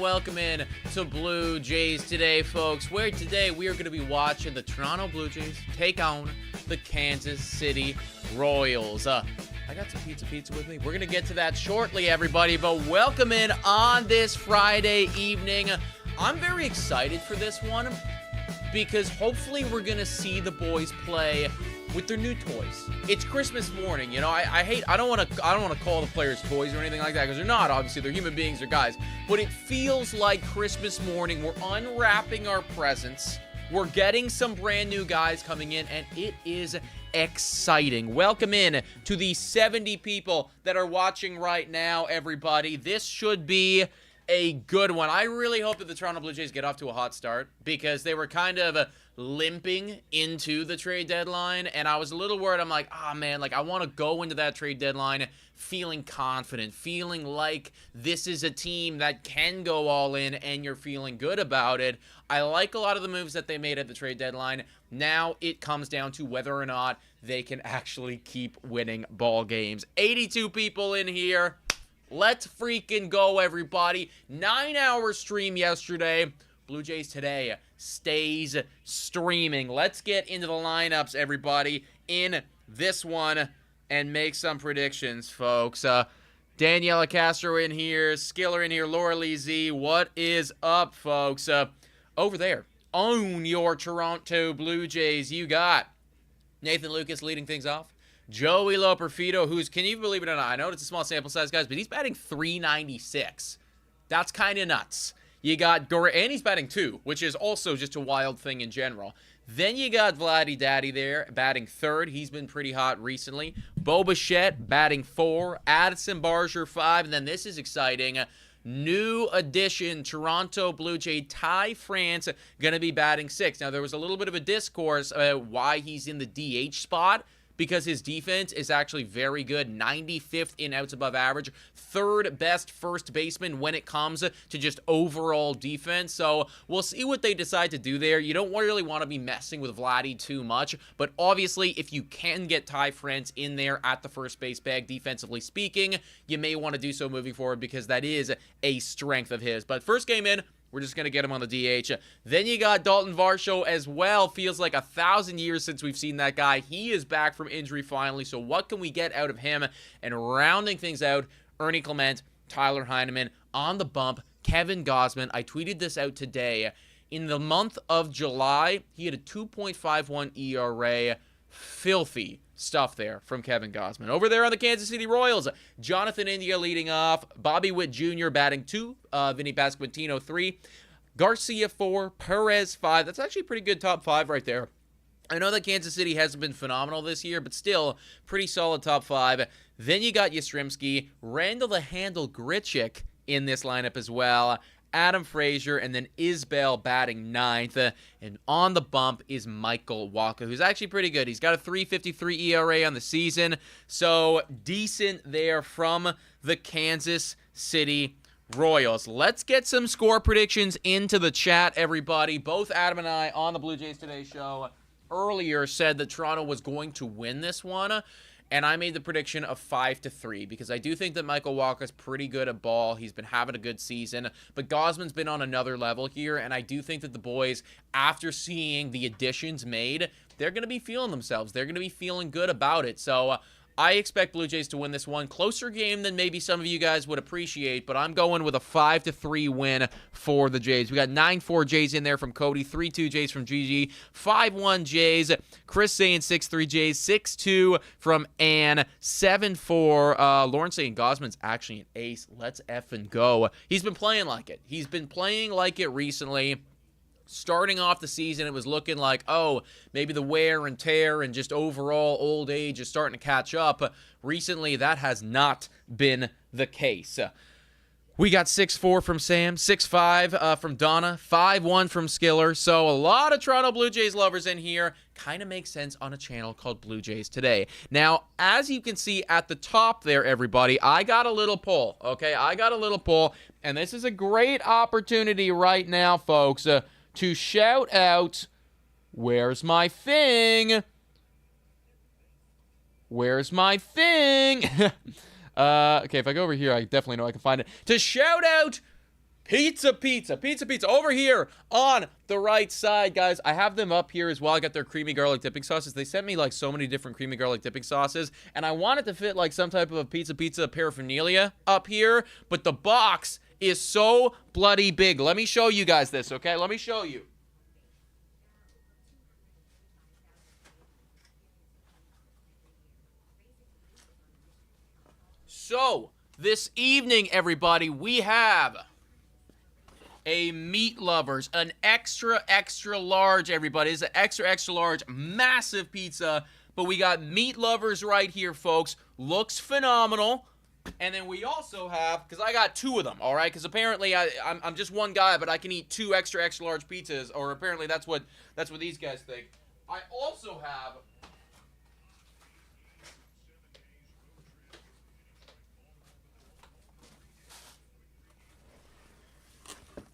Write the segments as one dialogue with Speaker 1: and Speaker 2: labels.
Speaker 1: welcome in to Blue Jays Today, folks, where today we are going to be watching the Toronto Blue Jays take on the Kansas City Royals. I got some pizza with me. We're going to get to that shortly, everybody, but welcome in on this Friday evening. I'm very excited for this one because hopefully we're going to see the boys play with their new toys. It's Christmas morning, you know. I don't want to call the players toys or anything like that because they're not. Obviously, they're human beings, they're guys. But it feels like Christmas morning. We're unwrapping our presents. We're getting some brand new guys coming in, and it is exciting. Welcome in to the 70 people that are watching right now, everybody. This should be a good one. I really hope that the Toronto Blue Jays get off to a hot start because they were kind of limping into the trade deadline, and I was a little worried. I'm like, man, like I want to go into that trade deadline feeling confident, feeling like this is a team that can go all in and you're feeling good about it. I like a lot of the moves that they made at the trade deadline. Now it comes down to whether or not they can actually keep winning ball games. 82 people in here. Let's freaking go, everybody. 9-hour stream yesterday. Blue Jays Today stays streaming. Let's get into the lineups, everybody, in this one and make some predictions, folks. Daniela Castro in here, Skiller in here, Laura Lee Z. What is up, folks? Over there, own your Toronto Blue Jays. You got Nathan Lucas leading things off. Joey Loperfido, who's, can you believe it or not? I know it's a small sample size, guys, but he's batting .396. That's kind of nuts. You got and he's batting 2, which is also just a wild thing in general. Then you got Vladdy Daddy there, batting 3rd. He's been pretty hot recently. Bo Bichette, batting 4. Addison Barger, 5. And then this is exciting. New addition, Toronto Blue Jay, Ty France, going to be batting 6. Now, there was a little bit of a discourse why he's in the DH spot, because his defense is actually very good, 95th in outs above average, 3rd best first baseman when it comes to just overall defense. So we'll see what they decide to do there. You don't really want to be messing with Vladdy too much, but obviously if you can get Ty France in there at the first base bag, defensively speaking, you may want to do so moving forward because that is a strength of his. But first game in, we're just going to get him on the DH. Then you got Dalton Varsho as well. Feels like 1,000 years since we've seen that guy. He is back from injury finally. So what can we get out of him? And rounding things out, Ernie Clement, Tyler Heineman on the bump, Kevin Gausman. I tweeted this out today. In the month of July, he had a 2.51 ERA. Filthy stuff there from Kevin Gausman. Over there on the Kansas City Royals, Jonathan India leading off, Bobby Witt Jr. batting 2, Vinny Pasquantino 3, Garcia 4, Perez 5. That's actually a pretty good top 5 right there. I know that Kansas City hasn't been phenomenal this year, but still pretty solid top 5. Then you got Yastrzemski, Randall the Handle Grichuk in this lineup as well, Adam Frazier, and then Isbell batting 9th. And on the bump is Michael Wacha, who's actually pretty good. He's got a 3.53 ERA on the season, so decent there from the Kansas City Royals. Let's get some score predictions into the chat, everybody. Both Adam and I on the Blue Jays Today show earlier said that Toronto was going to win this one. And I made the prediction of 5-3 because I do think that Michael Wacha's pretty good at ball. He's been having a good season. But Gausman's been on another level here. And I do think that the boys, after seeing the additions made, they're going to be feeling themselves. They're going to be feeling good about it. So I expect Blue Jays to win this one. Closer game than maybe some of you guys would appreciate, but I'm going with a 5-3 win for the Jays. We got 9-4 Jays in there from Cody, 3-2 Jays from GG, 5-1 Jays, Chris saying 6-3 Jays, 6-2 from Ann, 7-4. Lauren saying Gausman's actually an ace. Let's effing go. He's been playing like it. He's been playing like it recently. Starting off the season, it was looking like, oh, maybe the wear and tear and just overall old age is starting to catch up. Recently, that has not been the case. We got 6-4 from Sam, 6-5 from Donna, 5-1 from Skiller. So a lot of Toronto Blue Jays lovers in here. Kind of makes sense on a channel called Blue Jays Today. Now, as you can see at the top there, everybody, I got a little poll, okay? I got a little poll, and this is a great opportunity right now, folks, to shout out, where's my thing? Where's my thing? Okay, if I go over here, I definitely know I can find it. To shout out Pizza. Over here on the right side, guys. I have them up here as well. I got their creamy garlic dipping sauces. They sent me like so many different creamy garlic dipping sauces, and I wanted to fit like some type of a pizza paraphernalia up here, but the box is so bloody big. Let me show you guys this, okay? Let me show you. So, this evening, everybody, we have a Meat Lovers, an extra large, everybody. It's an extra large, massive pizza. But we got Meat Lovers right here, folks. Looks phenomenal. And then we also have, because I got 2 of them, all right? Because apparently I'm just one guy, but I can eat 2 extra large pizzas. Or apparently that's what these guys think. I also have.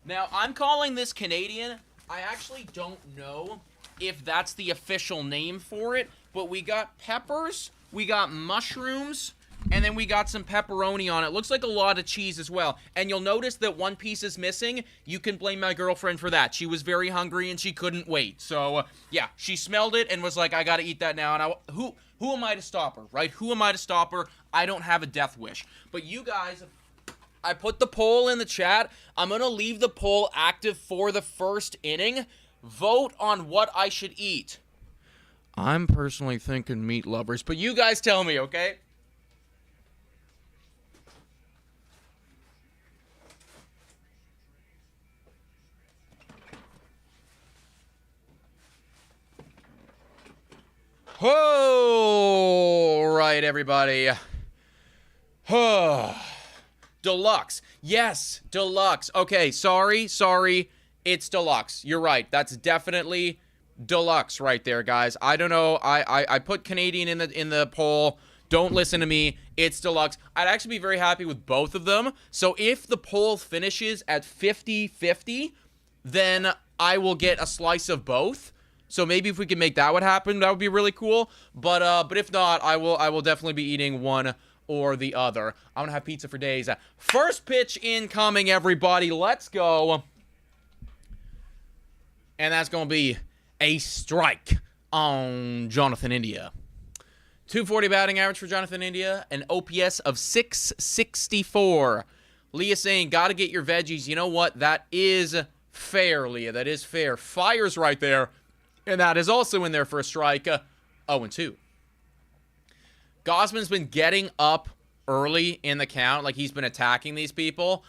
Speaker 1: Now, I'm calling this Canadian. I actually don't know if that's the official name for it, but we got peppers, we got mushrooms, and then we got some pepperoni on it. Looks like a lot of cheese as well. And you'll notice that one piece is missing. You can blame my girlfriend for that. She was very hungry and she couldn't wait. So, yeah, she smelled it and was like, I gotta eat that now. And who am I to stop her, right? Who am I to stop her? I don't have a death wish. But you guys, I put the poll in the chat. I'm going to leave the poll active for the first inning. Vote on what I should eat. I'm personally thinking Meat Lovers, but you guys tell me, okay? All right, everybody. Deluxe. Yes, deluxe. Okay, sorry. It's deluxe. You're right. That's definitely deluxe right there, guys. I don't know. I put Canadian in the poll. Don't listen to me. It's deluxe. I'd actually be very happy with both of them. So if the poll finishes at 50-50, then I will get a slice of both. So maybe if we can make that would happen, that would be really cool. But if not, I will definitely be eating one or the other. I'm gonna have pizza for days. First pitch incoming, everybody. Let's go. And that's gonna be a strike on Jonathan India. 240 batting average for Jonathan India, an OPS of 664. Leah saying, gotta get your veggies. You know what? That is fair, Leah. That is fair. Fires right there. And that is also in there for a strike. 0-2. Gosman's been getting up early in the count. Like, he's been attacking these people,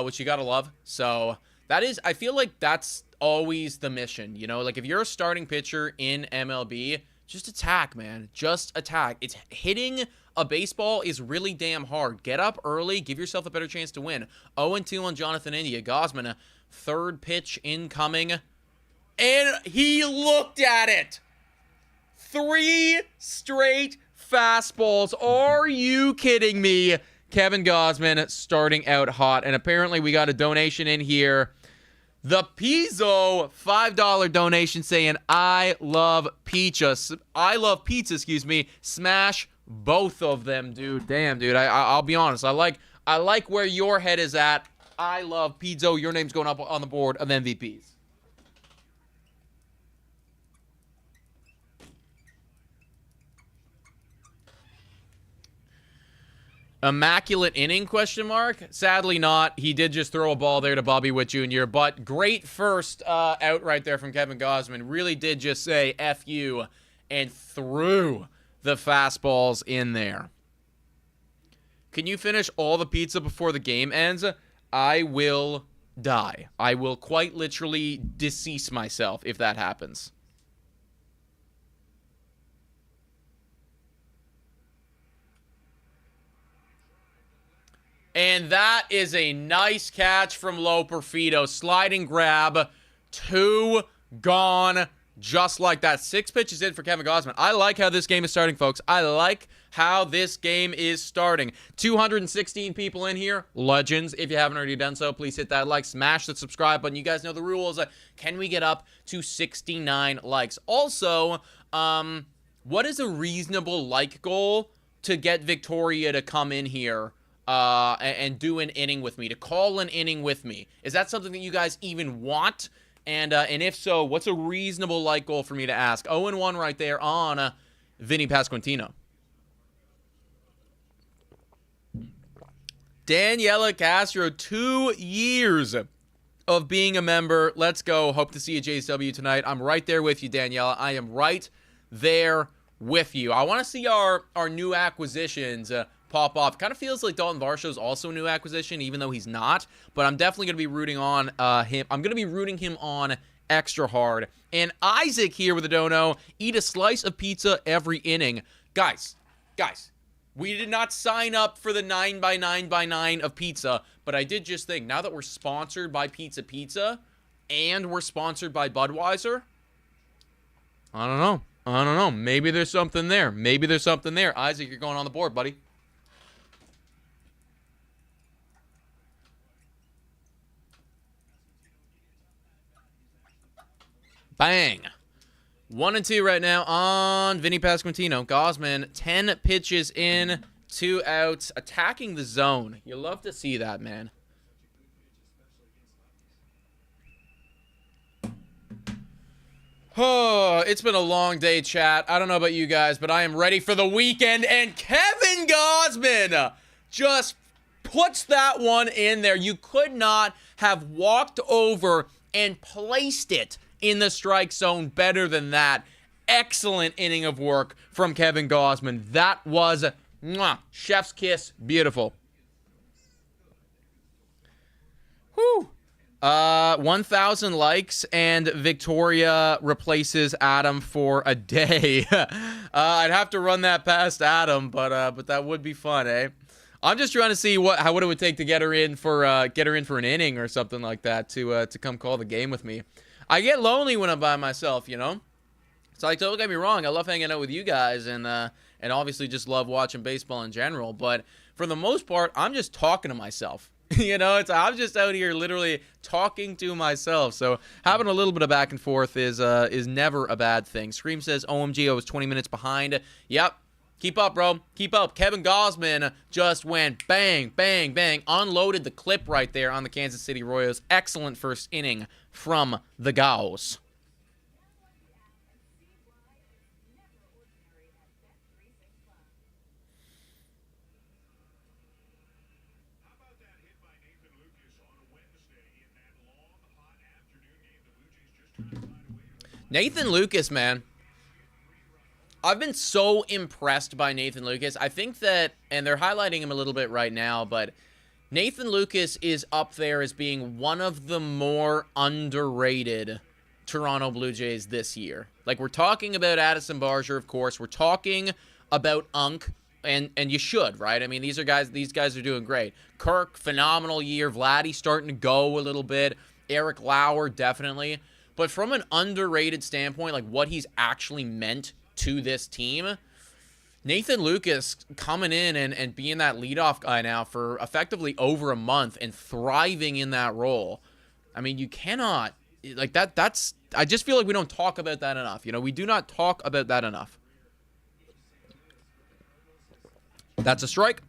Speaker 1: which you gotta love. So, that is, I feel like that's always the mission, you know? Like, if you're a starting pitcher in MLB, just attack, man. Just attack. It's hitting a baseball is really damn hard. Get up early. Give yourself a better chance to win. 0-2 on Jonathan India. Gosman, third pitch incoming. And he looked at it. 3 straight fastballs. Are you kidding me? Kevin Gosman starting out hot. And apparently we got a donation in here. The Pizzo $5 donation saying, I love pizza. I love pizza, excuse me. Smash both of them, dude. Damn, dude. I'll be honest. I like where your head is at. I love Pizzo. Your name's going up on the board of MVPs. Immaculate inning, question mark? Sadly not. He did just throw a ball there to Bobby Witt Jr., but great first out right there from Kevin Gosman. Really did just say F you and threw the fastballs in there. Can you finish all the pizza before the game ends? I will die. I will quite literally decease myself if that happens. And that is a nice catch from Lo Perfido. Sliding grab. 2 gone. Just like that. 6 pitches in for Kevin Gosman. I like how this game is starting, folks. I like how this game is starting. 216 people in here. Legends. If you haven't already done so, please hit that like. Smash the subscribe button. You guys know the rules. Can we get up to 69 likes? Also, what is a reasonable like goal to get Victoria to come in here and do an inning with me, to call an inning with me. Is that something that you guys even want? And if so, what's a reasonable like goal for me to ask? 0-1 right there on Vinny Pasquantino. Daniela Castro, 2 years of being a member. Let's go. Hope to see you, JSW, tonight. I'm right there with you, Daniela. I am right there with you. I want to see our new acquisitions pop off. Kind of feels like Dalton Varsho's also a new acquisition, even though he's not. But I'm definitely going to be rooting on him. I'm going to be rooting him on extra hard. And Isaac here with a dono. Eat a slice of pizza every inning. Guys. We did not sign up for the 9x9x9 of pizza, but I did just think, now that we're sponsored by Pizza Pizza and we're sponsored by Budweiser, I don't know. Maybe there's something there. Isaac, you're going on the board, buddy. Bang. 1-2 right now on Vinny Pasquantino. Gausman, 10 pitches in, 2 outs, attacking the zone. You love to see that, man. Oh, it's been a long day, chat. I don't know about you guys, but I am ready for the weekend. And Kevin Gausman just puts that one in there. You could not have walked over and placed it in the strike zone better than that. Excellent inning of work from Kevin Gausman. That was chef's kiss. Beautiful. Whew. 1,000 likes and Victoria replaces Adam for a day. I'd have to run that past Adam, but that would be fun, eh? I'm just trying to see what it would take to get her in for an inning or something like that to come call the game with me. I get lonely when I'm by myself, you know? So, like, don't get me wrong, I love hanging out with you guys and obviously just love watching baseball in general, but for the most part, I'm just talking to myself. You know, I'm just out here literally talking to myself. So, having a little bit of back and forth is never a bad thing. Scream says, OMG, I was 20 minutes behind. Yep. Keep up, bro. Keep up. Kevin Gausman just went bang, bang, bang. Unloaded the clip right there on the Kansas City Royals. Excellent first inning from the Gauss. Nathan Lucas, man. I've been so impressed by Nathan Lucas. I think that, and they're highlighting him a little bit right now, but Nathan Lucas is up there as being one of the more underrated Toronto Blue Jays this year. Like, we're talking about Addison Barger, of course. We're talking about Unk, and you should, right? I mean, these guys are doing great. Kirk, phenomenal year. Vladdy starting to go a little bit. Eric Lauer, definitely. But from an underrated standpoint, like what he's actually meant to this team, Nathan Lucas coming in and being that leadoff guy now for effectively over a month and thriving in that role. I mean, you cannot, like that's, I just feel like we don't talk about that enough. You know, we do not talk about that enough. That's a strike.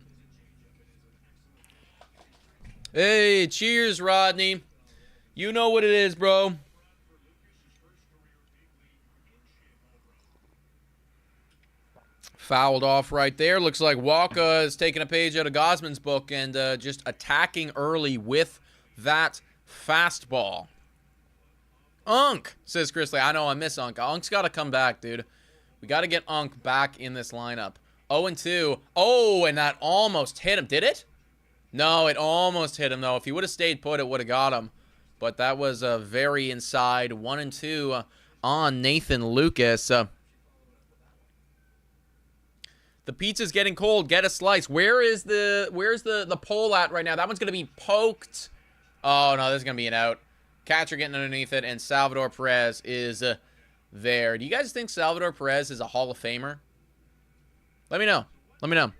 Speaker 1: Hey, cheers, Rodney. You know what it is, bro. Fouled off right there. Looks like Walker is taking a page out of Gausman's book and just attacking early with that fastball. Unk, says Chrisley. I know, I miss Unk. Unk's got to come back, dude. We got to get Unk back in this lineup. 0-2. Oh, and that almost hit him. Did it? No, it almost hit him, though. If he would have stayed put, it would have got him. But that was very inside. 1-2 on Nathan Lucas. The pizza's getting cold. Get a slice. Where's the pole at right now? That one's going to be poked. Oh, no, this is going to be an out. Catcher getting underneath it, and Salvador Perez is there. Do you guys think Salvador Perez is a Hall of Famer? Let me know. Let me know.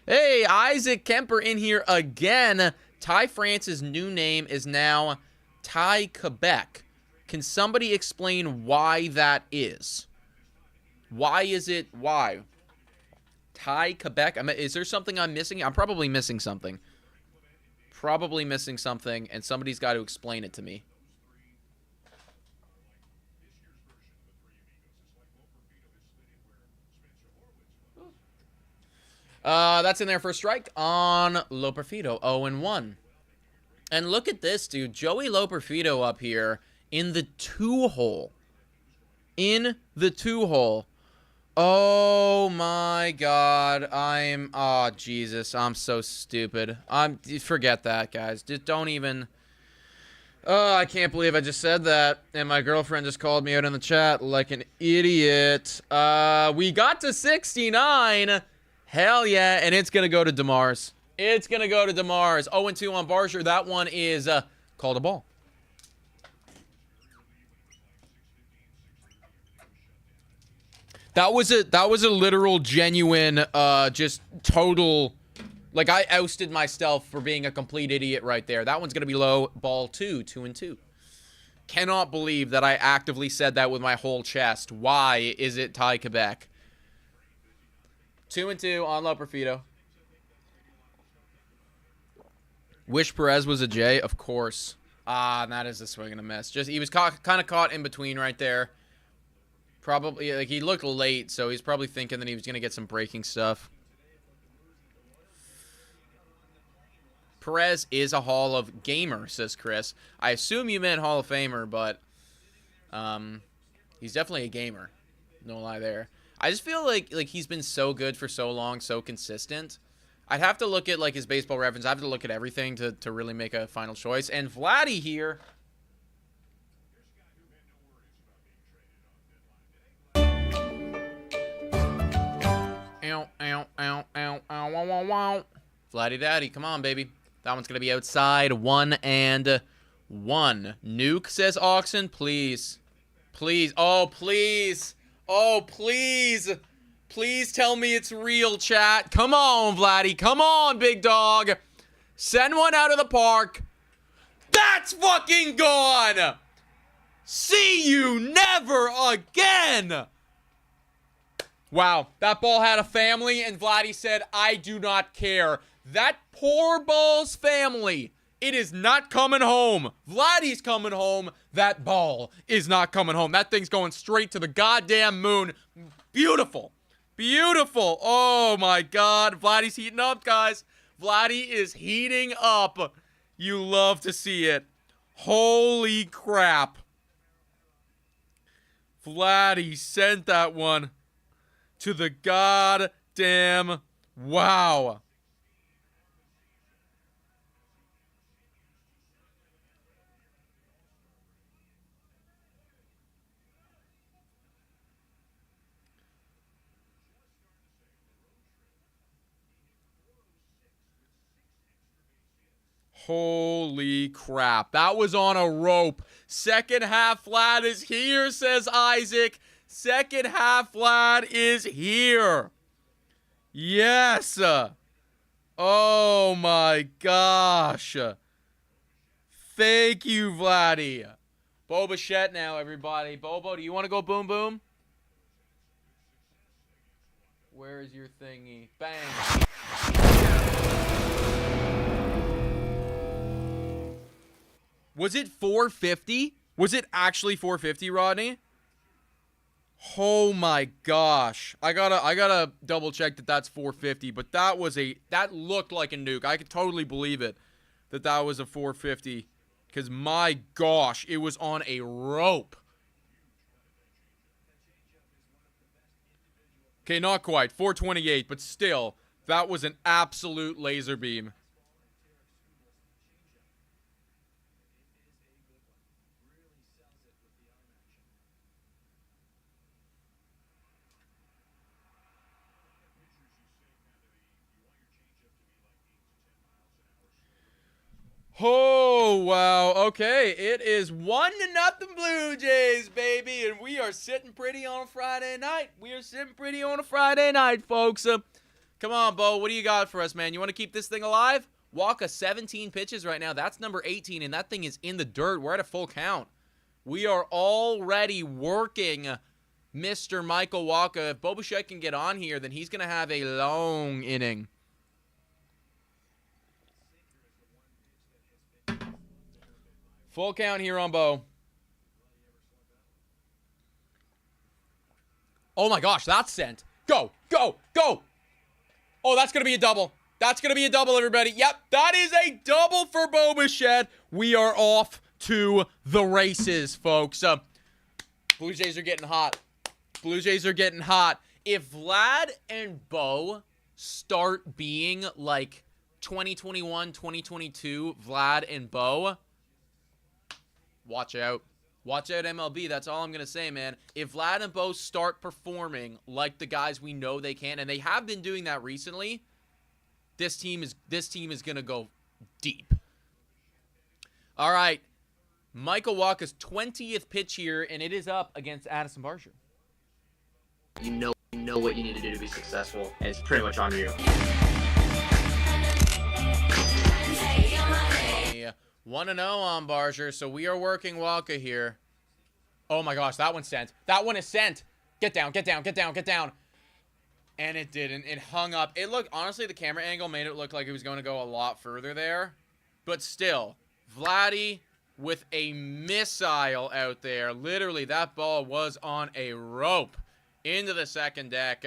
Speaker 1: Hey, Isaac Kemper in here again. Ty France's new name is now Ty Quebec. Can somebody explain why that is? Why is it? Why? Ty Quebec. Is there something I'm missing? I'm probably missing something. Probably missing something, and somebody's got to explain it to me. That's in there for a strike on Loperfido. 0-1. And look at this, dude. Joey Loperfido up here in the 2-hole. In the 2-hole. Oh my God. Oh Jesus. I'm so stupid. Forget that, guys. Just don't even. Oh, I can't believe I just said that. And my girlfriend just called me out in the chat like an idiot. We got to 69. Hell yeah. And it's going to go to DeMars. It's going to go to DeMars. 0-2 on Barsher. That one is called a ball. That was a literal, genuine, just total, like, I ousted myself for being a complete idiot right there. That one's going to be low. Ball 2-2. Cannot believe that I actively said that with my whole chest. Why is it Ty Quebec? 2-2 on Loperfido. Wish Perez was a J, of course. And that is a swing and a miss. Just he was kind of caught in between right there. Probably, like, he looked late, so he's probably thinking that he was going to get some breaking stuff. Perez is a Hall of Gamer, says Chris. I assume you meant Hall of Famer, but he's definitely a gamer. No lie there. I just feel like he's been so good for so long, so consistent. I'd have to look at, like, his baseball reference. I have to look at everything to really make a final choice. And Vladdy here. Ow, ow, ow, ow, ow, wow, wow, wow. Vladdy Daddy, come on, baby. That one's going to be outside. 1-1. Nuke, says Oxen. Please. Please. Oh, please. Oh, please. Please tell me it's real, chat. Come on, Vladdy. Come on, big dog. Send one out of the park. That's fucking gone. See you never again. Wow, that ball had a family, and Vladdy said, I do not care. That poor ball's family, it is not coming home. Vladdy's coming home. That ball is not coming home. That thing's going straight to the goddamn moon. Beautiful. Beautiful. Oh, my God. Vladdy's heating up, guys. Vladdy is heating up. You love to see it. Holy crap. Vladdy sent that one to the goddamn wow. Holy crap. That was on a rope. Second half Vlad is here, says Isaac. Second half Vlad is here. Yes. Oh my gosh. Thank you, Vladdy. Boba Shett now, everybody. Bobo, do you want to go boom boom? Where is your thingy? Bang. Was it 450? Was it actually 450, Rodney? Oh my gosh. I gotta double check that that's 450, but that looked like a nuke. I could totally believe it that was a 450, because my gosh, it was on a rope. Okay, not quite. 428, but still, that was an absolute laser beam. Oh, wow. Okay, it is 1-0 Blue Jays, baby, and we are sitting pretty on a Friday night. We are sitting pretty on a Friday night, folks. Come on, Bo, what do you got for us, man? You want to keep this thing alive? Walker 17 pitches right now. That's number 18, and that thing is in the dirt. We're at a full count. We are already working Mr. Michael Walker. If Bo Bichette can get on here, then he's going to have a long inning. Full count here on Bo. Oh my gosh, that's sent. Go, go, go. Oh, that's going to be a double. That's going to be a double, everybody. Yep, that is a double for Bo Bichette. We are off to the races, folks. Blue Jays are getting hot. Blue Jays are getting hot. If Vlad and Bo start being like 2021, 2022, Vlad and Bo, watch out. Watch out, MLB. That's all I'm going to say, man. If Vlad and Bo start performing like the guys we know they can, and they have been doing that recently, this team is going to go deep. All right. Michael Walker's 20th pitch here, and it is up against Addison Barsher.
Speaker 2: You know what you need to do to be successful, and it's pretty much on you.
Speaker 1: 1-0 on Barsher, so we are working Walker here. Oh my gosh, that one's sent. That one is sent. Get down, get down, get down, get down. And it didn't. It hung up. It looked, honestly, the camera angle made it look like it was going to go a lot further there. But still, Vladdy with a missile out there. Literally, that ball was on a rope into the second deck.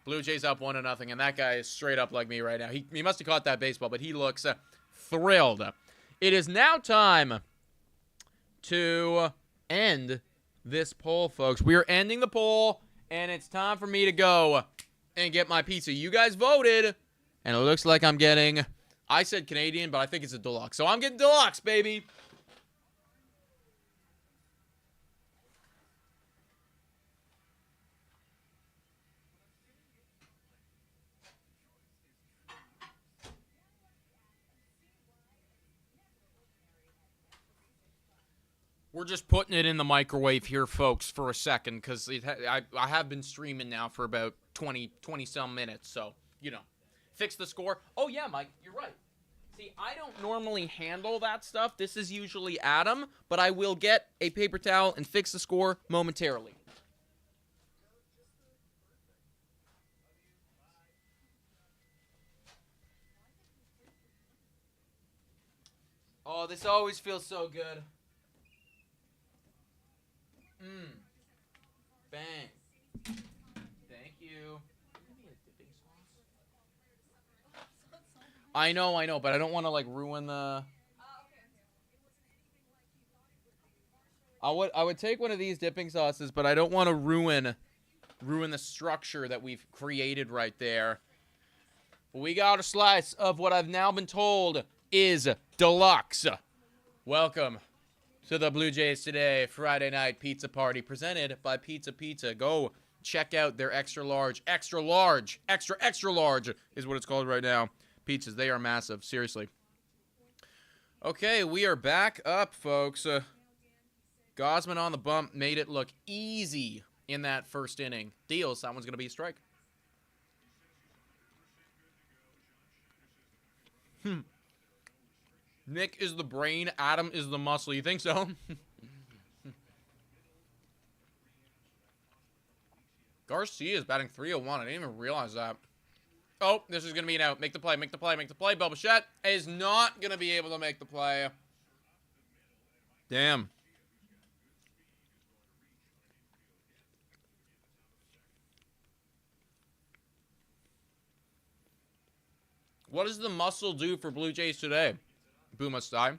Speaker 1: Blue Jays up 1-0, and that guy is straight up like me right now. He must have caught that baseball, but he looks thrilled. It is now time to end this poll, folks. We are ending the poll, and it's time for me to go and get my pizza. You guys voted, and it looks like I'm getting, I said Canadian, but I think it's a deluxe. So I'm getting deluxe, baby. We're just putting it in the microwave here, folks, for a second, because I have been streaming now for about 20-some minutes, so, you know. Fix the score. Oh, yeah, Mike, you're right. See, I don't normally handle that stuff. This is usually Adam, but I will get a paper towel and fix the score momentarily. Oh, this always feels so good. Bang. Thank you. I know, but I don't want to, like, ruin the... I would take one of these dipping sauces, but I don't want to ruin the structure that we've created right there. We got a slice of what I've now been told is deluxe. Welcome to the Blue Jays Today Friday night pizza party presented by Pizza Pizza. Go check out their extra large is what it's called right now. Pizzas, they are massive, seriously. Okay, we are back up, folks. Gosman on the bump made it look easy in that first inning. Deals, that one's going to be a strike. Nick is the brain, Adam is the muscle. You think so? Garcia is batting 301. I didn't even realize that. Oh, this is going to be an out. Make the play, make the play, make the play. Bo Bichette is not going to be able to make the play. Damn. What does the muscle do for Blue Jays today? Boomastai.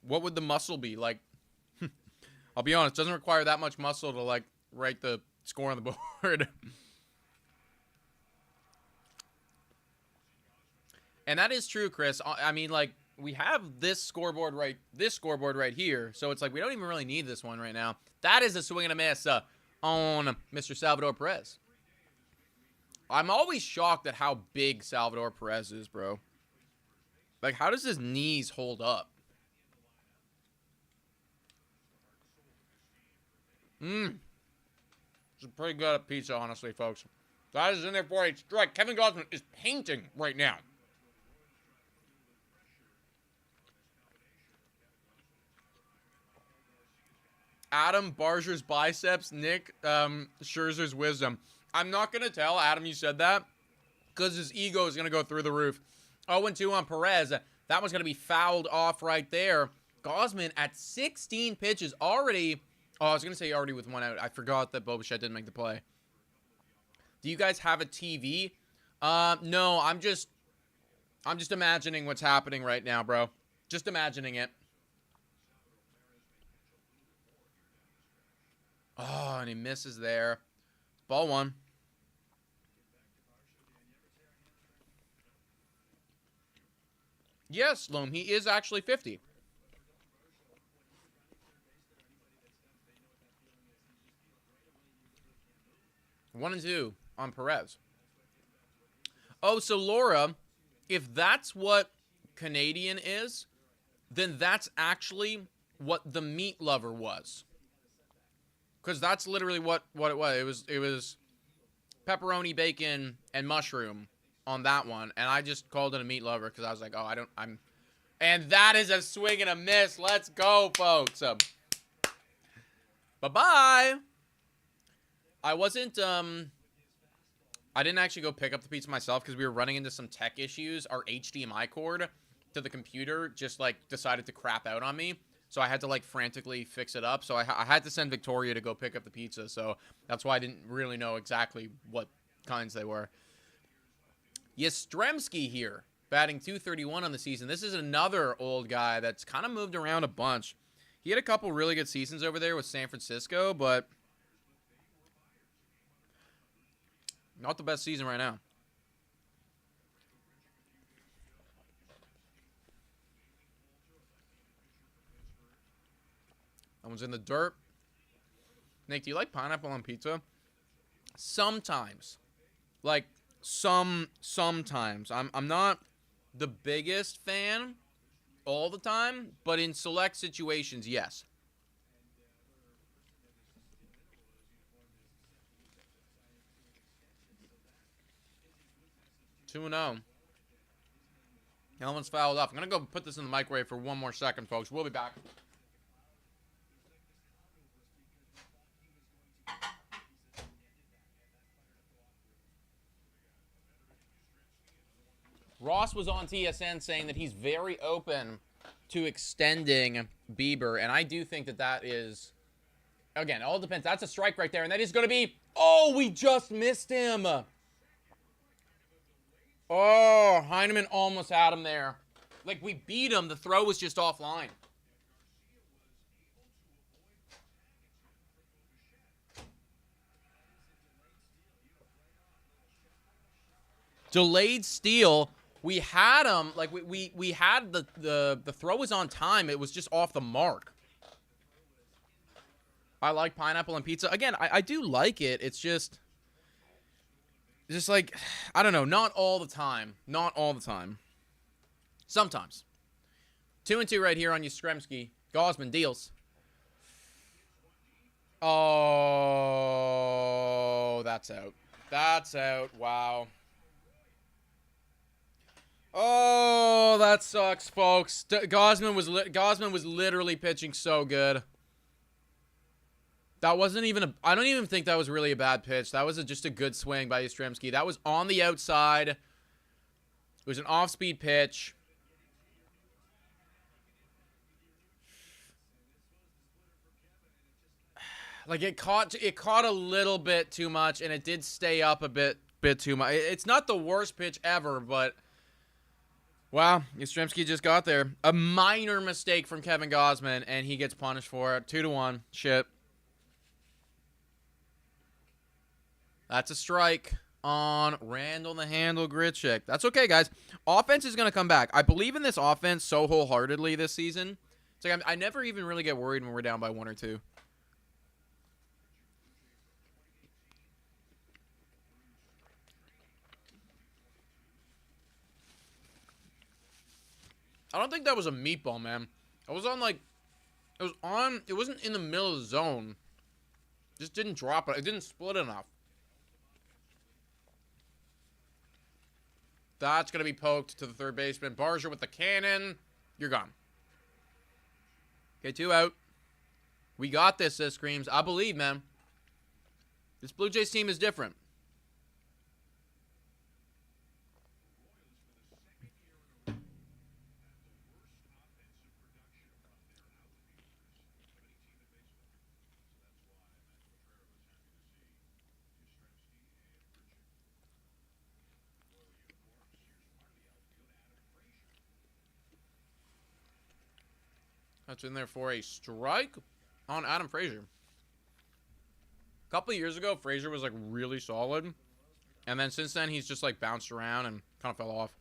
Speaker 1: What would the muscle be? Like, I'll be honest, it doesn't require that much muscle to, like, write the score on the board. And that is true, Chris. I mean, like, we have this scoreboard right here, so it's like we don't even really need this one right now. That is a swing and a miss on Mr. Salvador Perez. I'm always shocked at how big Salvador Perez is, bro. Like, how does his knees hold up? It's pretty good at pizza, honestly, folks. That is in there for a strike. Kevin Gausman is painting right now. Adam Barzer's biceps, Nick Scherzer's wisdom. I'm not going to tell Adam you said that because his ego is going to go through the roof. 0-2 on Perez. That was going to be fouled off right there. Gosman at 16 pitches already. Oh, I was going to say already with 1 out. I forgot that Boba Fett didn't make the play. Do you guys have a TV? No, I'm just imagining what's happening right now, bro. Just imagining it. Oh, and he misses there. Ball 1. Yes, Loam, he is actually 50. One and 2 on Perez. Oh, so Laura, if that's what Canadian is, then that's actually what the meat lover was. Because that's literally what it was. It was pepperoni, bacon, and mushroom on that one. And I just called it a meat lover because I was like, oh, and that is a swing and a miss. Let's go, folks. Bye-bye. I didn't actually go pick up the pizza myself because we were running into some tech issues. Our HDMI cord to the computer just, like, decided to crap out on me. So I had to, like, frantically fix it up. So I had to send Victoria to go pick up the pizza. So that's why I didn't really know exactly what kinds they were. Yastrzemski here, batting .231 on the season. This is another old guy that's kind of moved around a bunch. He had a couple really good seasons over there with San Francisco, but not the best season right now. That one's in the dirt. Nick, do you like pineapple on pizza? Sometimes. Like, sometimes. I'm not the biggest fan all the time, but in select situations, yes. Two and 0. That one's fouled off. I'm going to go put this in the microwave for 1 more second, folks. We'll be back. Ross was on TSN saying that he's very open to extending Bieber, and I do think that that is, again, it all depends. That's a strike right there, and that is going to be, oh, we just missed him. Oh, Heineman almost had him there. Like, we beat him. The throw was just offline. Delayed steal. We had him, like, we had the throw was on time. It was just off the mark. I like pineapple on pizza. Again, I do like it. It's just like, I don't know, not all the time. Not all the time. Sometimes. 2 and 2 right here on Yastrzemski. Gosman deals. Oh, that's out. That's out. Wow. Oh, that sucks, folks. Gosman was literally pitching so good. That wasn't even I don't even think that was really a bad pitch. That was just a good swing by Yastrzemski. That was on the outside. It was an off-speed pitch. Like, it caught a little bit too much, and it did stay up a bit too much. It's not the worst pitch ever, but wow, Yastrzemski just got there. A minor mistake from Kevin Gosman, and he gets punished for it. 2-1. Shit. That's a strike on Randall the Handle Gritchick. That's okay, guys. Offense is going to come back. I believe in this offense so wholeheartedly this season. It's like I never even really get worried when we're down by 1 or 2. I don't think that was a meatball, man. I was on, like, it wasn't in the middle of the zone. Just didn't drop it. It didn't split enough. That's going to be poked to the third baseman. Barger with the cannon. You're gone. Okay, 2 out. We got this, says Screams. I believe, man. This Blue Jays team is different. That's in there for a strike on Adam Frazier. A couple of years ago, Frazier was like really solid. And then since then, he's just like bounced around and kind of fell off.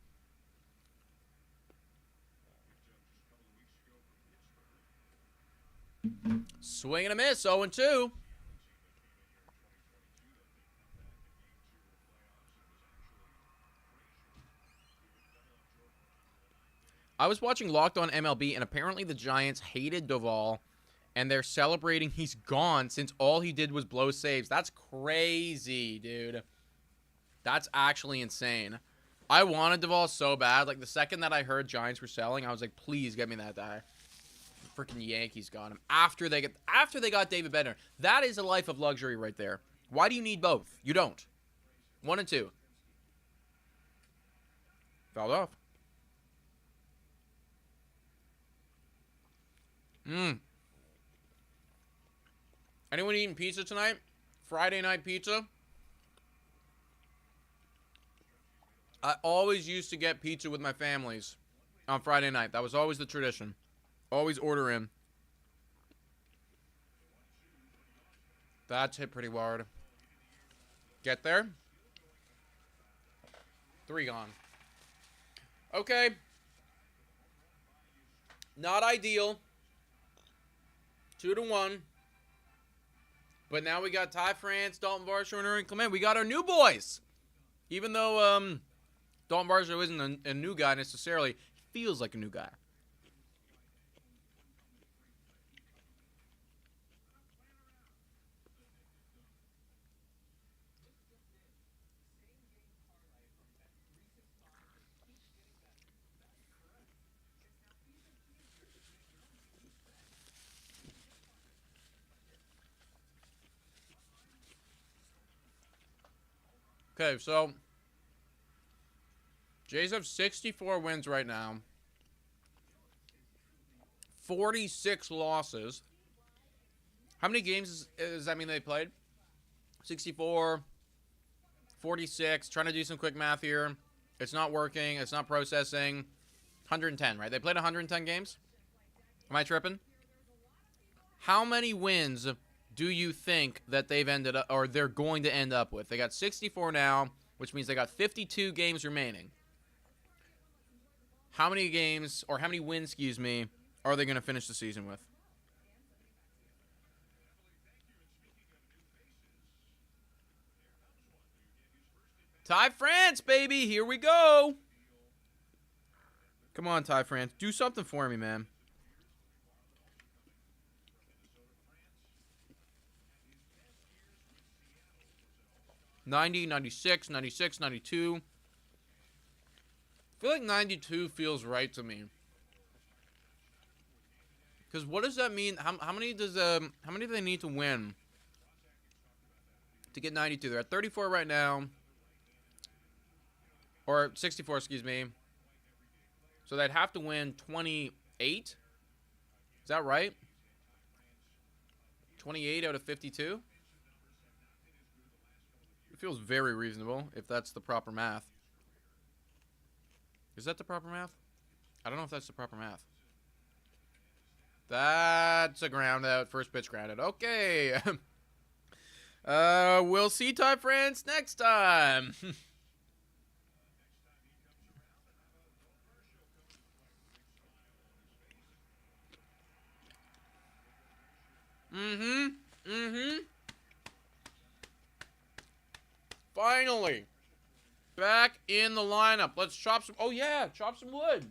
Speaker 1: Swing and a miss, 0-2. I was watching Locked On MLB, and apparently the Giants hated Duvall, and they're celebrating he's gone since all he did was blow saves. That's crazy, dude. That's actually insane. I wanted Duvall so bad. Like, the second that I heard Giants were selling, I was like, please get me that guy. Freaking Yankees got him. After they got David Bednar. That is a life of luxury right there. Why do you need both? You don't. 1 and 2. Fouled off. Anyone eating pizza tonight? Friday night pizza? I always used to get pizza with my families on Friday night. That was always the tradition. Always order in. That's hit pretty hard. Get there. 3 gone. Okay. Not ideal. 2-1. But now we got Ty France, Dalton Varsho, and Clement. We got our new boys. Even though Dalton Varsho isn't a new guy necessarily, he feels like a new guy. Okay, so Jays have 64 wins right now. 46 losses. How many games does that mean they played? 64, 46. Trying to do some quick math here. It's not working. It's not processing. 110, right? They played 110 games? Am I tripping? How many wins do you think that they've ended up, or they're going to end up with? They got 64 now, which means they got 52 games remaining. How many games, or how many wins, excuse me, are they going to finish the season with? Ty France, baby. Here we go. Come on, Ty France. Do something for me, man. '90, '96, '96, '92. I feel like 92 feels right to me. Because what does that mean? How many do they need to win to get 92? They're at 34 right now. Or 64, excuse me. So they'd have to win 28. Is that right? 28 out of 52? It feels very reasonable if that's the proper math. Is that the proper math? I don't know if that's the proper math. That's a ground out. First pitch grounded. Okay. We'll see Ty France next time. Finally. Back in the lineup. Let's chop some... Oh, yeah. Chop some wood.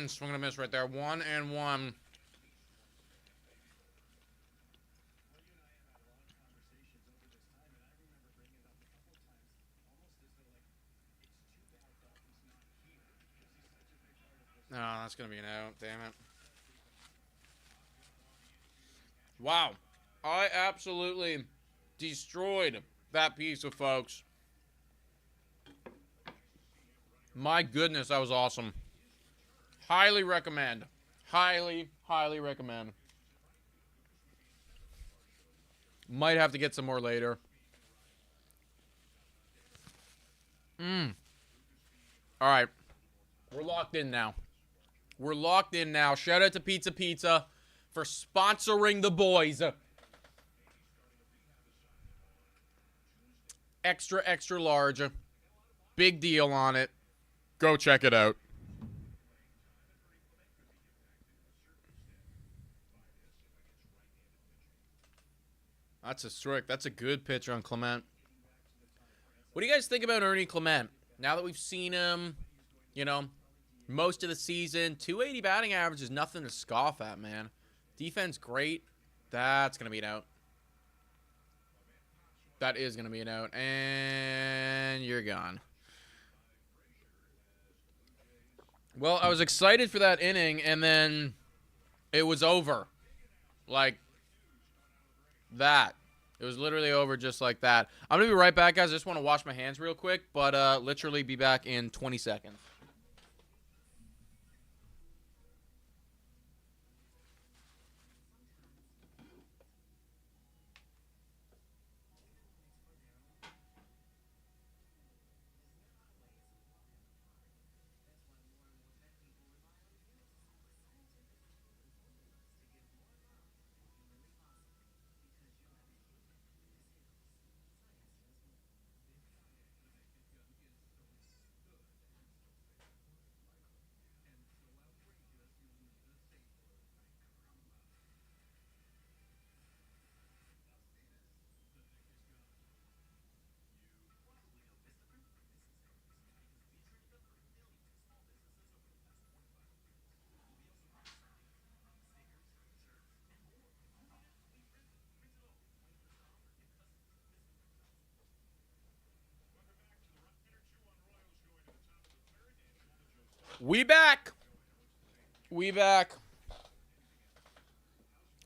Speaker 1: Swing and a miss right there. 1-1. No, that's going to be an out. Damn it. Wow. I absolutely destroyed that pizza, folks. My goodness, that was awesome. Highly recommend. Highly, highly recommend. Might have to get some more later. All right. We're locked in now. We're locked in now. Shout out to Pizza Pizza for sponsoring the boys. Extra, extra large. Big deal on it. Go check it out. That's a strike. That's a good pitch on Clement. What do you guys think about Ernie Clement? Now that we've seen him, you know, most of the season, 280 batting average is nothing to scoff at, man. Defense great. That's going to be an out. That is going to be an out. And you're gone. Well, I was excited for that inning, and then it was over. Like that. It was literally over just like that. I'm going to be right back, guys. I just want to wash my hands real quick, but literally be back in 20 seconds. We back. We back.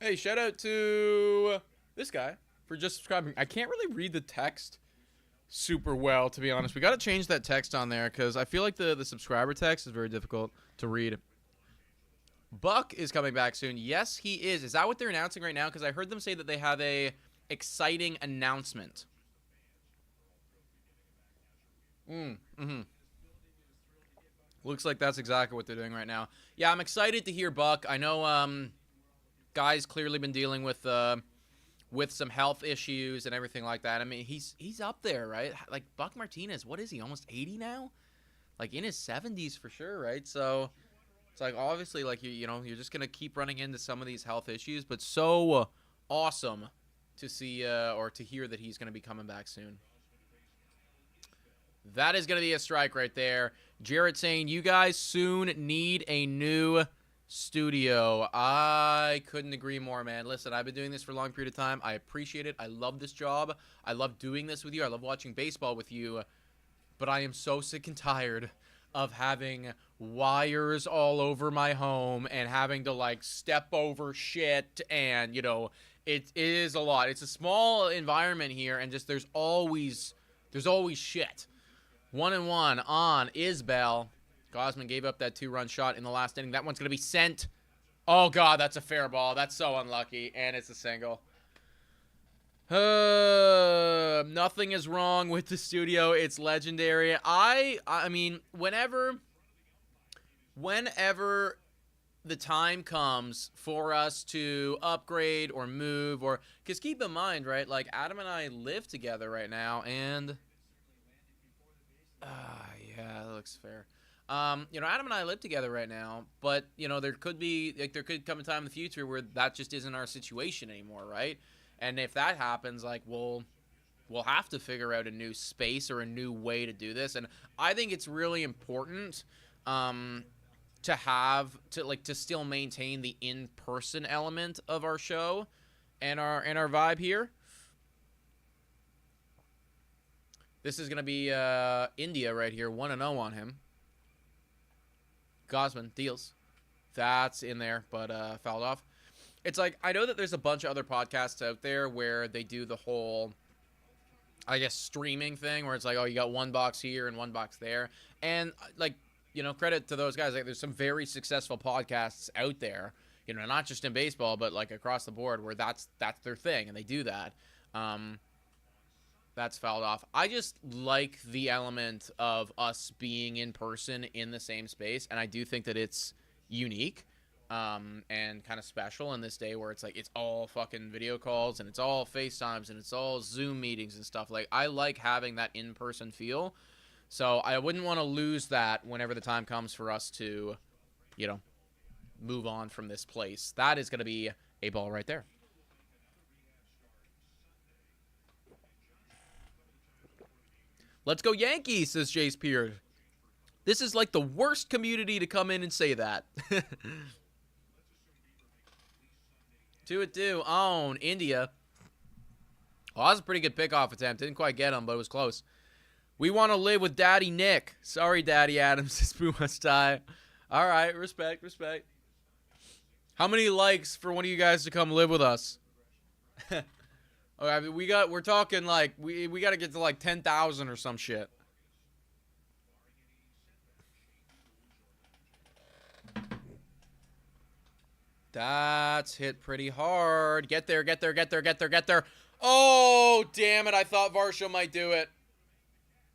Speaker 1: Hey, shout out to this guy for just subscribing. I can't really read the text super well, to be honest. We got to change that text on there because I feel like the subscriber text is very difficult to read. Buck is coming back soon. Yes, he is. Is that what they're announcing right now? Because I heard them say that they have a exciting announcement. Looks like that's exactly what they're doing right now. Yeah, I'm excited to hear Buck. I know guy's clearly been dealing with some health issues and everything like that. I mean, he's up there, right? Like Buck Martinez, what is he? Almost 80 now? Like in his 70s for sure, right? So it's like obviously like you know, you're just going to keep running into some of these health issues, but so awesome to see or to hear that he's going to be coming back soon. That is going to be a strike right there. Jarrett saying, you guys soon need a new studio. I couldn't agree more, man. Listen, I've been doing this for a long period of time. I appreciate it. I love this job. I love doing this with you. I love watching baseball with you. But I am so sick and tired of having wires all over my home and having to, like, step over shit. And, you know, it is a lot. It's a small environment here, and just there's always shit. 1-1 on Isbell. Gosman gave up that 2-run shot in the last inning. That one's going to be sent. Oh, God, that's a fair ball. That's so unlucky, and it's a single. Nothing is wrong with the studio. It's legendary. I mean, whenever the time comes for us to upgrade or move, or because keep in mind, right, like Adam and I live together right now, and yeah, that looks fair. You know, Adam and I live together right now, but you know, there could come a time in the future where that just isn't our situation anymore, right? And if that happens, like we'll have to figure out a new space or a new way to do this. And I think it's really important to still maintain the in-person element of our show and our vibe here. This is gonna be India right here, 1-0 on him. Gosman deals. That's in there, but fouled off. It's like, I know that there's a bunch of other podcasts out there where they do the whole, I guess, streaming thing where it's like, oh, you got one box here and one box there. And, like, you know, credit to those guys. Like, there's some very successful podcasts out there, you know, not just in baseball, but, like, across the board where that's their thing, and they do that. That's fouled off. I just like the element of us being in person in the same space, and I do think that it's unique. And kind of special in this day where it's like it's all fucking video calls and it's all FaceTimes and it's all Zoom meetings and stuff. Like, I like having that in-person feel, so I wouldn't want to lose that whenever the time comes for us to, you know, move on from this place. That is going to be a ball right there. Let's go Yankees, says Jace Peard. This is like the worst community to come in and say that. 2-2 on India. Oh, that was a pretty good pickoff attempt. Didn't quite get him, but it was close. We want to live with Daddy Nick. Sorry, Daddy Adams. It's Boo Must Die. All right, respect. How many likes for one of you guys to come live with us? Okay, we're talking like we got to get to like 10,000 or some shit. That's hit pretty hard. Get there. Oh, damn it. I thought Varsho might do it.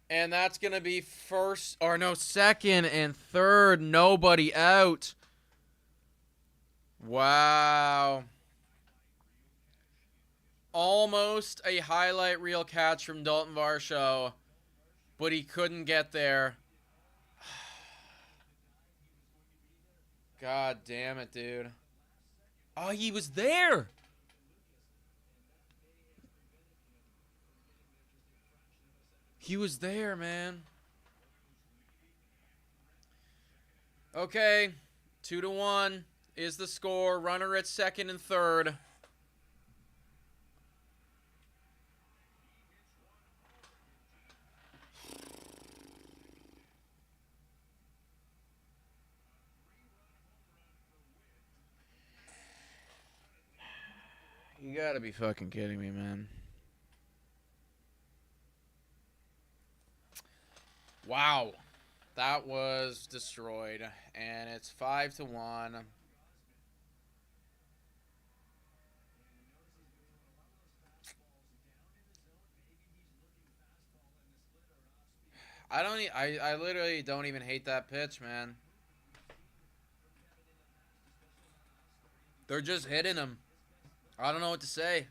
Speaker 1: And that's going to be second and third. Nobody out. Wow. Almost a highlight reel catch from Dalton Varsho, but he couldn't get there. God damn it, dude. Oh, he was there. He was there, man. Okay. 2-1 is the score. Runner at second and third. You gotta be fucking kidding me, man. Wow. That was destroyed. And it's 5-1. I literally don't even hate that pitch, man. They're just hitting him. I don't know what to say.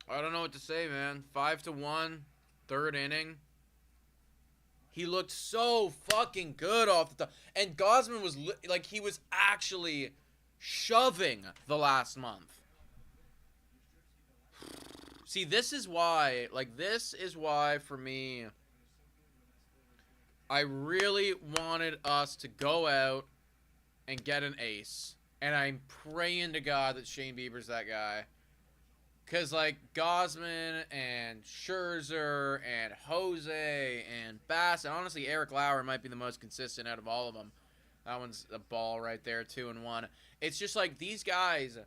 Speaker 1: I don't know what to say, man. 5-1, third inning. He looked so fucking good off the top. And Gosman was, like, he was actually shoving the last month. See, this is why, for me, I really wanted us to go out and get an ace. And I'm praying to God that Shane Bieber's that guy. Because, like, Gosman and Scherzer and Jose and Bass, and honestly, Eric Lauer might be the most consistent out of all of them. That one's a ball right there, 2-1. It's just like these guys,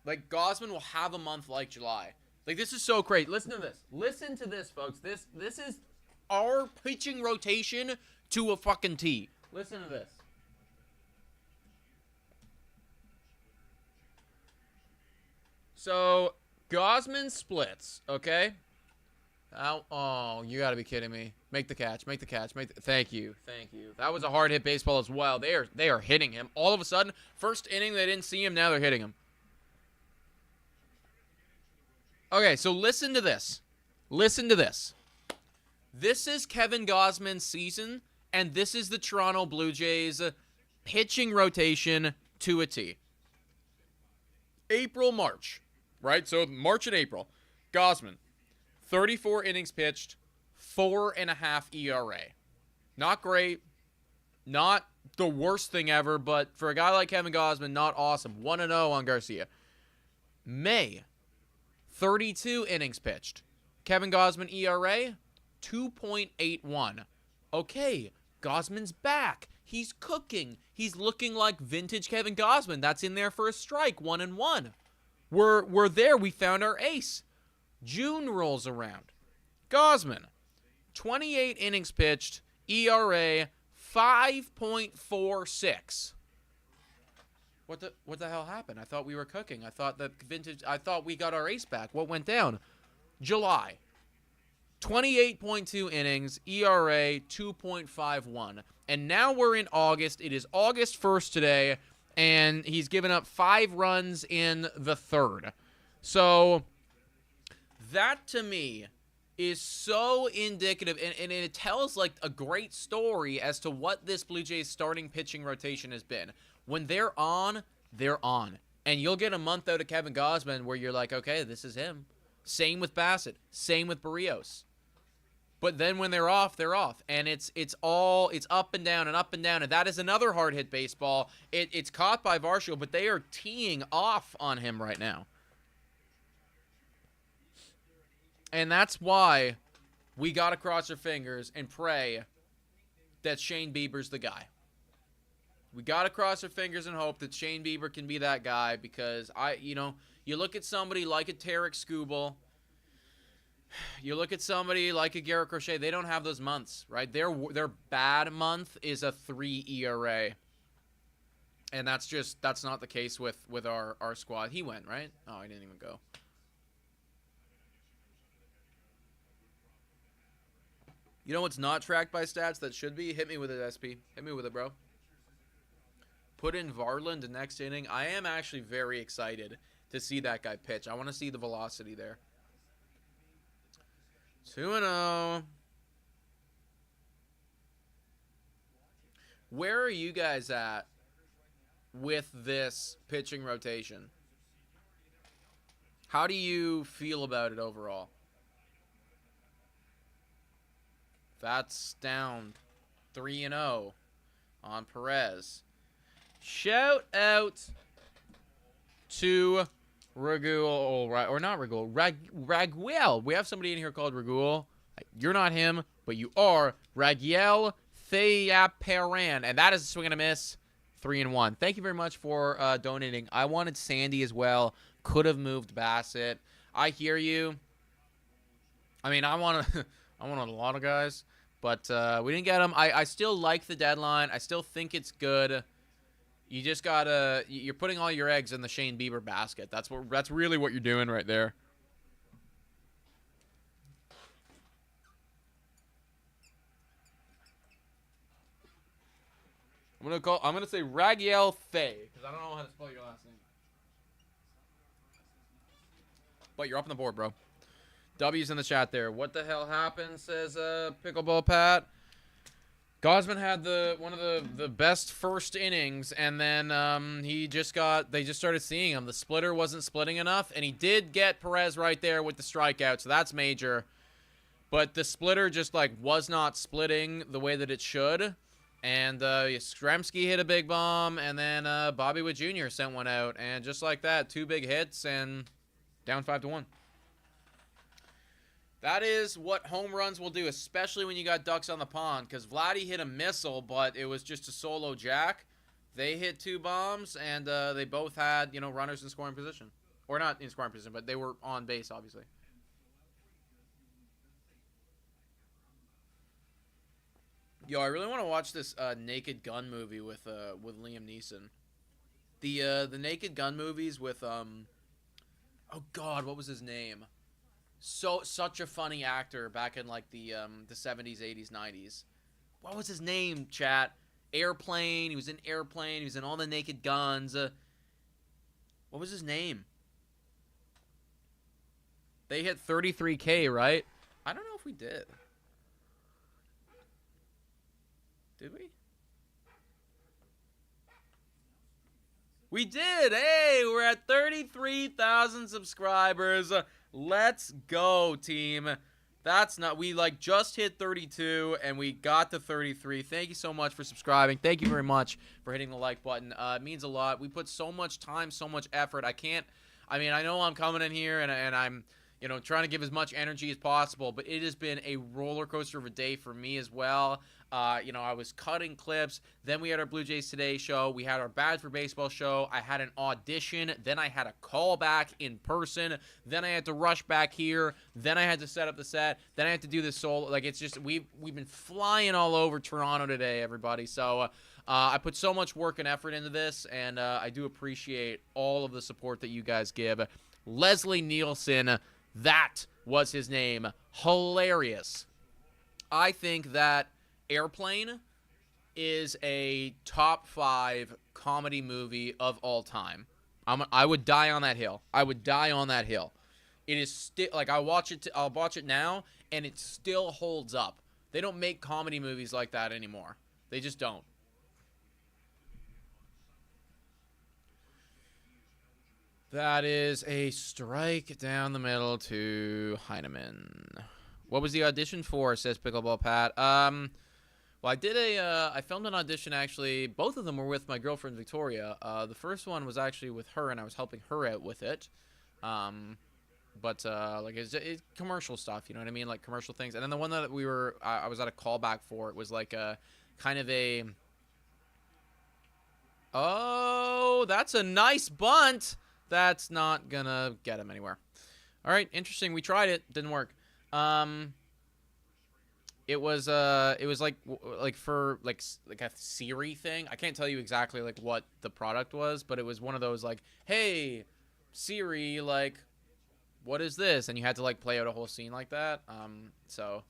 Speaker 1: like, Gosman will have a month like July. Like, this is so crazy. Listen to this. Listen to this, folks. This is our pitching rotation to a fucking T. Listen to this. So, Gosman splits, okay? Oh, you gotta be kidding me. Make the catch. Thank you. That was a hard hit baseball as well. They are hitting him. All of a sudden, first inning, they didn't see him. Now they're hitting him. Okay, so listen to this. This is Kevin Gosman's season, and this is the Toronto Blue Jays pitching rotation to a T. April, March, right? So March and April. Gosman, 34 innings pitched, 4.5 ERA. Not great. Not the worst thing ever, but for a guy like Kevin Gausman, not awesome. 1-0 on Garcia. May, 32 innings pitched. Kevin Gausman ERA, 2.81. Okay, Gausman's back. He's cooking. He's looking like vintage Kevin Gausman. That's in there for a strike, 1-1. We're there. We found our ace. June rolls around. Gausman, 28 innings pitched, ERA 5.46. What the hell happened? I thought we were cooking. I thought we got our ace back. What went down? July, 28.2 innings, ERA 2.51. And now we're in August. It is August 1st today, and he's given up 5 runs in the third. So that to me is so indicative, and it tells like a great story as to what this Blue Jays starting pitching rotation has been. When they're on, they're on. And you'll get a month out of Kevin Gausman where you're like, okay, this is him. Same with Bassett. Same with Barrios. But then when they're off, they're off. And it's up and down and up and down. And that is another hard hit baseball. It's caught by Varsho, but they are teeing off on him right now. And that's why we got to cross our fingers and pray that Shane Bieber's the guy. We got to cross our fingers and hope that Shane Bieber can be that guy, because you look at somebody like a Tarek Skubal, you look at somebody like a Garrett Crochet, they don't have those months, right? Their bad month is a 3 ERA. And that's not the case with our squad. He went, right? Oh, he didn't even go. You know what's not tracked by stats that should be? Hit me with it, SP. Hit me with it, bro. Put in Varland the next inning. I am actually very excited to see that guy pitch. I want to see the velocity there. 2-0. Where are you guys at with this pitching rotation? How do you feel about it overall? That's down 3-0 on Perez. Shout out to Raguel, or not Raguel, Raguel. We have somebody in here called Raguel. You're not him, but you are Raguel Theaperan, and that is a swing and a miss. 3-1. Thank you very much for donating. I wanted Sandy as well. Could have moved Bassett. I hear you. I mean, I wanted a lot of guys, but we didn't get them. I still like the deadline. I still think it's good. You just gotta. You're putting all your eggs in the Shane Bieber basket. That's really what you're doing right there. I'm gonna say Raguel Thay, because I don't know how to spell your last name. But you're up on the board, bro. W's in the chat there. What the hell happened, says Pickleball Pat. Gausman had one of the best first innings, and then they just started seeing him. The splitter wasn't splitting enough, and he did get Perez right there with the strikeout, so that's major. But the splitter just was not splitting the way that it should. And Skremski hit a big bomb, and then Bobby Witt Jr. sent one out, and just like that, 2 big hits and down 5-1. That is what home runs will do, especially when you got ducks on the pond, because Vladdy hit a missile, but it was just a solo jack. They hit 2 bombs, and they both had, runners in scoring position. Or not in scoring position, but they were on base, obviously. Yo, I really want to watch this Naked Gun movie with Liam Neeson. The Naked Gun movies with oh God, what was his name? Such a funny actor back in the 70s, 80s, 90s. What was his name, chat? Airplane. He was in Airplane. He was in all the Naked Guns. What was his name? They hit 33K, right? I don't know if we did. Did we? We did! Hey, we're at 33,000 subscribers. Let's go, team. That's not, we like just hit 32 and we got to 33. Thank you so much for subscribing. Thank you very much for hitting the like button. It means a lot. We put so much time, so much effort. I mean, I know I'm coming in here and I'm, you know, trying to give as much energy as possible, but it has been a roller coaster of a day for me as well. You know, I was cutting clips. Then we had our Blue Jays Today show. We had our Bad for Baseball show. I had an audition. Then I had a callback in person. Then I had to rush back here. Then I had to set up the set. Then I had to do this solo. Like, it's just, we've been flying all over Toronto today, everybody. So I put so much work and effort into this, and I do appreciate all of the support that you guys give. Leslie Nielsen, that was his name. Hilarious. I think that Airplane is a top 5 comedy movie of all time. I would die on that hill. I would die on that hill. It is still, like, I'll watch it now, and it still holds up. They don't make comedy movies like that anymore. They just don't. That is a strike down the middle to Heineman. What was the audition for, says Pickleball Pat? Well, I filmed an audition, actually. Both of them were with my girlfriend, Victoria. The first one was actually with her, and I was helping her out with it. But like, it's commercial stuff, you know what I mean? Like, commercial things. And then the one that I was at a callback for, it was like a kind of a... Oh, that's a nice bunt! That's not gonna get him anywhere. All right, interesting. We tried it. Didn't work. It was like for like a Siri thing. I can't tell you exactly like what the product was, but it was one of those like, hey, Siri, like, what is this? And you had to like play out a whole scene like that. So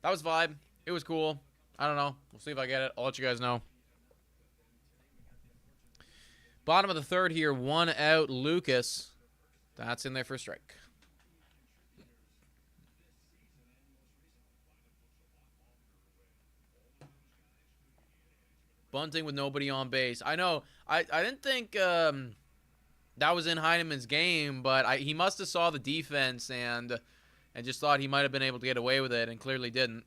Speaker 1: that was vibe. It was cool. I don't know. We'll see if I get it. I'll let you guys know. Bottom of the third here, 1 out, Lucas. That's in there for a strike. Bunting with nobody on base. I know. I didn't think that was in Heineman's game, but he must have saw the defense and just thought he might have been able to get away with it, and clearly didn't.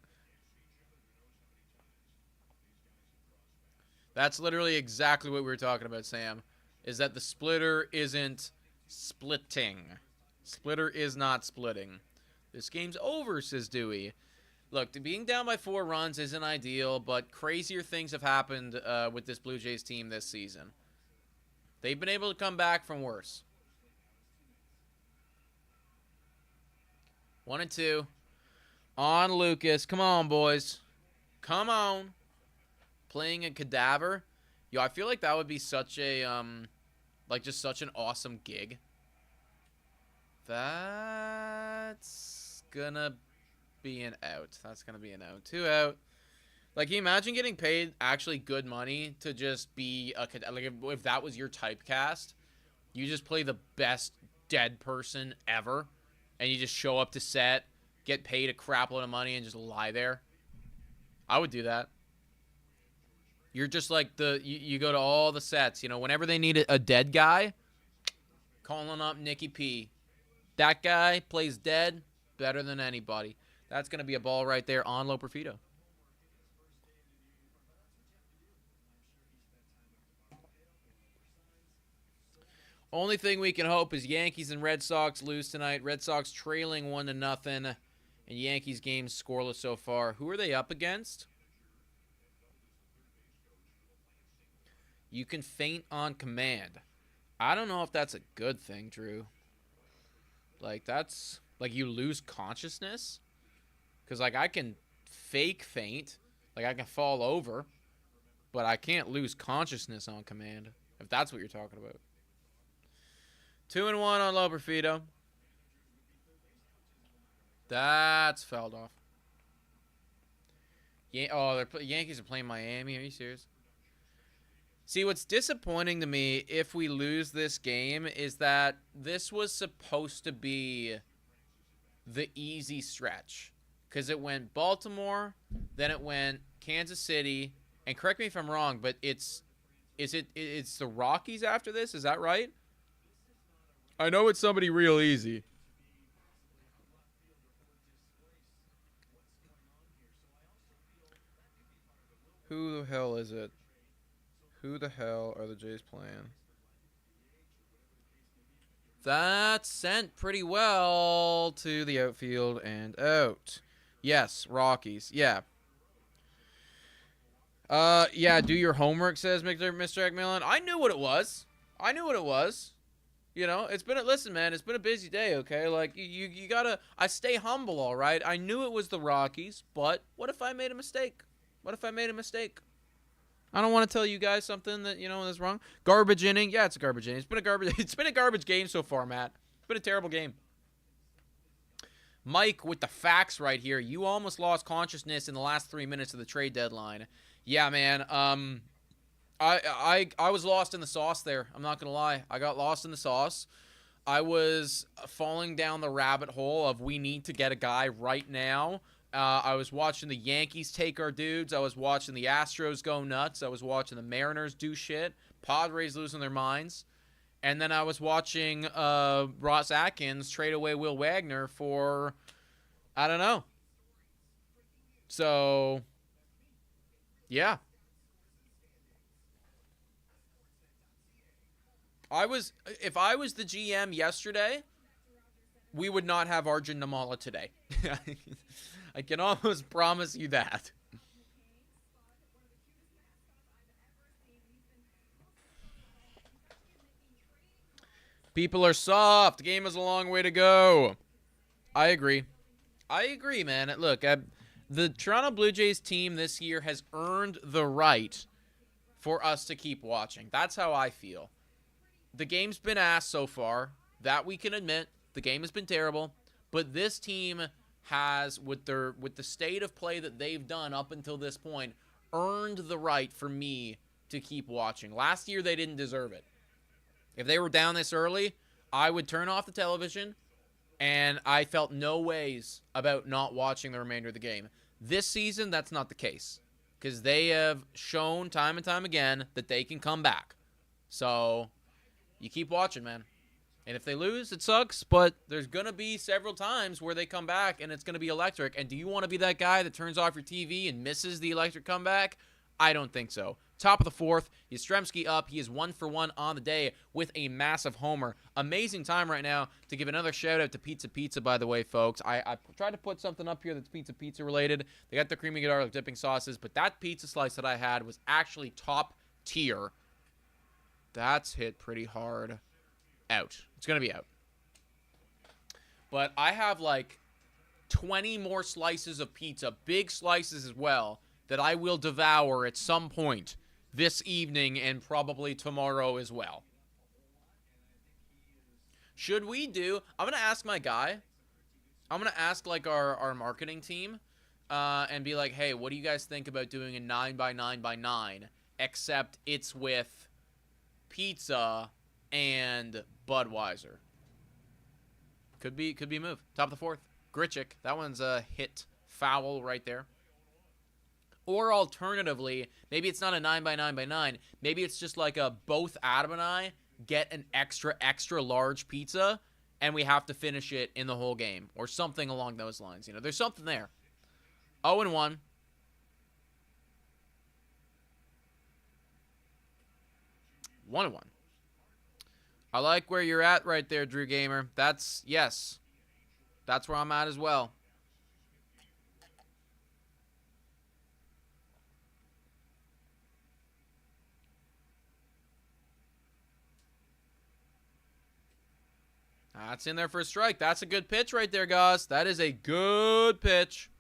Speaker 1: That's literally exactly what we were talking about, Sam. Is that the splitter isn't splitting. Splitter is not splitting. This game's over, says Dewey. Look, being down by 4 runs isn't ideal, but crazier things have happened with this Blue Jays team this season. They've been able to come back from worse. 1 and 2. On Lucas. Come on, boys. Come on. Playing a cadaver. Yo, I feel like that would be such a, like, just such an awesome gig. That's gonna be an out. That's gonna be an out. 2 out. Like, can you imagine getting paid actually good money to just be a, like, if that was your typecast, you just play the best dead person ever, and you just show up to set, get paid a crap load of money, and just lie there? I would do that. You're just like you go to all the sets, you know, whenever they need a dead guy, calling up Nicky P. That guy plays dead better than anybody. That's going to be a ball right there on Loperfido. Only thing we can hope is Yankees and Red Sox lose tonight. Red Sox trailing 1-0, and Yankees game's scoreless so far. Who are they up against? You can faint on command. I don't know if that's a good thing, Drew. Like, that's... Like, you lose consciousness? Because, like, I can fake faint. Like, I can fall over. But I can't lose consciousness on command. If that's what you're talking about. 2-1 on Loperfido. That's fouled off. The Yankees are playing Miami. Are you serious? See, what's disappointing to me if we lose this game is that this was supposed to be the easy stretch. Because it went Baltimore, then it went Kansas City, and correct me if I'm wrong, but it's the Rockies after this? Is that right? I know it's somebody real easy. Who the hell is it? Who the hell are the Jays playing? That's sent pretty well to the outfield and out. Yes, Rockies. Yeah. Yeah, do your homework, says Mr. McMillan. I knew what it was. You know, listen, man, it's been a busy day, okay? Like, you gotta, I stay humble, all right? I knew it was the Rockies, but what if I made a mistake? I don't want to tell you guys something that, you know, is wrong. Garbage inning. Yeah, it's a garbage inning. It's been a garbage game so far, Matt. It's been a terrible game. Mike with the facts right here. You almost lost consciousness in the last 3 minutes of the trade deadline. Yeah, man. I was lost in the sauce there. I'm not going to lie. I got lost in the sauce. I was falling down the rabbit hole of we need to get a guy right now. I was watching the Yankees take our dudes. I was watching the Astros go nuts. I was watching the Mariners do shit. Padres losing their minds. And then I was watching Ross Atkins trade away Will Wagner for, I don't know. So, yeah. If I was the GM yesterday, we would not have Arjun Namala today. I can almost promise you that. People are soft. The game has a long way to go. I agree, man. Look, the Toronto Blue Jays team this year has earned the right for us to keep watching. That's how I feel. The game's been ass so far. That we can admit. The game has been terrible. But this team has, with the state of play that they've done up until this point, earned the right for me to keep watching. Last year, they didn't deserve it. If they were down this early, I would turn off the television, and I felt no ways about not watching the remainder of the game. This season, that's not the case, because they have shown time and time again that they can come back. So, you keep watching, man. And if they lose, it sucks, but there's going to be several times where they come back and it's going to be electric. And do you want to be that guy that turns off your TV and misses the electric comeback? I don't think so. Top of the fourth, Yastrzemski up. He is 1 for 1 on the day with a massive homer. Amazing time right now to give another shout out to Pizza, by the way, folks. I tried to put something up here that's Pizza related. They got the creamy garlic dipping sauces, but that pizza slice that I had was actually top tier. That's hit pretty hard. Out. It's going to be out. But I have like 20 more slices of pizza, big slices as well, that I will devour at some point this evening and probably tomorrow as well. Should we do... I'm going to ask my guy. I'm going to ask like our marketing team and be like, hey, what do you guys think about doing a 9x9x9 except it's with pizza and Budweiser? Could be a move. Top of the fourth. Grichuk. That one's a hit foul right there. Or alternatively, maybe it's not a 9x9x9. Maybe it's just like a both Adam and I get an extra large pizza and we have to finish it in the whole game or something along those lines. You know, there's something there. 0-1. One and one. I like where you're at right there, Drew Gamer. Yes. That's where I'm at as well. That's in there for a strike. That's a good pitch right there, guys. That is a good pitch.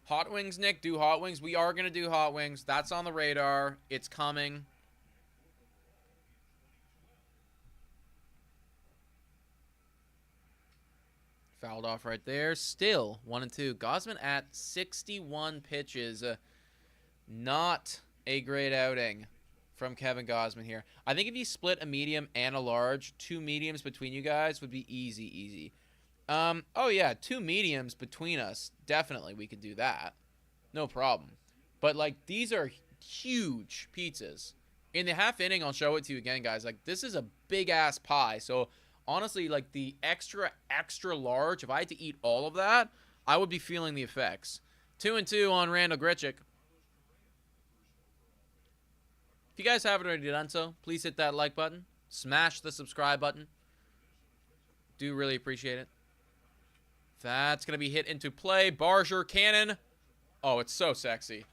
Speaker 1: Hot wings, Nick. Do hot wings. We are going to do hot wings. That's on the radar. It's coming. Fouled off right there. Still 1-2. Gausman at 61 pitches. Not a great outing from Kevin Gausman here. I think if you split a medium and a large, 2 mediums between you guys would be easy. Oh yeah, 2 mediums between us. Definitely we could do that. No problem. But like these are huge pizzas. In the half inning, I'll show it to you again, guys. Like this is a big ass pie. So honestly, like the extra large, if I had to eat all of that, I would be feeling the effects. 2-2 on Randall Grichuk. If you guys haven't already done so, please hit that like button. Smash the subscribe button. Do really appreciate it. That's going to be hit into play. Barger, cannon. Oh, it's so sexy.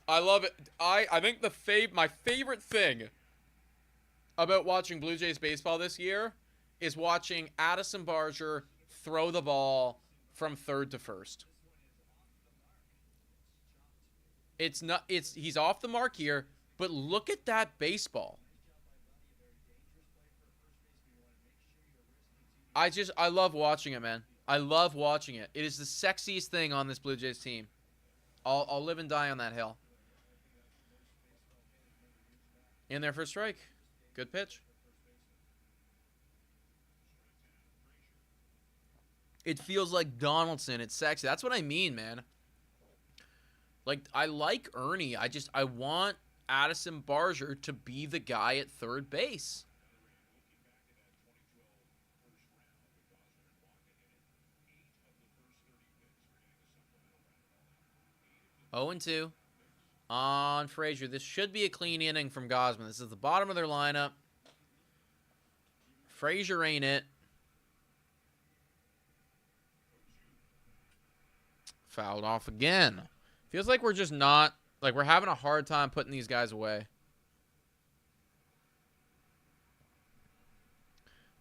Speaker 1: I love it. I think my favorite thing about watching Blue Jays baseball this year is watching Addison Barger throw the ball from third to first. He's off the mark here, but look at that baseball. I love watching it, man. I love watching it. It is the sexiest thing on this Blue Jays team. I'll live and die on that hill. In there for a strike. Good pitch. It feels like Donaldson. It's sexy. That's what I mean, man. Like, I like Ernie. I want Addison Barger to be the guy at third base. Oh and 2 on Frazier. This should be a clean inning from Gausman. This is the bottom of their lineup. Frazier ain't it. Fouled off again. Feels like we're just not, like we're having a hard time putting these guys away.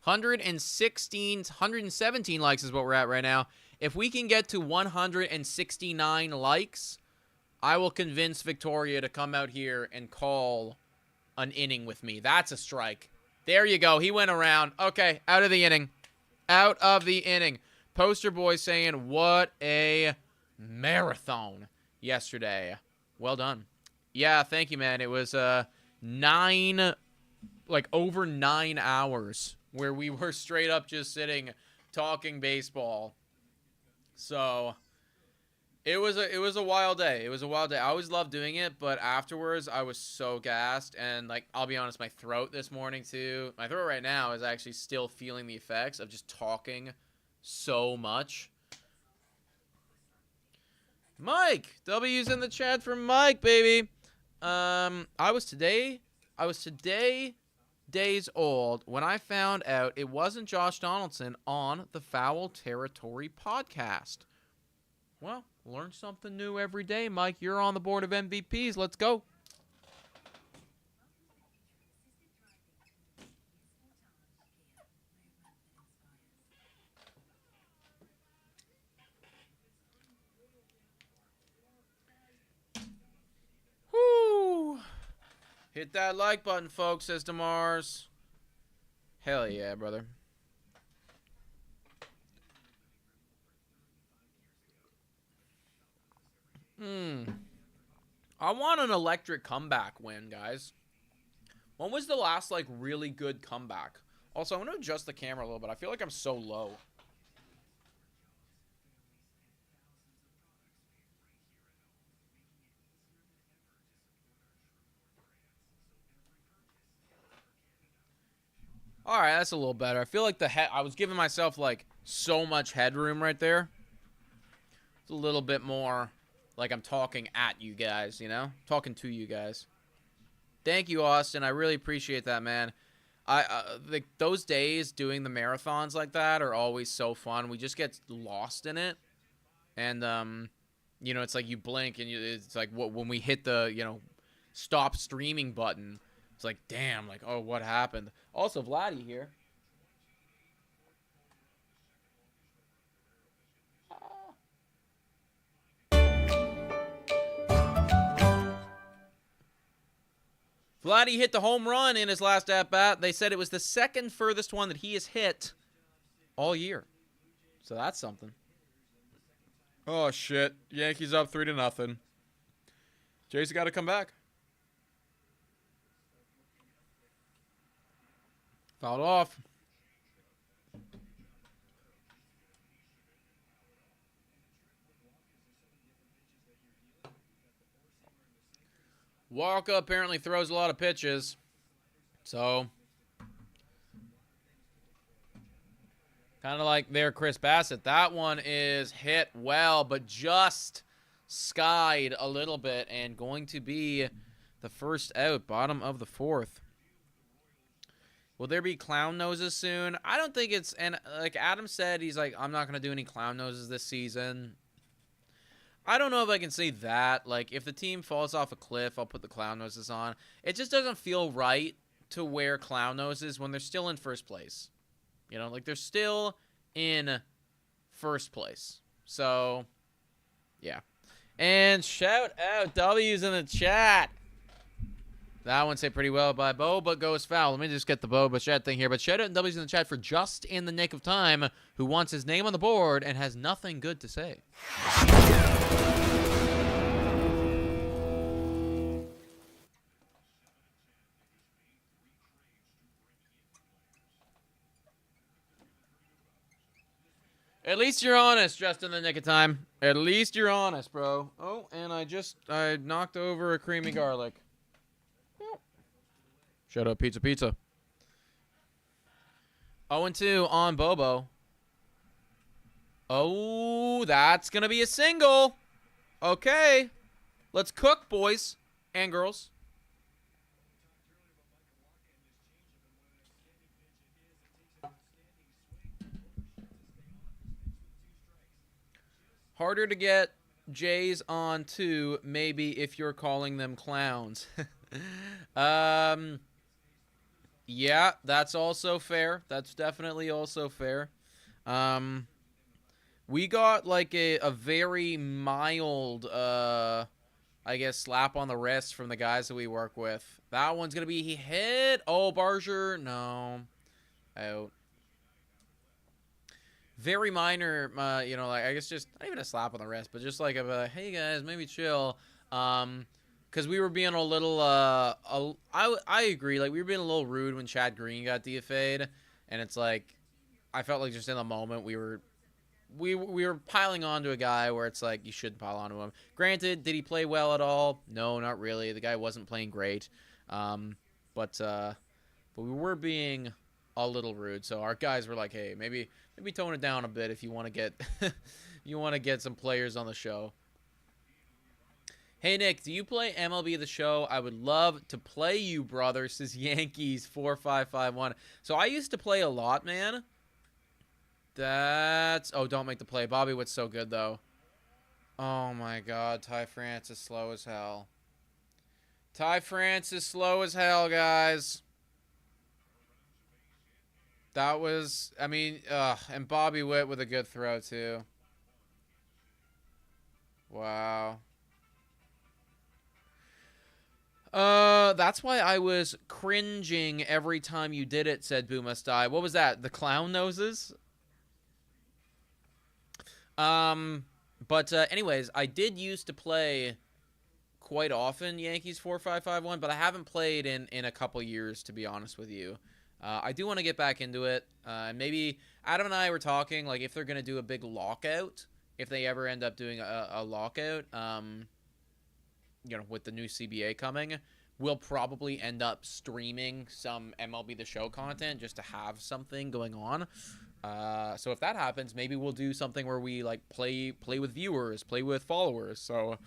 Speaker 1: 117 likes is what we're at right now. If we can get to 169 likes, I will convince Victoria to come out here and call an inning with me. That's a strike. There you go. He went around. Okay, out of the inning. Out of the inning. Poster boy saying, what a marathon yesterday. Well done. Yeah, thank you, man. It was over 9 hours where we were straight up just sitting talking baseball. So it was a wild day. It was a wild day. I always loved doing it, but afterwards I was so gassed, and like I'll be honest, my throat this morning too. My throat right now is actually still feeling the effects of just talking so much. Mike, W's in the chat for Mike, baby. I was today days old when I found out it wasn't Josh Donaldson on the Foul Territory podcast. Well, learn something new every day, Mike. You're on the board of MVPs. Let's go. Woo! Hit that like button, folks, says DeMars. Hell yeah, brother. I want an electric comeback win, guys. When was the last, like, really good comeback? Also, I'm going to adjust the camera a little bit. I feel like I'm so low. All right, that's a little better. I feel like I was giving myself, like, so much headroom right there. It's a little bit more like I'm talking at you guys, you know? Talking to you guys. Thank you, Austin. I really appreciate that, man. Like those days doing the marathons like that are always so fun. We just get lost in it. And, you know, it's like you blink and it's like when we hit the, you know, stop streaming button, it's like, damn, like, oh, what happened? Also, Vladdy here. Vladdy hit the home run in his last at-bat. They said it was the second furthest one that he has hit all year. So that's something. Oh, shit. Yankees up 3-0. Jays got to come back. Fouled off. Walker apparently throws a lot of pitches. So, kind of like there, Chris Bassett. That one is hit well, but just skied a little bit, and going to be The first out, bottom of the fourth. Will there be clown noses soon? I don't think it's, and like Adam said, he's like, I'm not going to do any clown noses this season. I don't know if I can say that. Like, if the team falls off a cliff, I'll put the clown noses on. It just doesn't feel right to wear clown noses when they're still in first place. You know, like they're still in first place. So, yeah. And shout out W's in the chat. That one said pretty well by Boba goes foul. Let me just get the Boba chat thing here. But shout out W's in the chat for just in the nick of time, who wants his name on the board and has nothing good to say. At least you're honest, just in the nick of time. At least you're honest, bro. Oh, and I knocked over a creamy garlic. Shut up, pizza. 0-2 on Bobo. Oh, that's going to be a single. Okay. Let's cook, boys and girls. Harder to get Jays on 2, maybe if you're calling them clowns. Yeah, that's also fair. That's definitely also fair. We got like a very mild, I guess, slap on the wrist from the guys that we work with. That one's going to be hit. Oh, Barger. No. Out. Very minor, you know, like, I guess just, not even a slap on the wrist, but just like a, hey guys, maybe chill. Because we were being a little, I agree, like, we were being a little rude when Chad Green got DFA'd, and it's like, I felt like just in the moment we were piling on to a guy where it's like, you shouldn't pile on to him. Granted, did he play well at all? No, not really. The guy wasn't playing great. But we were being a little rude, so our guys were like, hey, maybe tone it down a bit if you want to get you want to get some players on the show. Hey Nick, do you play MLB The Show? I would love to play you, brother, says Yankees 4551. So I used to play a lot, man. That's, oh, don't make the play. Bobby Witt's so good though. Oh my god, Ty France is slow as hell. Ty France is slow as hell, guys. That was, I mean, and Bobby Witt with a good throw, too. Wow. That's why I was cringing every time you did it, said Boo Must Die. What was that? The clown noses? But anyways, I did used to play quite often Yankees 4551, but I haven't played in a couple years, to be honest with you. I do want to get back into it. Maybe Adam and I were talking, like, if they're going to do a big lockout, if they ever end up doing a lockout, you know, with the new CBA coming, we'll probably end up streaming some MLB The Show content just to have something going on. So if that happens, maybe we'll do something where we, like, play with viewers, play with followers. So it'd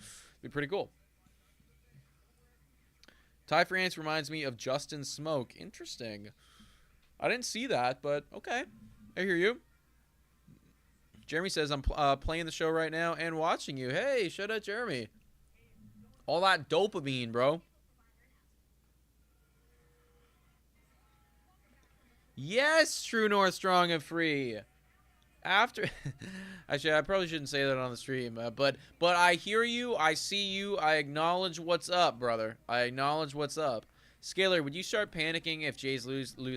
Speaker 1: be pretty cool. Ty France reminds me of Justin Smoke. Interesting. I didn't see that, but okay. I hear you. Jeremy says, I'm playing the show right now and watching you. Hey, shout out Jeremy. All that dopamine, bro. Yes, True North, strong and free. After, actually, I probably shouldn't say that on the stream, but I hear you, I see you, I acknowledge what's up, brother. I acknowledge what's up. Scalar, would you start panicking if Jays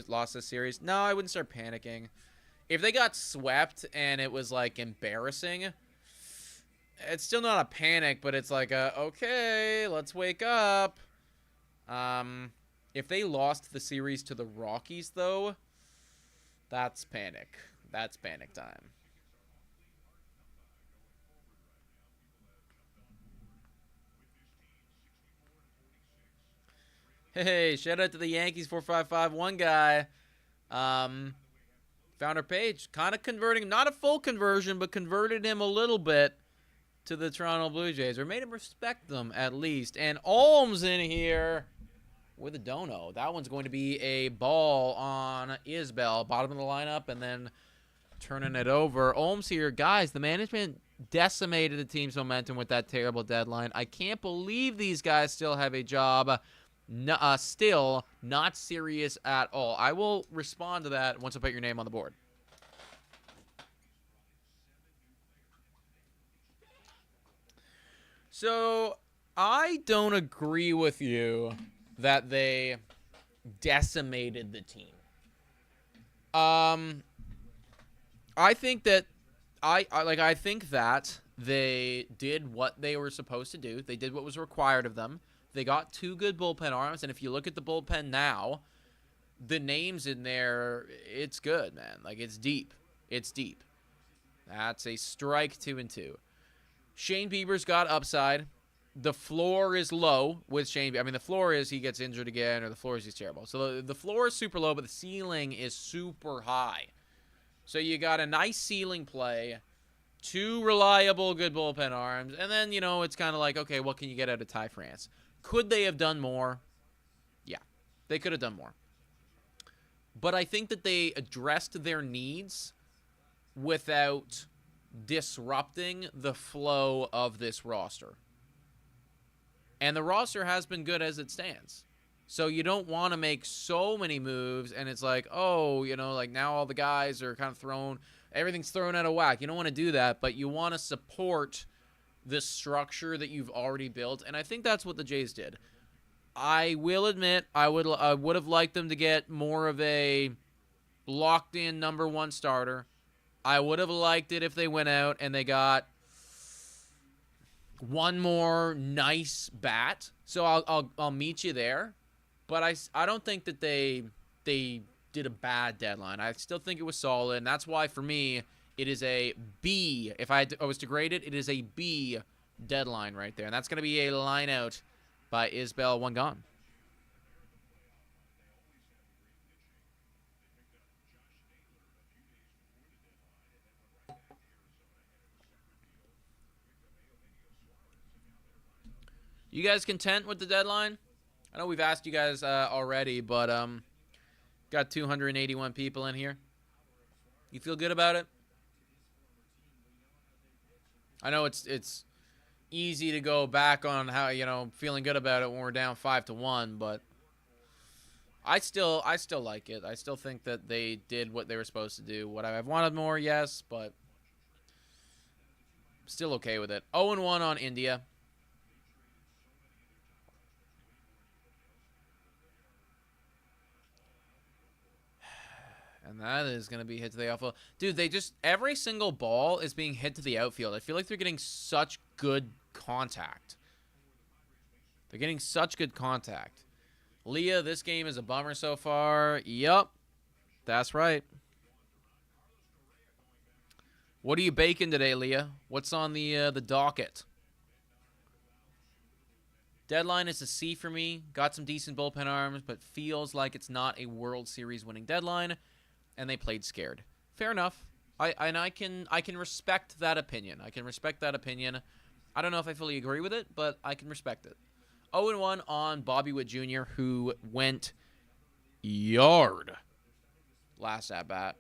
Speaker 1: lost this series? No, I wouldn't start panicking. If they got swept and it was, like, embarrassing, it's still not a panic, but it's like okay, let's wake up. If they lost the series to the Rockies, though, that's panic. That's panic time. Hey, shout out to the Yankees 4551 guy. Found our page. Kind of converting, not a full conversion, but converted him a little bit. to the Toronto Blue Jays, or made him respect them at least. And Olms in here with a dono. That one's going to be a ball on Isbell, bottom of the lineup, and then turning it over. Olms here. Guys, the management decimated the team's momentum with that terrible deadline. I can't believe these guys still have a job. Still not serious at all. I will respond to that once I put your name on the board. So, I don't agree with you that they decimated the team. I think that I think that they did what they were supposed to do. They did what was required of them. They got 2 good bullpen arms, and if you look at the bullpen now, the names in there, it's good, man. Like, it's deep. It's deep. That's a strike 2-2. Shane Bieber's got upside. The floor is low with Shane. I mean, the floor is he gets injured again, or the floor is he's terrible. So the floor is super low, but the ceiling is super high. So you got a nice ceiling play, 2 reliable good bullpen arms, and then, it's kind of like, okay, what can you get out of Ty France? Could they have done more? Yeah, they could have done more. But I think that they addressed their needs without disrupting the flow of this roster. And the roster has been good as it stands. So you don't want to make so many moves, and it's like, like now all the guys are kind of everything's thrown out of whack. You don't want to do that, but you want to support the structure that you've already built, and I think that's what the Jays did. I will admit I would have liked them to get more of a locked-in number 1 starter. I would have liked it if they went out and they got one more nice bat. So I'll meet you there, but I don't think that they did a bad deadline. I still think it was solid, and that's why for me it is a B. If I was to grade it, it is a B deadline right there. And that's going to be a line out by Isbell, 1 gone. You guys content with the deadline? I know we've asked you guys already, but got 281 people in here. You feel good about it? I know it's easy to go back on how, feeling good about it when we're down 5-1, but I still like it. I still think that they did what they were supposed to do. Would I have wanted more? Yes, but still okay with it. 0-1 on India. And that is going to be hit to the outfield. Dude, every single ball is being hit to the outfield. I feel like they're getting such good contact. They're getting such good contact. Leah, this game is a bummer so far. Yup. That's right. What are you baking today, Leah? What's on the docket? Deadline is a C for me. Got some decent bullpen arms, but feels like it's not a World Series winning deadline. And they played scared. Fair enough. I can respect that opinion. I don't know if I fully agree with it, but I can respect it. 0-1 on Bobby Witt Jr., who went yard last at bat.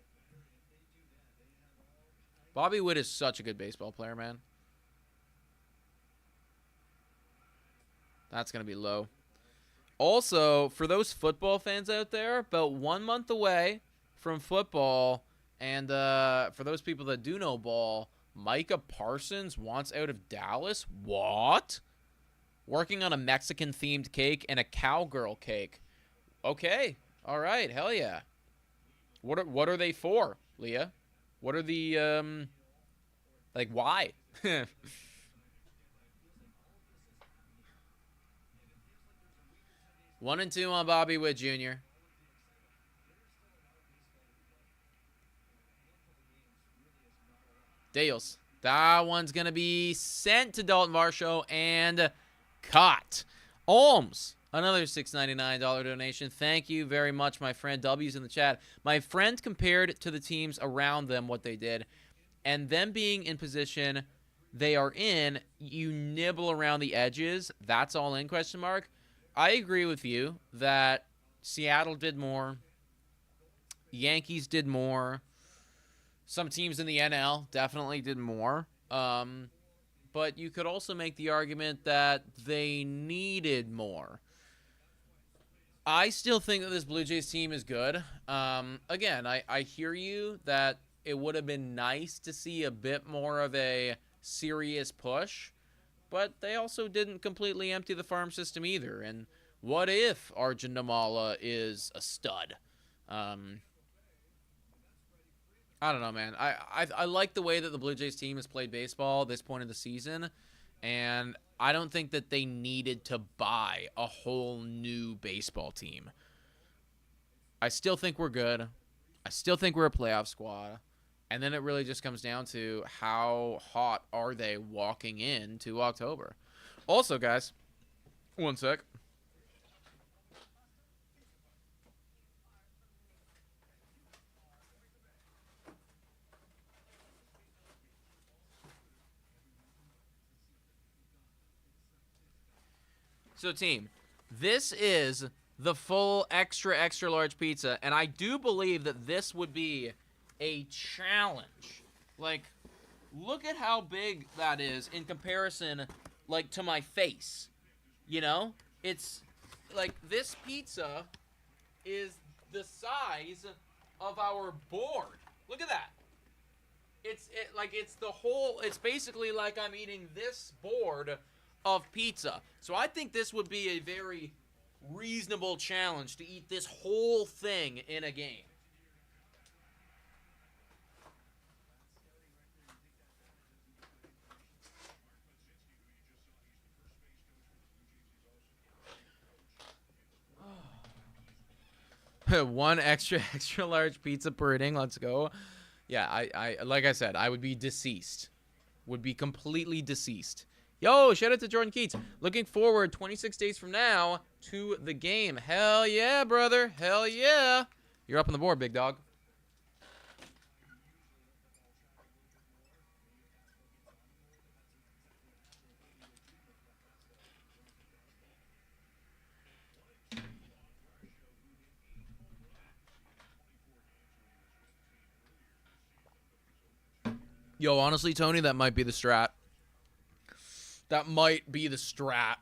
Speaker 1: Bobby Witt is such a good baseball player, man. That's going to be low. Also, for those football fans out there, about 1 month away from football, and for those people that do know ball, Micah Parsons wants out of Dallas. What? Working on a Mexican-themed cake and a cowgirl cake. Okay. All right. Hell yeah. What are they for, Leah? What are the, why? 1-2 on Bobby Witt Jr. Dales. That one's going to be sent to Dalton Varsho and caught. Olms, another $6.99 donation. Thank you very much, my friend. W's in the chat. My friend compared to the teams around them what they did, and them being in position they are in, you nibble around the edges. That's all in question mark. I agree with you that Seattle did more. Yankees did more. Some teams in the NL definitely did more. But you could also make the argument that they needed more. I still think that this Blue Jays team is good. Again, I hear you that it would have been nice to see a bit more of a serious push, but they also didn't completely empty the farm system either. And what if Arjun Namala is a stud? I don't know, man. I like the way that the Blue Jays team has played baseball at this point of the season, and I don't think that they needed to buy a whole new baseball team. I still think we're good. I still think we're a playoff squad. And then it really just comes down to how hot are they walking into October. Also, guys, one sec. So, team, this is the full extra large pizza, and I do believe that this would be a challenge. Like, look at how big that is in comparison, like, to my face. You know? It's, like, this pizza is the size of our board. Look at that. It's the whole, it's basically like I'm eating this board of pizza. So I think this would be a very reasonable challenge to eat this whole thing in a game. One extra large pizza per inning. Let's go. Yeah, I like I said, I would be deceased. Would be completely deceased. Yo, shout out to Jordan Keats. Looking forward 26 days from now to the game. Hell yeah, brother. Hell yeah. You're up on the board, big dog. Yo, honestly, Tony, that might be the strat. That might be the strat.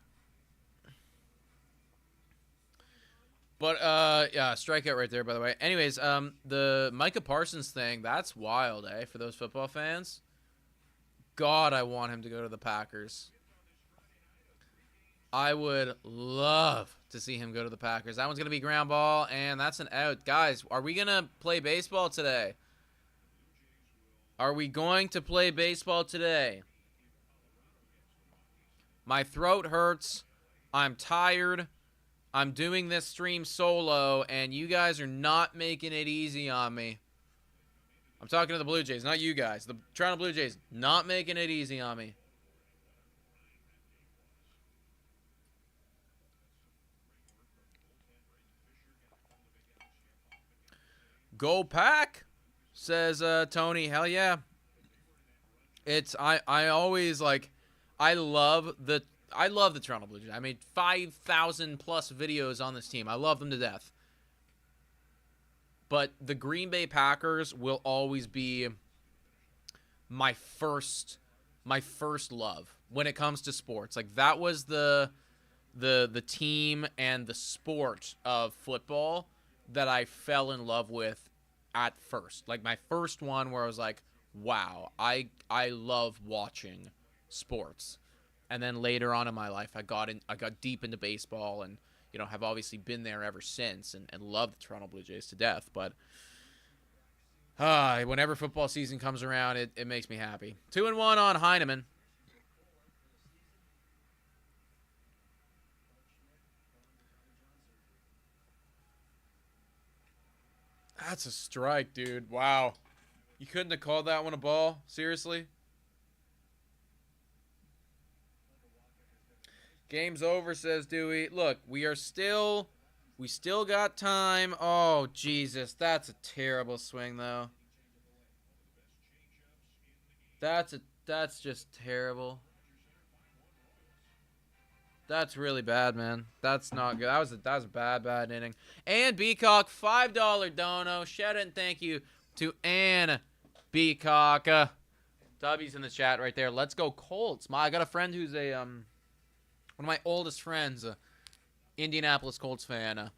Speaker 1: But, yeah, strikeout right there, by the way. Anyways, the Micah Parsons thing, that's wild, eh, for those football fans. God, I want him to go to the Packers. I would love to see him go to the Packers. That one's going to be ground ball, and that's an out. Guys, are we going to play baseball today? Are we going to play baseball today? My throat hurts. I'm tired. I'm doing this stream solo, and you guys are not making it easy on me. I'm talking to the Blue Jays, not you guys. The Toronto Blue Jays, not making it easy on me. Go Pack, says Tony. Hell yeah. It's I always like I love the Toronto Blue Jays. I made 5,000 plus videos on this team. I love them to death. But the Green Bay Packers will always be my first love when it comes to sports. Like that was the team and the sport of football that I fell in love with at first. Like my first one where I was like, wow, I love watching sports. And then later on in my life, I got deep into baseball and, you know, have obviously been there ever since and love the Toronto Blue Jays to death. But whenever football season comes around, it makes me happy. 2-1 on Heineman. That's a strike, dude. Wow. You couldn't have called that one a ball? Seriously? Game's over, says Dewey. Look, we still got time. Oh, Jesus. That's a terrible swing, though. That's a That's just terrible. That's really bad, man. That's not good. That was a bad inning. And Beacock, $5 dono. Shout out and thank you to Ann Beacock. W's in the chat right there. Let's go Colts. I got a friend who's a one of my oldest friends, Indianapolis Colts fan.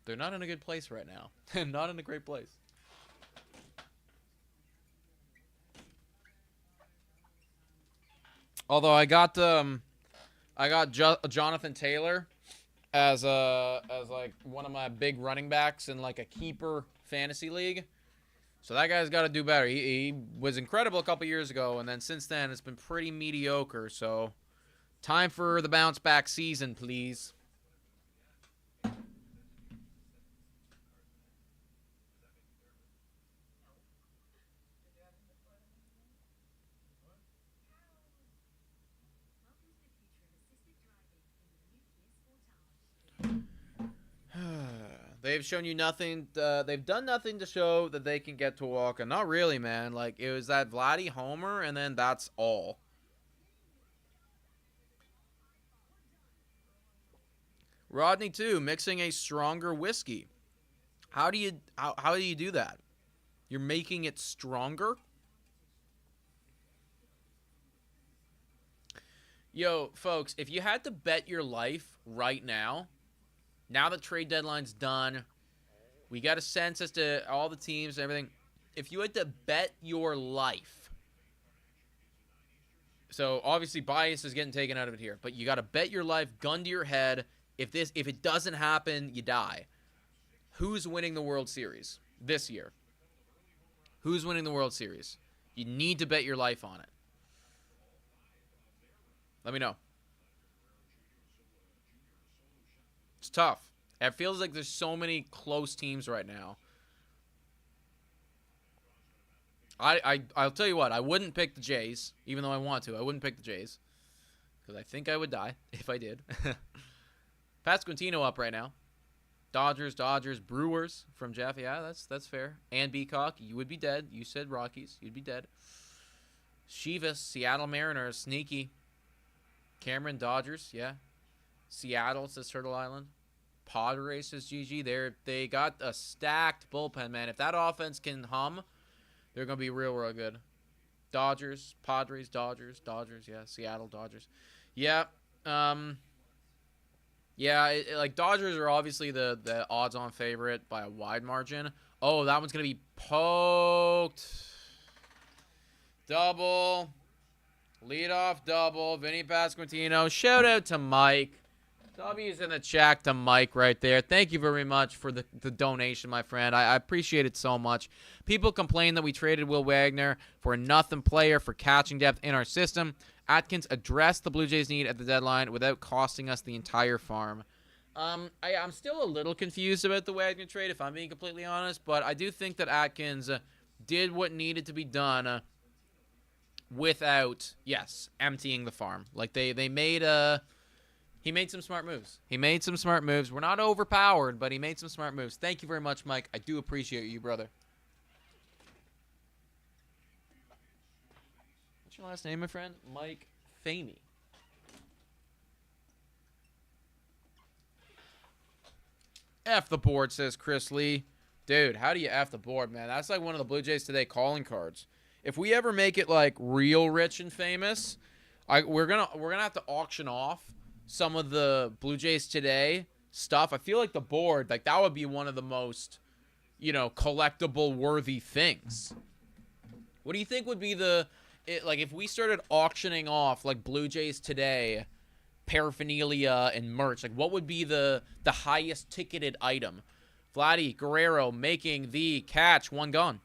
Speaker 1: They're not in a good place right now. Not in a great place. Although I got Jonathan Taylor as like one of my big running backs in like a keeper fantasy league. So that guy's got to do better. He was incredible a couple years ago, and then since then it's been pretty mediocre. So time for the bounce back season, please. They've shown you nothing. They've done nothing to show that they can get to walk. And not really, man. Like, it was that Vladdy homer, and then that's all. Rodney, too, mixing a stronger whiskey. How do you do that? You're making it stronger? Yo, folks, if you had to bet your life right now the trade deadline's done, we got a sense as to all the teams and everything. If you had to bet your life, so obviously bias is getting taken out of it here, but you got to bet your life, gun to your head. If it doesn't happen, you die. Who's winning the World Series this year? Who's winning the World Series? You need to bet your life on it. Let me know. It's tough. It feels like there's so many close teams right now. I'll tell you what. I wouldn't pick the Jays, even though I want to. I wouldn't pick the Jays because I think I would die if I did. Pasquantino up right now. Dodgers, Brewers from Jeff. Yeah, that's fair. And Beacock, you would be dead. You said Rockies. You'd be dead. Chivas, Seattle Mariners, sneaky. Cameron, Dodgers, yeah. Seattle says Turtle Island. Padres says GG. They got a stacked bullpen, man. If that offense can hum, they're going to be real good. Dodgers, Padres, Dodgers, yeah. Seattle, Dodgers. Yeah. Like Dodgers are obviously the odds-on favorite by a wide margin. Oh, that one's going to be poked. Double. Leadoff double. Vinny Pasquantino. Shout out to Mike. W's in the chat to Mike right there. Thank you very much for the donation, my friend. I appreciate it so much. People complain that we traded Will Wagner for a nothing player for catching depth in our system. Atkins addressed the Blue Jays' need at the deadline without costing us the entire farm. I'm still a little confused about the Wagner trade, if I'm being completely honest, but I do think that Atkins did what needed to be done without, yes, emptying the farm. Like they made he made some smart moves. We're not overpowered, but he made some smart moves. Thank you very much, Mike. I do appreciate you, brother. What's your last name, my friend? Mike Famey. F the board, says Chris Lee. Dude, how do you F the board, man? That's like one of the Blue Jays Today calling cards. If we ever make it like real rich and famous, we're gonna have to auction off some of the Blue Jays Today stuff. I feel like the board, like that would be one of the most, collectible worthy things. What do you think would be like if we started auctioning off like Blue Jays Today paraphernalia and merch, like what would be the highest ticketed item? Vladdy Guerrero making the catch, one gone.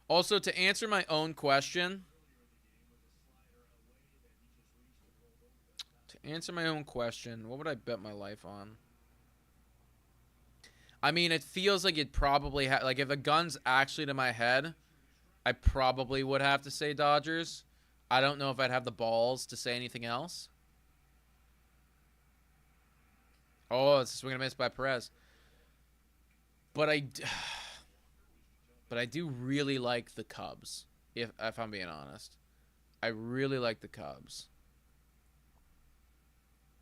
Speaker 1: Also, to answer my own question, what would I bet my life on? I mean, it feels like it probably like if a gun's actually to my head, I probably would have to say Dodgers. I don't know if I'd have the balls to say anything else. Oh, it's a swing and a miss by Perez. But I do really like the Cubs, if I'm being honest. I really like the Cubs.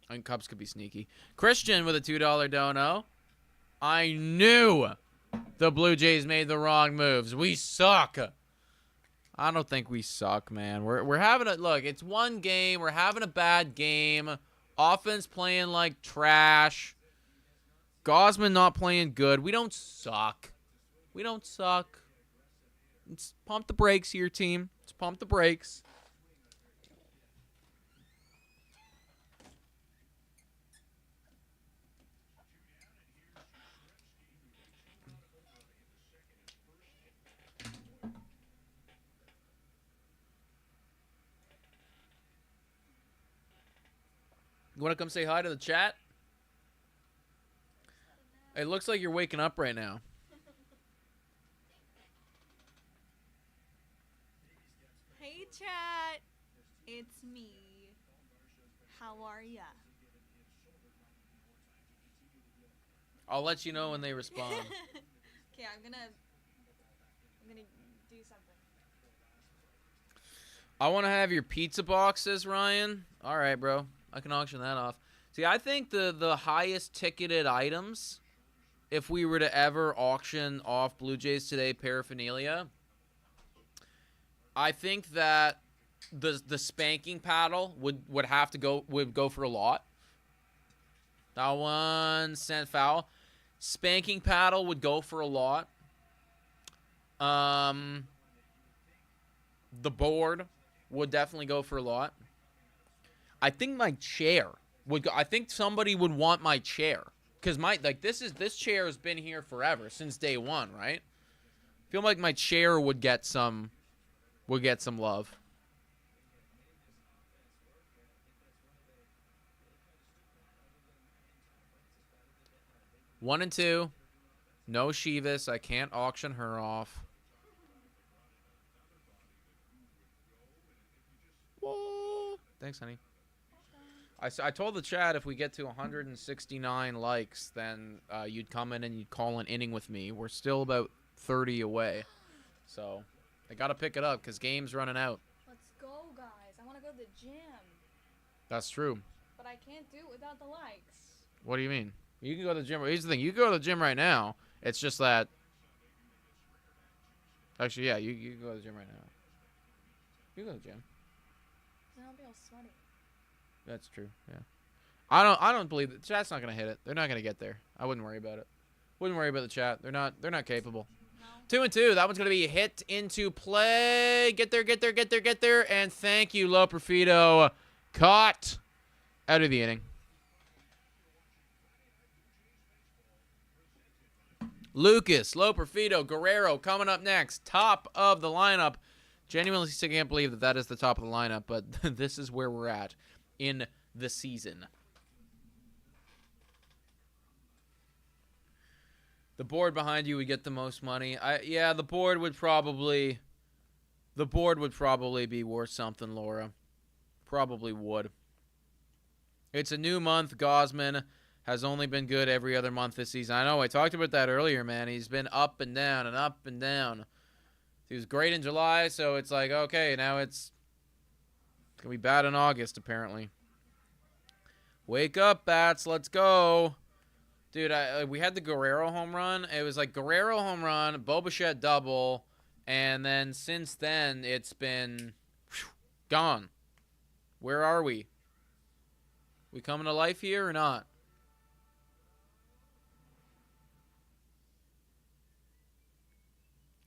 Speaker 1: I think Cubs could be sneaky. Christian with a $2 dono. I knew the Blue Jays made the wrong moves. We suck. I don't think we suck, man. We're having a look. It's one game. We're having a bad game. Offense playing like trash. Gosman not playing good. We don't suck. We don't suck. Let's pump the brakes here, team. Let's pump the brakes. You want to come say hi to the chat? It looks like you're waking up right now.
Speaker 3: Hey, chat. It's me. How are ya?
Speaker 1: I'll let you know when they respond.
Speaker 3: Okay, I'm gonna do something.
Speaker 1: I want to have your pizza boxes, Ryan. All right, bro. I can auction that off. See, I think the highest ticketed items, if we were to ever auction off Blue Jays Today paraphernalia, I think that the spanking paddle would have to go for a lot. That 1 cent foul. Spanking paddle would go for a lot. The board would definitely go for a lot. I think my chair would go. I think somebody would want my chair because this chair has been here forever since day one, right? I feel like my chair would get some love. One and two. No Shivas. I can't auction her off. Whoa. Thanks, honey. I told the chat if we get to 169 likes, then you'd come in and you'd call an inning with me. We're still about 30 away. So I got to pick it up because game's running out.
Speaker 3: Let's go, guys. I want to go to the gym.
Speaker 1: That's true.
Speaker 3: But I can't do it without the likes.
Speaker 1: What do you mean? You can go to the gym. Here's the thing. You can go to the gym right now. It's just that. Actually, yeah, you can go to the gym right now. You can go to the gym.
Speaker 3: Then I'll be all sweaty.
Speaker 1: That's true. Yeah. I don't believe the chat's not gonna hit it. They're not gonna get there. I wouldn't worry about it. Wouldn't worry about the chat. They're not capable.
Speaker 3: No.
Speaker 1: 2 and 2. That one's gonna be hit into play. Get there. And thank you, Lo Perfido. Caught out of the inning. Lucas, Lo Perfido, Guerrero coming up next. Top of the lineup. Genuinely still can't believe that is the top of the lineup, but this is where we're at in the season. The board behind you would get the most money. Yeah, the board would probably be worth something, Laura. Probably would. It's a new month. Gosman has only been good every other month this season. I know, I talked about that earlier, man. He's been up and down and up and down. He was great in July, so it's like, okay, now it's going to be bad in August, apparently. Wake up, Bats. Let's go. Dude, we had the Guerrero home run. It was like Guerrero home run, Bo Bichette double, and then since then, it's been gone. Where are we? We coming to life here or not?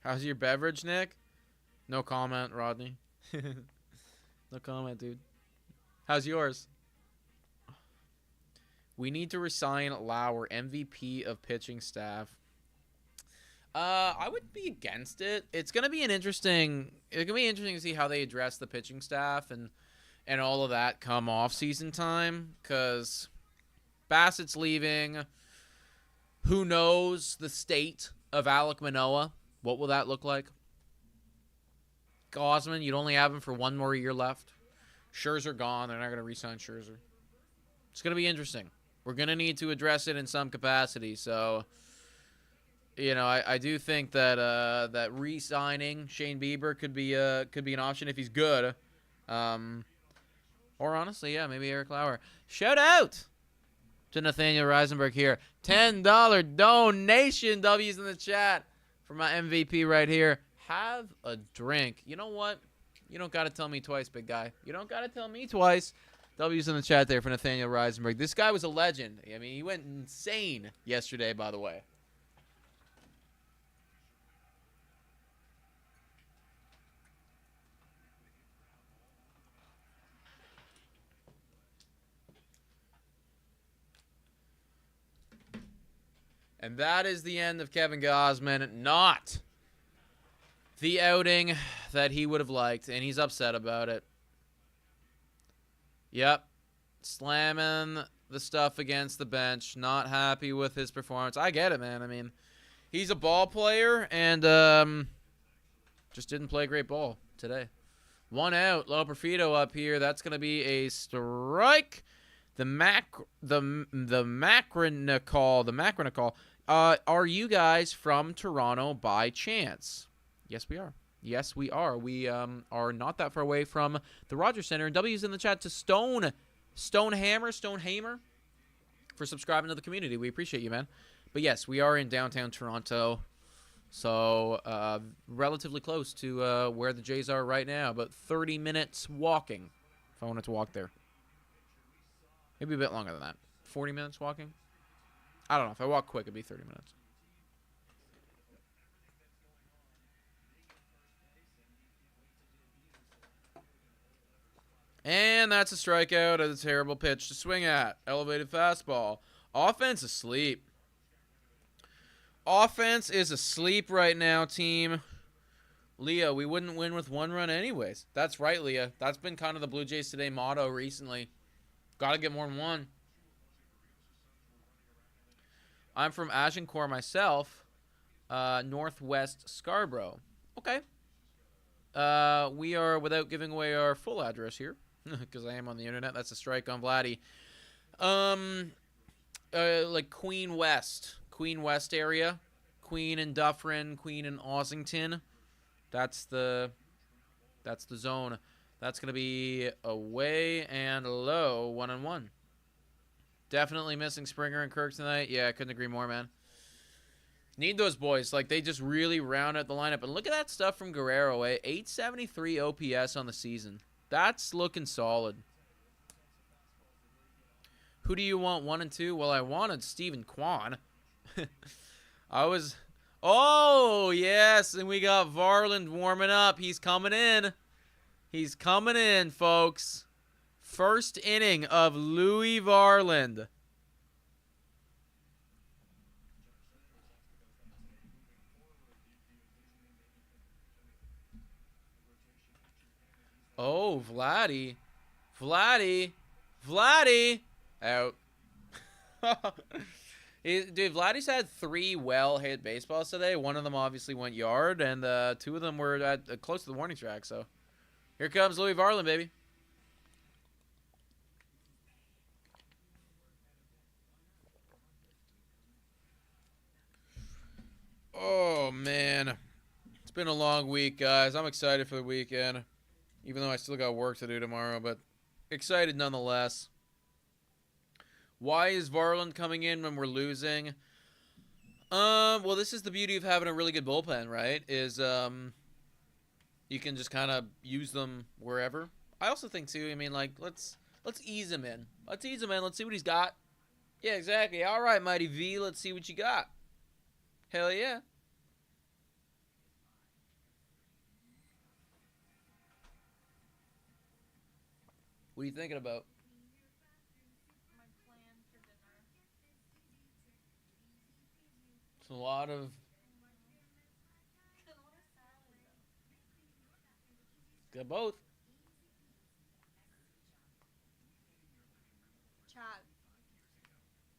Speaker 1: How's your beverage, Nick? No comment, Rodney. No comment, dude. How's yours? We need to resign Lauer, MVP of pitching staff. I would be against it. It's gonna be interesting to see how they address the pitching staff and all of that come off season time. Cause Bassett's leaving. Who knows the state of Alek Manoah? What will that look like? Gosman, you'd only have him for one more year left. Scherzer gone. They're not going to re-sign Scherzer. It's going to be interesting. We're going to need to address it in some capacity. So you know, I do think that that re-signing Shane Bieber could be an option if he's good. Or honestly, yeah, maybe Eric Lauer. Shout out to Nathaniel Reisenberg here. $10 donation. W's in the chat for my MVP right here. Have a drink. You know what? You don't got to tell me twice, big guy. You don't got to tell me twice. W's in the chat there for Nathaniel Reisenberg. This guy was a legend. I mean, he went insane yesterday, by the way. And that is the end of Kevin Gausman. Not the outing that he would have liked, and he's upset about it. Yep. Slamming the stuff against the bench. Not happy with his performance. I get it, man. I mean, he's a ball player, and just didn't play great ball today. 1 out. Low Profito up here. That's going to be a strike. The Macrina call. Are you guys from Toronto by chance? Yes, we are. Yes, we are. We are not that far away from the Rogers Center. And W's in the chat to Stonehammer, for subscribing to the community. We appreciate you, man. But yes, we are in downtown Toronto. So relatively close to where the Jays are right now. About 30 minutes walking, if I wanted to walk there. Maybe a bit longer than that. 40 minutes walking? I don't know. If I walk quick, it'd be 30 minutes. And that's a strikeout at a terrible pitch to swing at. Elevated fastball. Offense asleep. Offense is asleep right now, team. Leah, we wouldn't win with 1 run anyways. That's right, Leah. That's been kind of the Blue Jays Today motto recently. Got to get more than 1. I'm from Agincourt myself, Northwest Scarborough. Okay. We are, without giving away our full address here, because I am on the internet. That's a strike on Vladdy. Like Queen West area. Queen and Dufferin, Queen and Ossington. That's the zone. That's going to be away and low, 1-1. Definitely missing Springer and Kirk tonight. Yeah, I couldn't agree more, man. Need those boys. Like, they just really round out the lineup. And look at that stuff from Guerrero, eh? 873 OPS on the season. That's looking solid. Who do you want 1 and 2? Well, I wanted Stephen Kwan. Oh, yes, and we got Varland warming up. He's coming in. He's coming in, folks. First inning of Louis Varland. Oh, Vladdy. Out. Dude, Vladdy's had 3 well-hit baseballs today. One of them obviously went yard, and 2 of them were at close to the warning track. So here comes Louis Varland, baby. Oh, man. It's been a long week, guys. I'm excited for the weekend, even though I still got work to do tomorrow, but excited nonetheless. Why is Varland coming in when we're losing? Well, this is the beauty of having a really good bullpen, right? Is you can just kind of use them wherever. I also think too, I mean, like, let's ease him in. Let's ease him in. Let's see what he's got. Yeah, exactly. All right, Mighty V, let's see what you got. Hell yeah. What are you thinking about?
Speaker 3: My plan for dinner.
Speaker 1: It's a lot of... Got both.
Speaker 3: Chat.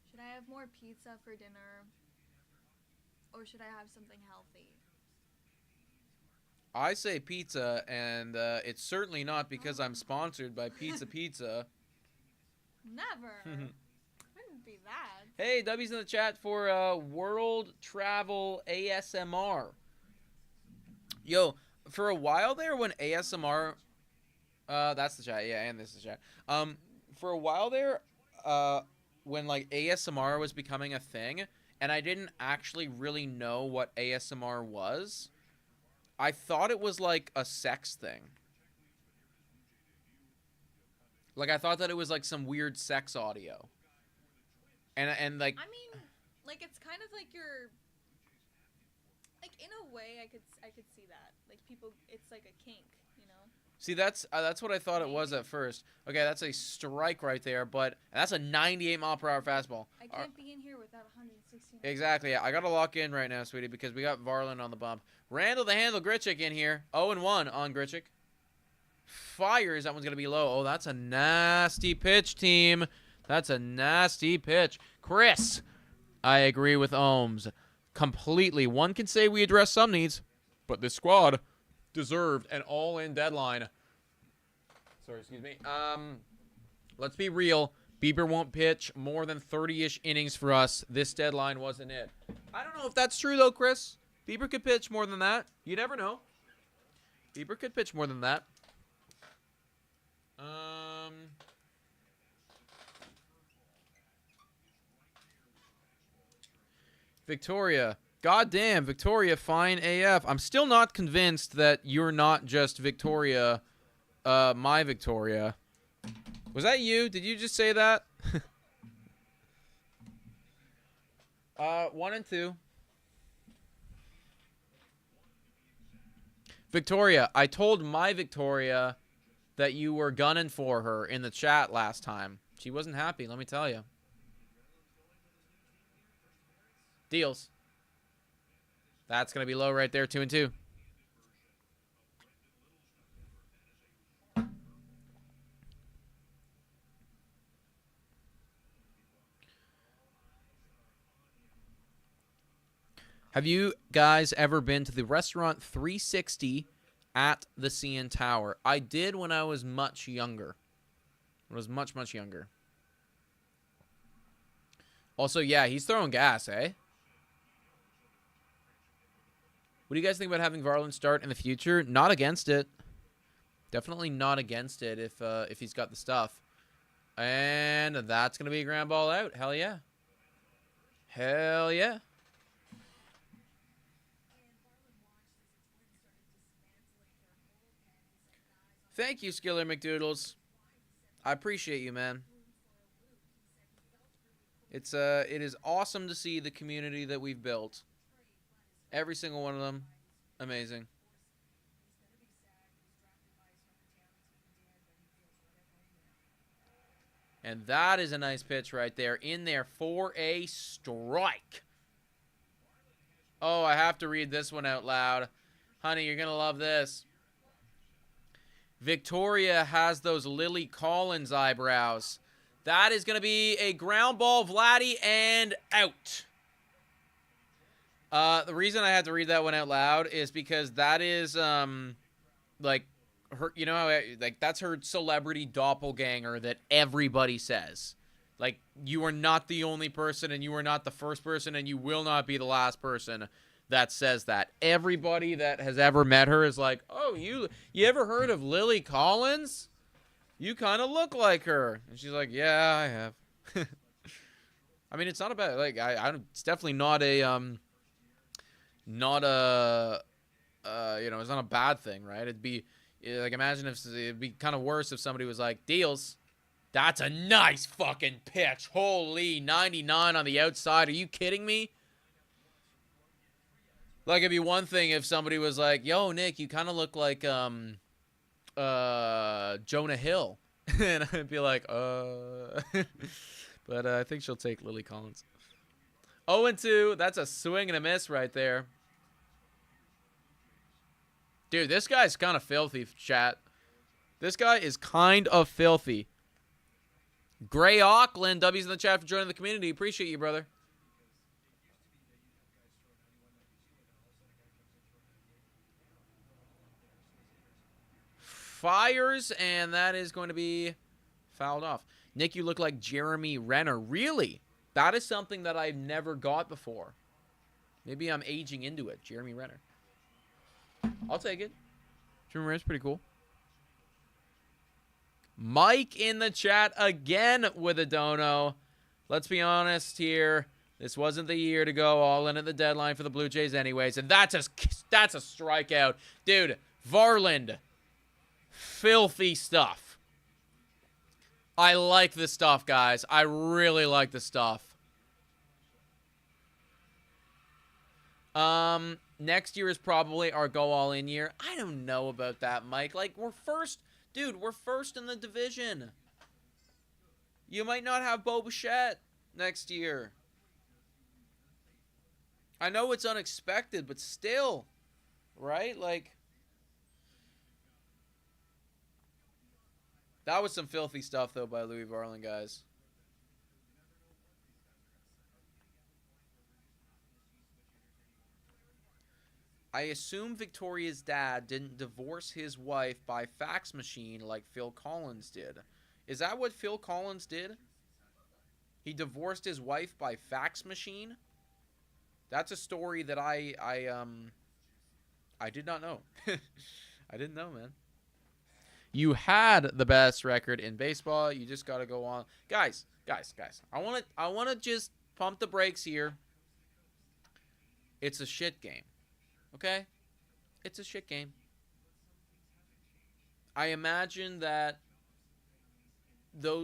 Speaker 3: Should I have more pizza for dinner? Or should I have something healthy?
Speaker 1: I say pizza, and it's certainly not because I'm sponsored by Pizza Pizza.
Speaker 3: Never. Wouldn't be bad.
Speaker 1: Hey, W's in the chat for World Travel ASMR. Yo, for a while there when ASMR, that's the chat, yeah, and this is the chat. For a while there, when like ASMR was becoming a thing, and I didn't actually really know what ASMR was, I thought it was like a sex thing. Like, I thought that it was like some weird sex audio. And like...
Speaker 3: I mean, like, it's kind of like you're... Like, in a way, I could see that. Like, people, it's like a kink, you know?
Speaker 1: See, that's what I thought it was at first. Okay, that's a strike right there, but that's a 98-mile-per-hour fastball.
Speaker 3: I can't be in here without 116.
Speaker 1: Exactly. Yeah, I got to lock in right now, sweetie, because we got Varland on the bump. Randall the Handle Gritchick in here. 0-1 on Gritchick. Fires. That one's going to be low. Oh, that's a nasty pitch, team. That's a nasty pitch. Chris, I agree with Ohms completely. One can say we address some needs, but this squad deserved an all-in deadline. Sorry, excuse me. Let's be real. Bieber won't pitch more than 30-ish innings for us. This deadline wasn't it. I don't know if that's true, though, Chris. Bieber could pitch more than that. You never know. Bieber could pitch more than that. Victoria. Goddamn, Victoria, fine AF. I'm still not convinced that you're not just Victoria, my Victoria. Was that you? Did you just say that? 1 and 2. Victoria, I told my Victoria that you were gunning for her in the chat last time. She wasn't happy, let me tell you. Deals. That's going to be low right there, 2 and 2. Have you guys ever been to the restaurant 360 at the CN Tower? I did when I was much younger. When I was much, much younger. Also, yeah, he's throwing gas, eh? What do you guys think about having Varland start in the future? Not against it. Definitely not against it if he's got the stuff. And that's going to be a ground ball out. Hell yeah. Hell yeah. Thank you, Skiller McDoodles. I appreciate you, man. It is awesome to see the community that we've built. Every single one of them. Amazing. And that is a nice pitch right there. In there for a strike. Oh, I have to read this one out loud. Honey, you're going to love this. Victoria has those Lily Collins eyebrows. That is going to be a ground ball, Vladdy, and out. The reason I had to read that one out loud is because that is, like, her, you know how, like, that's her celebrity doppelganger that everybody says. Like, you are not the only person, and you are not the first person, and you will not be the last person that says that. Everybody that has ever met her is like, oh, you ever heard of Lily Collins? You kind of look like her. And she's like, yeah, I have. I mean, it's not about, like, it's definitely not a, you know, it's not a bad thing, right? It'd be, like, imagine if, it'd be kind of worse if somebody was like, Deals, that's a nice fucking pitch. Holy, 99 on the outside. Are you kidding me? Like, it'd be one thing if somebody was like, yo, Nick, you kind of look like, Jonah Hill. And I'd be like, But I think she'll take Lily Collins. 0-2. That's a swing and a miss right there. Dude, this guy's kind of filthy, chat. This guy is kind of filthy. Gray Auckland, W's in the chat for joining the community. Appreciate you, brother. Fires, and that is going to be fouled off. Nick, you look like Jeremy Renner. Really? That is something that I've never got before. Maybe I'm aging into it. Jeremy Renner. I'll take it. Jeremy Renner's pretty cool. Mike in the chat again with a dono. Let's be honest here. This wasn't the year to go all in at the deadline for the Blue Jays anyways. And that's a strikeout. Dude, Varland. Filthy stuff. I like this stuff, guys. I really like the stuff. Next year is probably our go all in year. I don't know about that, Mike. Like, we're first. Dude, we're first in the division. You might not have Bo Bichette next year. I know it's unexpected, but still. Right? Like, that was some filthy stuff, though, by Louis Varland, guys. I assume Victoria's dad didn't divorce his wife by fax machine like Phil Collins did. Is that what Phil Collins did? He divorced his wife by fax machine? That's a story that I did not know. I didn't know, man. You had the best record in baseball. You just got to go on. Guys. I want to just pump the brakes here. It's a shit game. Okay? It's a shit game. I imagine that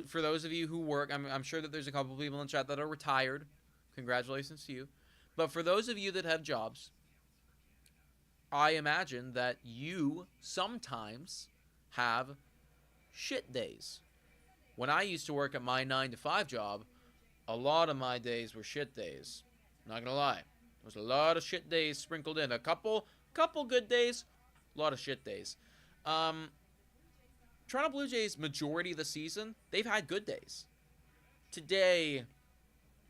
Speaker 1: for those of you who work, I'm sure that there's a couple people in the chat that are retired. Congratulations to you. But for those of you that have jobs, I imagine that you sometimes have shit days. When I used to work at my 9-to-5 job, a lot of my days were shit days. Not gonna lie. There was a lot of shit days sprinkled in. A couple good days, a lot of shit days. Toronto Blue Jays, majority of the season, they've had good days. Today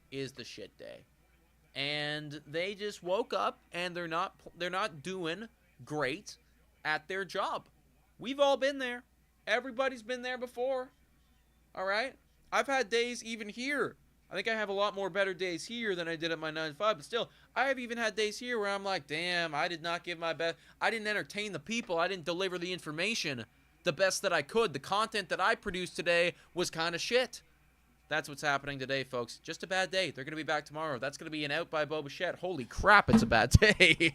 Speaker 1: is the shit day. And they just woke up and they're not doing great at their job. We've all been there. Everybody's been there before. All right? I've had days even here. I think I have a lot more better days here than I did at my 9-to-5, but still, I have even had days here where I'm like, damn, I did not give my best. I didn't entertain the people. I didn't deliver the information the best that I could. The content that I produced today was kind of shit. That's what's happening today, folks. Just a bad day. They're going to be back tomorrow. That's going to be an out by Bo Bichette. Holy crap, it's a bad day.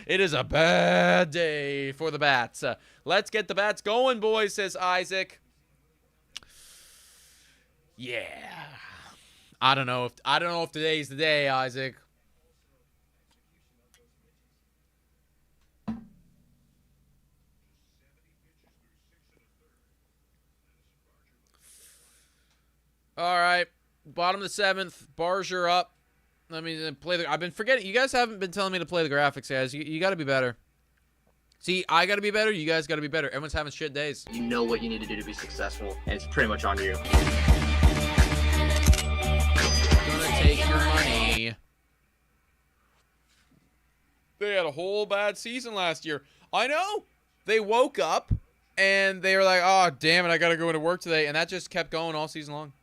Speaker 1: It is a bad day for the Bats. Let's get the Bats going, boys, says Isaac. Yeah. I don't know if today's the day, Isaac. All right, bottom of the 7th, bars are up. Let me play the. I've been forgetting. You guys haven't been telling me to play the graphics, guys. You got to be better. See, I got to be better. You guys got to be better. Everyone's having shit days.
Speaker 2: You know what you need to do to be successful, and it's pretty much on you.
Speaker 1: Gonna take your money. They had a whole bad season last year. I know. They woke up and they were like, "Oh, damn it, I got to go into work today," and that just kept going all season long.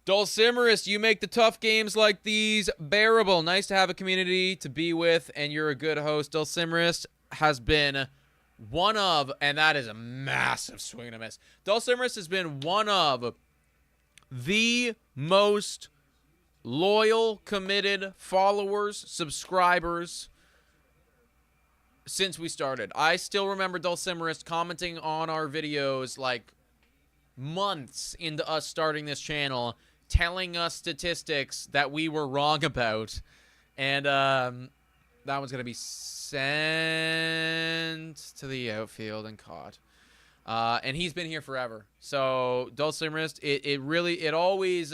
Speaker 1: Dulcimerus, you make the tough games like these bearable. Nice to have a community to be with, and you're a good host. Dulcimerus has been one of, and that is a massive swing and a miss. Dulcimerus has been one of the most loyal, committed followers, subscribers since we started. I still remember Dulcimerus commenting on our videos like months into us starting this channel, telling us statistics that we were wrong about. And that one's going to be sent to the outfield and caught. And he's been here forever. So, Dulcimerus, it always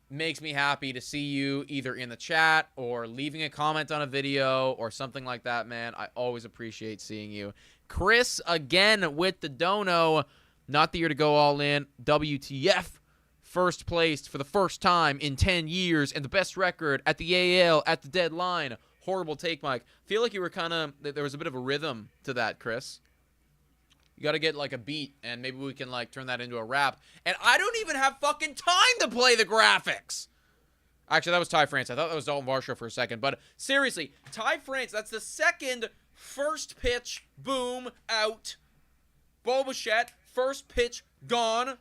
Speaker 1: makes me happy to see you either in the chat or leaving a comment on a video or something like that, man. I always appreciate seeing you. Chris, again, with the dono. Not the year to go all in. WTF. First placed for the first time in 10 years and the best record at the AL at the deadline. Horrible take, Mike. Feel like you were there was a bit of a rhythm to that, Chris. You got to get like a beat, and maybe we can like turn that into a rap. And I don't even have fucking time to play the graphics. Actually, that was Ty France. I thought that was Dalton Varsho for a second. But seriously, Ty France, that's the second first pitch, boom, out. Bo Bichette, first pitch, gone.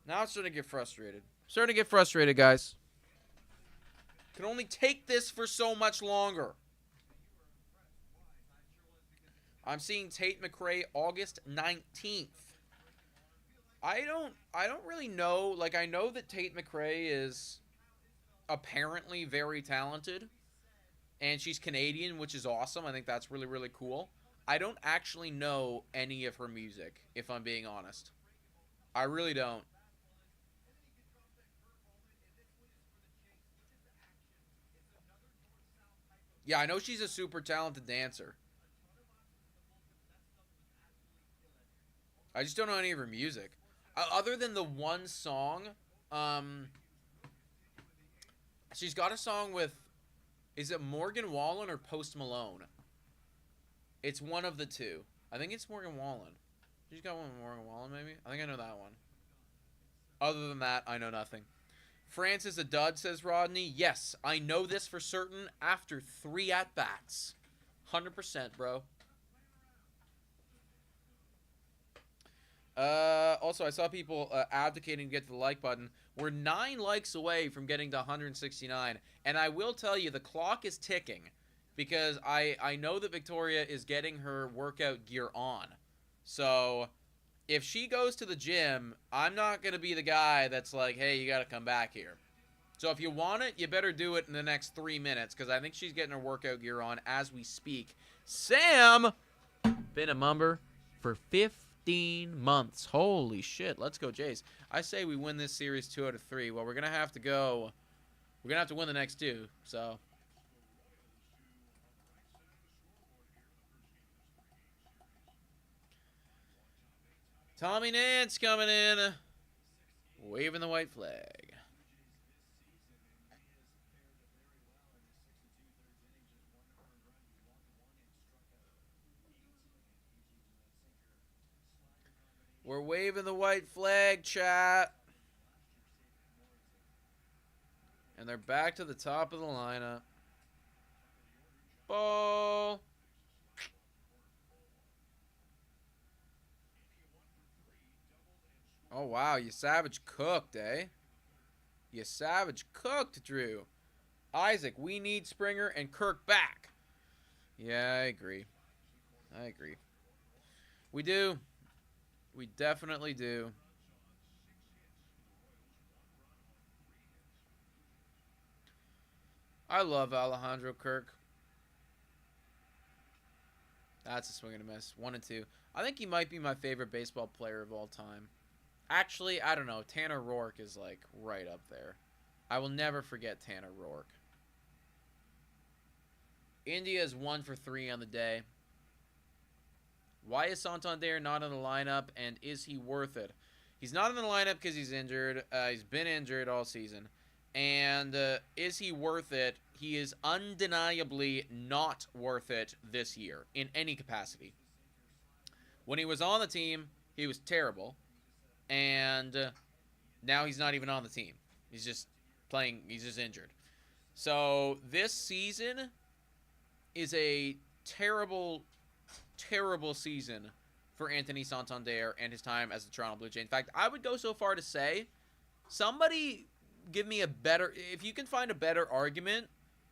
Speaker 1: Now it's starting to get frustrated. Starting to get frustrated, guys. Can only take this for so much longer. I'm seeing Tate McRae August 19th. I don't really know. Like, I know that Tate McRae is apparently very talented. And she's Canadian, which is awesome. I think that's really, really cool. I don't actually know any of her music, if I'm being honest. I really don't. Yeah, I know she's a super talented dancer. I just don't know any of her music. Other than the one song, she's got a song with, is it Morgan Wallen or Post Malone? It's one of the two. I think it's Morgan Wallen. She's got one with Morgan Wallen, maybe? I think I know that one. Other than that, I know nothing. France is a dud, says Rodney. Yes, I know this for certain after 3 at-bats. 100%, bro. Also, I saw people advocating to get to the like button. We're 9 likes away from getting to 169. And I will tell you, the clock is ticking. Because I know that Victoria is getting her workout gear on. So, if she goes to the gym, I'm not going to be the guy that's like, hey, you got to come back here. So, if you want it, you better do it in the next 3 minutes. Because I think she's getting her workout gear on as we speak. Sam! Been a member for 15 months. Holy shit. Let's go, Jays. I say we win this series 2 out of 3. Well, we're going to have to go. We're going to have to win the next 2. So... Tommy Nance coming in, waving the white flag. We're waving the white flag, chat. And they're back to the top of the lineup. Ball. Oh, wow. You savage cooked, eh? You savage cooked, Drew. Isaac, we need Springer and Kirk back. Yeah, I agree. I agree. We do. We definitely do. I love Alejandro Kirk. That's a swing and a miss. 1 and 2. I think he might be my favorite baseball player of all time. Actually, I don't know. Tanner Roark is, like, right up there. I will never forget Tanner Roark. India is 1 for 3 on the day. Why is Santander not in the lineup, and is he worth it? He's not in the lineup because he's injured. He's been injured all season. And is he worth it? He is undeniably not worth it this year in any capacity. When he was on the team, he was terrible. And now he's not even on the team. He's just playing. He's just injured. So this season is a terrible, terrible season for Anthony Santander and his time as the Toronto Blue Jay. In fact, I would go so far to say, somebody give me a better, if you can find a better argument,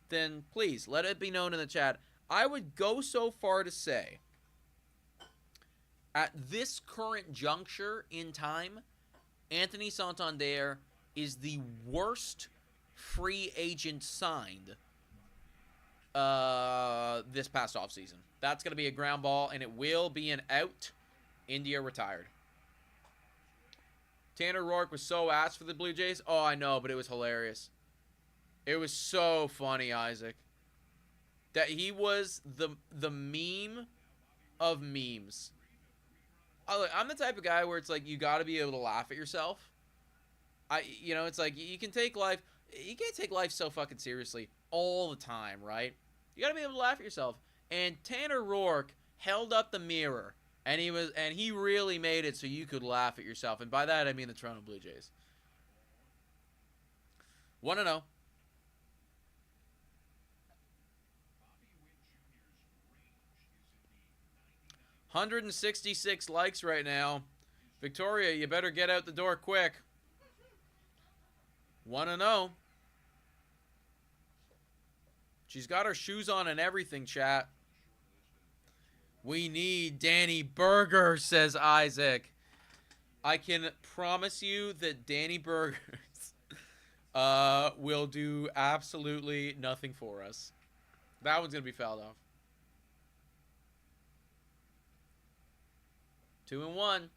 Speaker 1: then please let it be known in the chat. I would go so far to say, at this current juncture in time, Anthony Santander is the worst free agent signed this past offseason. That's going to be a ground ball, and it will be an out. India retired. Tanner Roark was so ass for the Blue Jays. Oh, I know, but it was hilarious. It was so funny, Isaac. That he was the meme of memes. I'm the type of guy where it's like you got to be able to laugh at yourself. It's like you can't take life so fucking seriously all the time, right? You got to be able to laugh at yourself. And Tanner Roark held up the mirror And he really made it so you could laugh at yourself. And by that, I mean the Toronto Blue Jays. 1-0. 166 likes right now. Victoria, you better get out the door quick. 1-0. She's got her shoes on and everything, chat. We need Danny Burger, says Isaac. I can promise you that Danny Burgers will do absolutely nothing for us. That one's going to be fouled off. 2-1.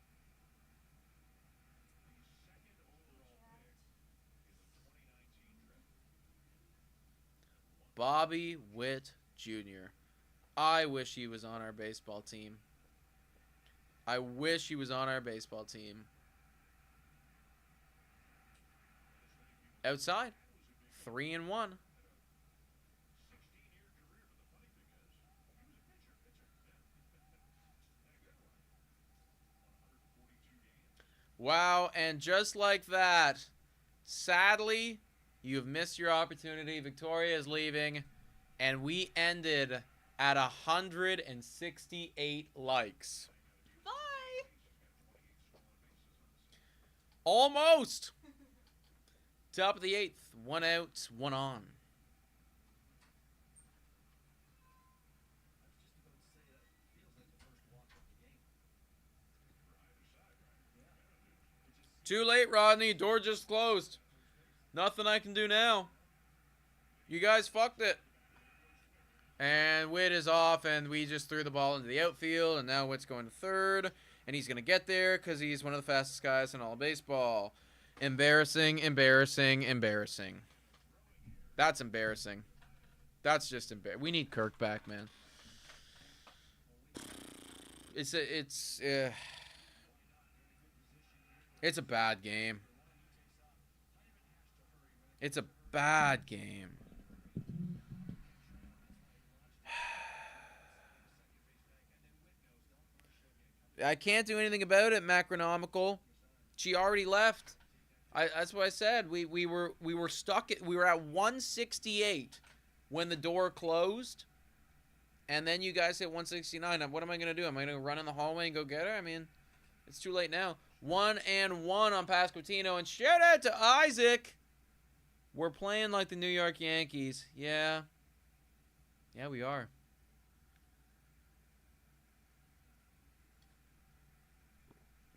Speaker 1: Bobby Witt Jr. I wish he was on our baseball team. I wish he was on our baseball team. Outside. 3-1. Wow, and just like that, sadly, you've missed your opportunity. Victoria is leaving, and we ended at 168 likes.
Speaker 3: Bye.
Speaker 1: Almost. Top of the 8th. 1 out, 1 on. Too late, Rodney. Door just closed. Nothing I can do now. You guys fucked it. And Witt is off, and we just threw the ball into the outfield, and now Witt's going to third, and he's going to get there because he's one of the fastest guys in all of baseball. Embarrassing, embarrassing, embarrassing. That's embarrassing. That's just embarrassing. We need Kirk back, man. It's a bad game. It's a bad game. I can't do anything about it, Macronomical. She already left. That's what I said. We were stuck we were at 168 when the door closed. And then you guys hit 169. What am I going to do? Am I going to run in the hallway and go get her? I mean, it's too late now. 1-1 on Pasquantino. And shout out to Isaac. We're playing like the New York Yankees. Yeah. Yeah, we are.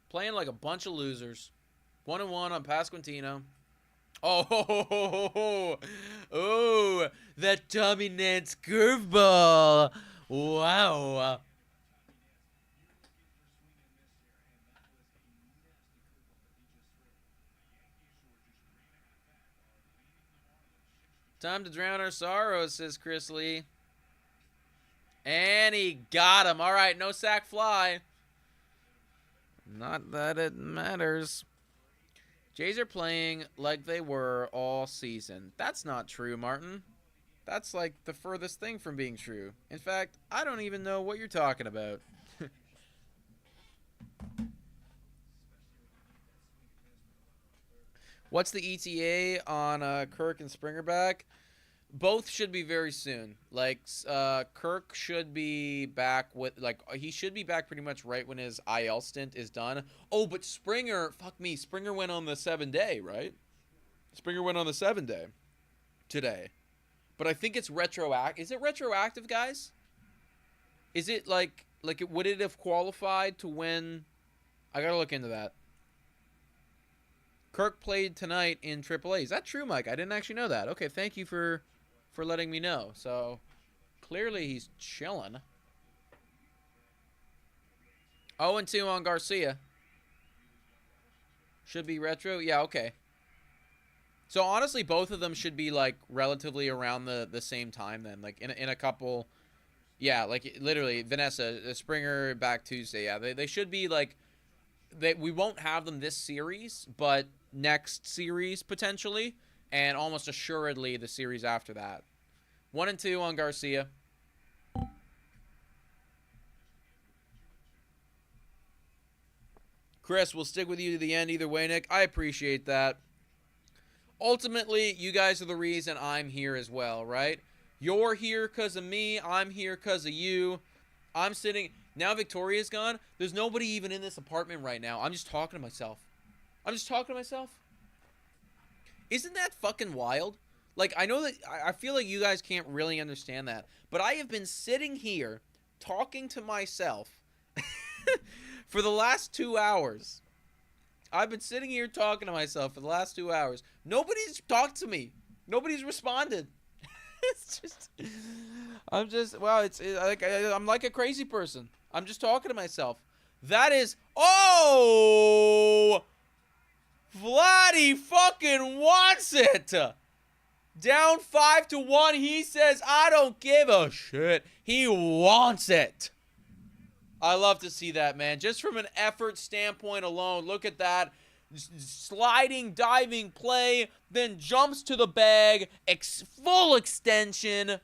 Speaker 1: Playing like a bunch of losers. 1-1 on Pasquantino. Oh, that Tommy Nance curveball. Wow. Time to drown our sorrows, says Chris Lee. And he got him. All right, no sack fly. Not that it matters. Jays are playing like they were all season. That's not true, Martin. That's like the furthest thing from being true. In fact, I don't even know what you're talking about. What's the ETA on Kirk and Springer back? Both should be very soon. Like, Kirk should be back with, like, he should be back pretty much right when his IL stint is done. Oh, but Springer, fuck me, Springer went on the 7-day, right? Springer went on the 7-day today. But I think it's retroactive. Is it retroactive, guys? Is it, like, would it have qualified to when? I gotta look into that. Kirk played tonight in AAA. Is that true, Mike? I didn't actually know that. Okay, thank you for letting me know. So, clearly he's chilling. 0-2 on Garcia. Should be retro? Yeah, okay. So, honestly, both of them should be, like, relatively around the same time then. Like, in a couple... Yeah, like, literally, Vanessa, Springer back Tuesday. Yeah, they should be, like... we won't have them this series, but next series, potentially. And almost assuredly the series after that. 1-2 on Garcia. Chris, we'll stick with you to the end either way, Nick. I appreciate that. Ultimately, you guys are the reason I'm here as well, right? You're here because of me. I'm here because of you. I'm sitting... Now Victoria's gone. There's nobody even in this apartment right now. I'm just talking to myself. I'm just talking to myself. Isn't that fucking wild? Like, I know that... I feel like you guys can't really understand that. But I have been sitting here talking to myself for the last 2 hours. I've been sitting here talking to myself for the last 2 hours. Nobody's talked to me. Nobody's responded. It's just... Wow, I'm like a crazy person. I'm just talking to myself. That is... Oh! Vladdy fucking wants it! Down 5-1. He says, I don't give a shit. He wants it. I love to see that, man. Just from an effort standpoint alone, look at that. Sliding, diving play, then jumps to the bag, full extension.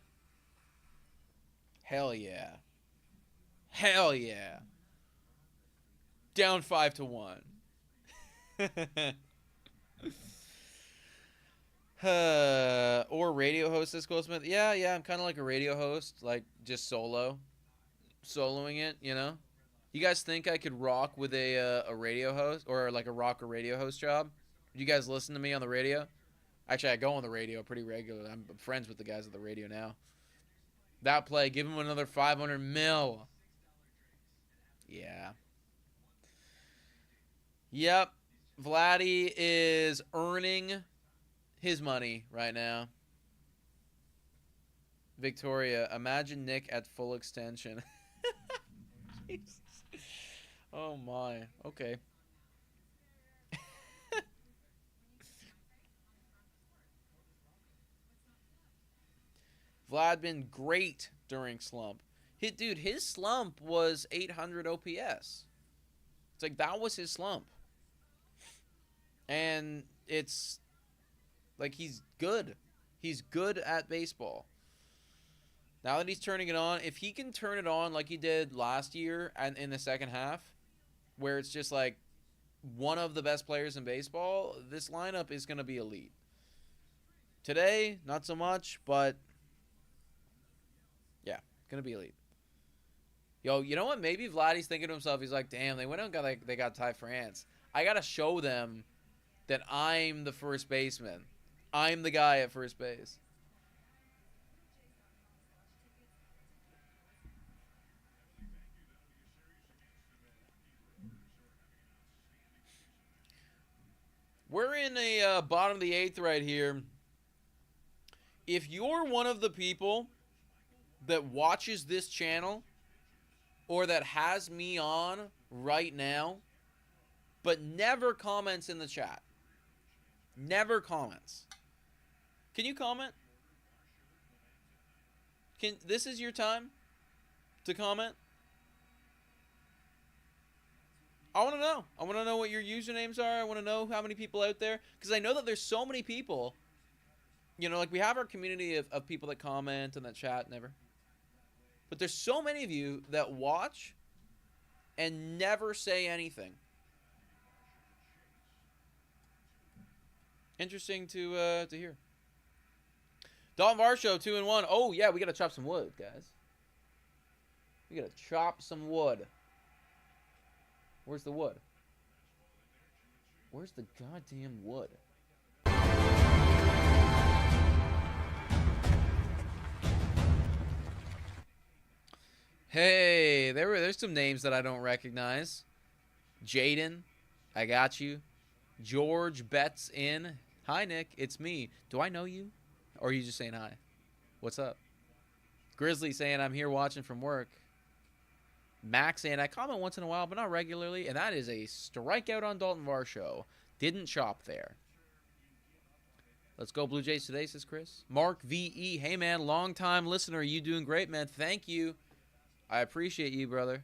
Speaker 1: Hell yeah. Hell yeah. Down 5-1. Or radio host, this Goldsmith. Yeah, I'm kind of like a radio host, like just soloing it, you know. You guys think I could rock with a radio host, or like a radio host job? You guys listen to me on the radio? Actually, I go on the radio pretty regularly. I'm friends with the guys at the radio now. That play, give him another 500 mil. Yeah. Yep. Vladdy is earning his money right now. Victoria, imagine Nick at full extension. Jesus. Oh my. Okay. Vlad been great during slump. Dude, his slump was 800 OPS. It's like that was his slump. And it's like he's good. He's good at baseball. Now that he's turning it on, if he can turn it on like he did last year and in the second half, where it's just like one of the best players in baseball, this lineup is going to be elite. Today, not so much, but yeah, going to be elite. Yo, you know what? Maybe Vladdy's thinking to himself, he's like, damn, they went out and they got Ty France. I got to show them that I'm the first baseman. I'm the guy at first base. We're in a bottom of the 8th right here. If you're one of the people that watches this channel or that has me on right now but never comments in the chat, never comments, can you comment? This is your time to comment? I want to know. I want to know what your usernames are. I want to know how many people out there. Because I know that there's so many people. You know, like we have our community of people that comment and that chat, never. But there's so many of you that watch and never say anything. Interesting to hear. Dalton Varsho, 2-1. Oh, yeah, we got to chop some wood, guys. We got to chop some wood. Where's the wood? Where's the goddamn wood? Hey, there's some names that I don't recognize. Jaden, I got you. George Betts in. Hi, Nick. It's me. Do I know you? Or are you just saying hi? What's up? Grizzly saying I'm here watching from work. Max saying I comment once in a while, but not regularly. And that is a strikeout on Dalton Varsho. Didn't chop there. Let's go Blue Jays today, says Chris. Mark VE. Hey, man, long-time listener. You doing great, man. Thank you. I appreciate you, brother.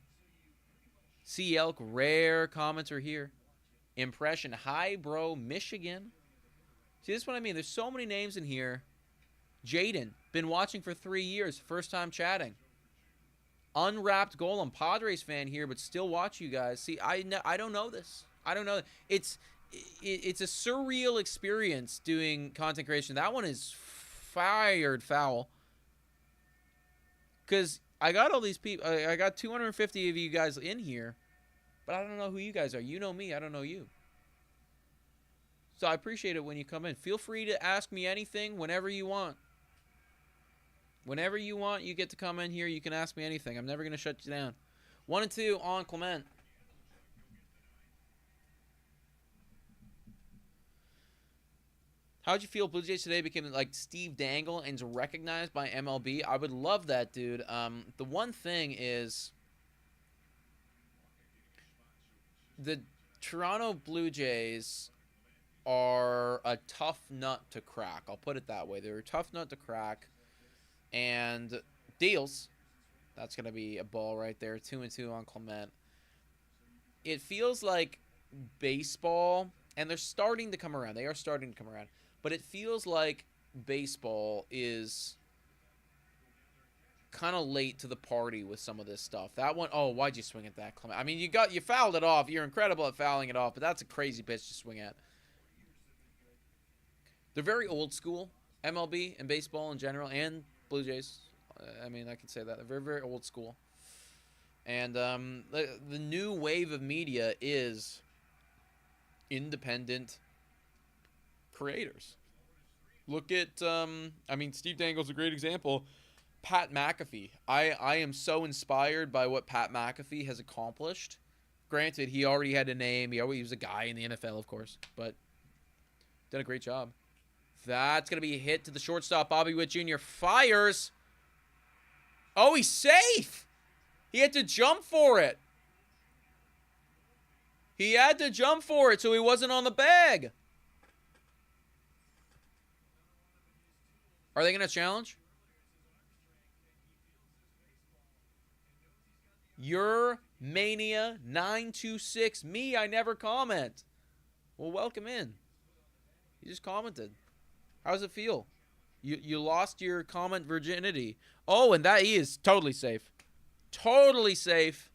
Speaker 1: C. Elk. Rare commenter here. Impression. Hi, bro. Michigan. See, this is what I mean. There's so many names in here. Jaden. Been watching for 3 years. First time chatting. Unwrapped goal. I'm Padres fan here, but still watch you guys. See, I don't know this. I don't know. It's a surreal experience doing content creation. That one is fired foul. Because I got all these people. I got 250 of you guys in here, but I don't know who you guys are. You know me. I don't know you. So I appreciate it when you come in. Feel free to ask me anything whenever you want. Whenever you want, you get to come in here. You can ask me anything. I'm never going to shut you down. 1 and 2 on Clement. How'd you feel Blue Jays today became like Steve Dangle and is recognized by MLB? I would love that, dude. The one thing is the Toronto Blue Jays are a tough nut to crack. I'll put it that way. They're a tough nut to crack. And deals. That's going to be a ball right there. 2 and 2 on Clement. It feels like baseball, and they're starting to come around. They are starting to come around. But it feels like baseball is kind of late to the party with some of this stuff. That one, oh, why'd you swing at that, Clement? I mean, you fouled it off. You're incredible at fouling it off, but that's a crazy pitch to swing at. They're very old school, MLB and baseball in general, and Blue Jays. I mean, I can say that. They're very, very old school. And the new wave of media is independent creators. Look at, I mean, Steve Dangle's a great example. Pat McAfee. I am so inspired by what Pat McAfee has accomplished. Granted, he already had a name. He was a guy in the NFL, of course. But done a great job. That's going to be a hit to the shortstop. Bobby Witt Jr. fires. Oh, he's safe. He had to jump for it. He had to jump for it so he wasn't on the bag. Are they going to challenge? Your Mania 926. Me, I never comment. Well, welcome in. You just commented. How does it feel? You lost your comment virginity. Oh, and that he is totally safe. Totally safe.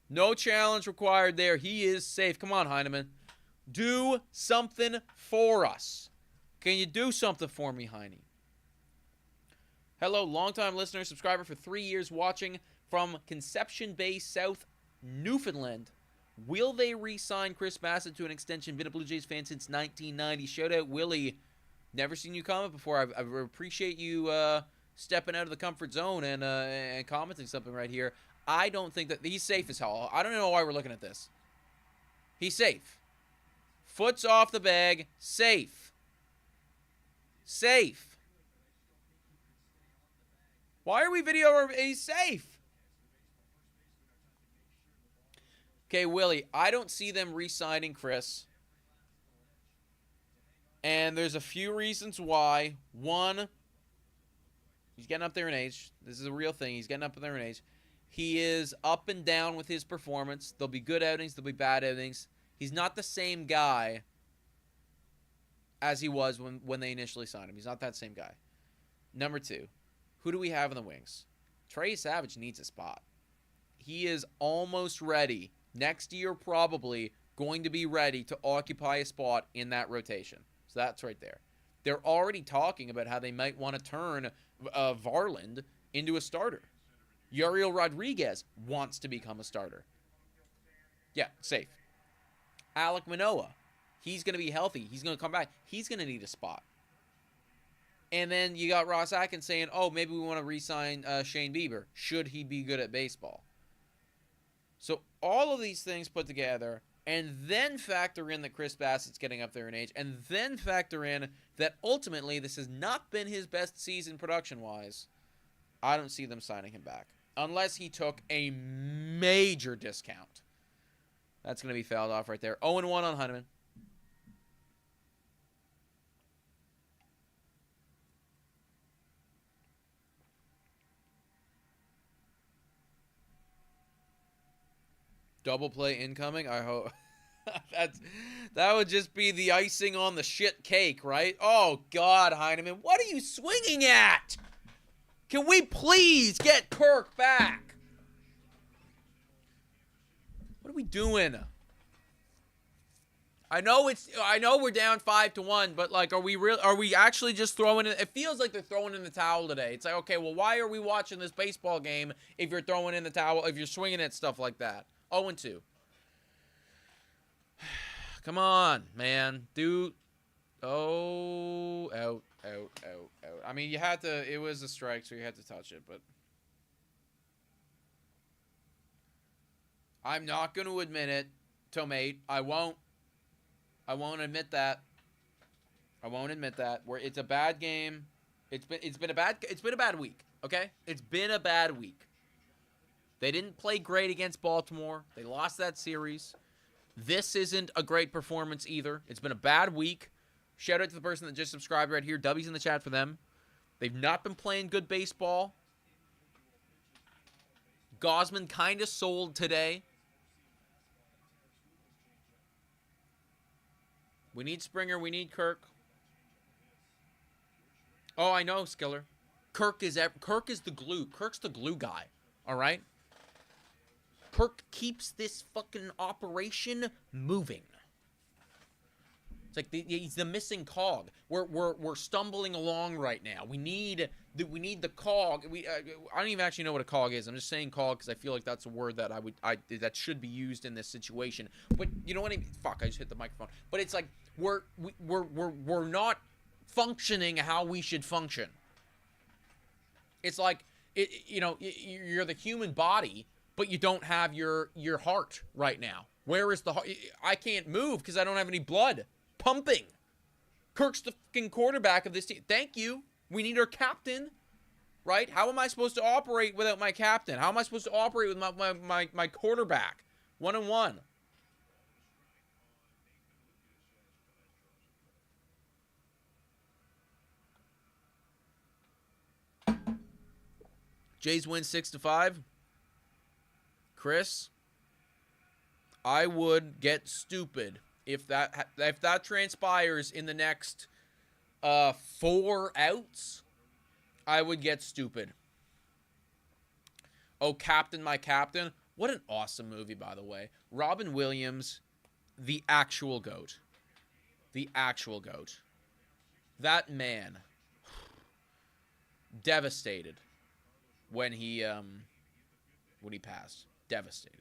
Speaker 1: No challenge required there. He is safe. Come on, Heineman. Do something for us. Can you do something for me, Heine? Hello, longtime listener, subscriber for 3 years watching from Conception Bay, South Newfoundland. Will they re-sign Chris Bassett to an extension? Been a Blue Jays fan since 1990. Shout out, Willie. Never seen you comment before. I appreciate you stepping out of the comfort zone and commenting something right here. I don't think that he's safe as hell. I don't know why we're looking at this. He's safe. Foot's off the bag. Safe. Safe. Why are we videoing? He's safe. Okay, Willie, I don't see them re-signing Chris. And there's a few reasons why. One, he's getting up there in age. This is a real thing. He's getting up there in age. He is up and down with his performance. There'll be good outings. There'll be bad outings. He's not the same guy as he was when they initially signed him. He's not that same guy. Number two, who do we have in the wings? Trey Savage needs a spot. He is almost ready. Next year, probably going to be ready to occupy a spot in that rotation. So that's right there. They're already talking about how they might want to turn Varland into a starter. Yariel Rodriguez wants to become a starter. Yeah, safe. Alek Manoah, he's going to be healthy. He's going to come back. He's going to need a spot. And then you got Ross Atkins saying, oh, maybe we want to re-sign Shane Bieber. Should he be good at baseball? So all of these things put together, and then factor in that Chris Bassett's getting up there in age, and then factor in that ultimately this has not been his best season production-wise, I don't see them signing him back. Unless he took a major discount. That's going to be fouled off right there. 0-1 on Heineman. Double play incoming. I hope that would just be the icing on the shit cake, right? Oh God, Heineman, what are you swinging at? Can we please get Kirk back? What are we doing? I know we're down 5-1, but like, are we actually just throwing in? It feels like they're throwing in the towel today. It's like, okay, well, why are we watching this baseball game if you're throwing in the towel, if you're swinging at stuff like that? 0-2. Come on, man. Dude. Oh, out. I mean, you had to, it was a strike, so you had to touch it, but I'm not going to admit it, Tomate. I won't admit that. I won't admit that. It's a bad game. It's been a bad week, okay? It's been a bad week. They didn't play great against Baltimore. They lost that series. This isn't a great performance either. It's been a bad week. Shout out to the person that just subscribed right here. W's in the chat for them. They've not been playing good baseball. Gosman kind of sold today. We need Springer. We need Kirk. Oh, I know, Skiller. Kirk is the glue. Kirk's the glue guy. All right? Kirk keeps this fucking operation moving. It's like he's the missing cog. We're stumbling along right now. We need the cog. I don't even actually know what a cog is. I'm just saying cog because I feel like that's a word that that should be used in this situation. But you know what I mean? Fuck! I just hit the microphone. But it's like we're not functioning how we should function. It's like you're the human body, but you don't have your heart right now. Where is the heart? I can't move because I don't have any blood pumping. Kirk's the fucking quarterback of this team. Thank you. We need our captain, right? How am I supposed to operate without my captain? How am I supposed to operate with my quarterback? 1-1. Jays win 6-5. Chris, I would get stupid if that transpires in the next 4 outs. I would get stupid. Oh, Captain, my captain. What an awesome movie, by the way. Robin Williams, the actual GOAT. The actual GOAT. That man, devastated when he passed. Devastated.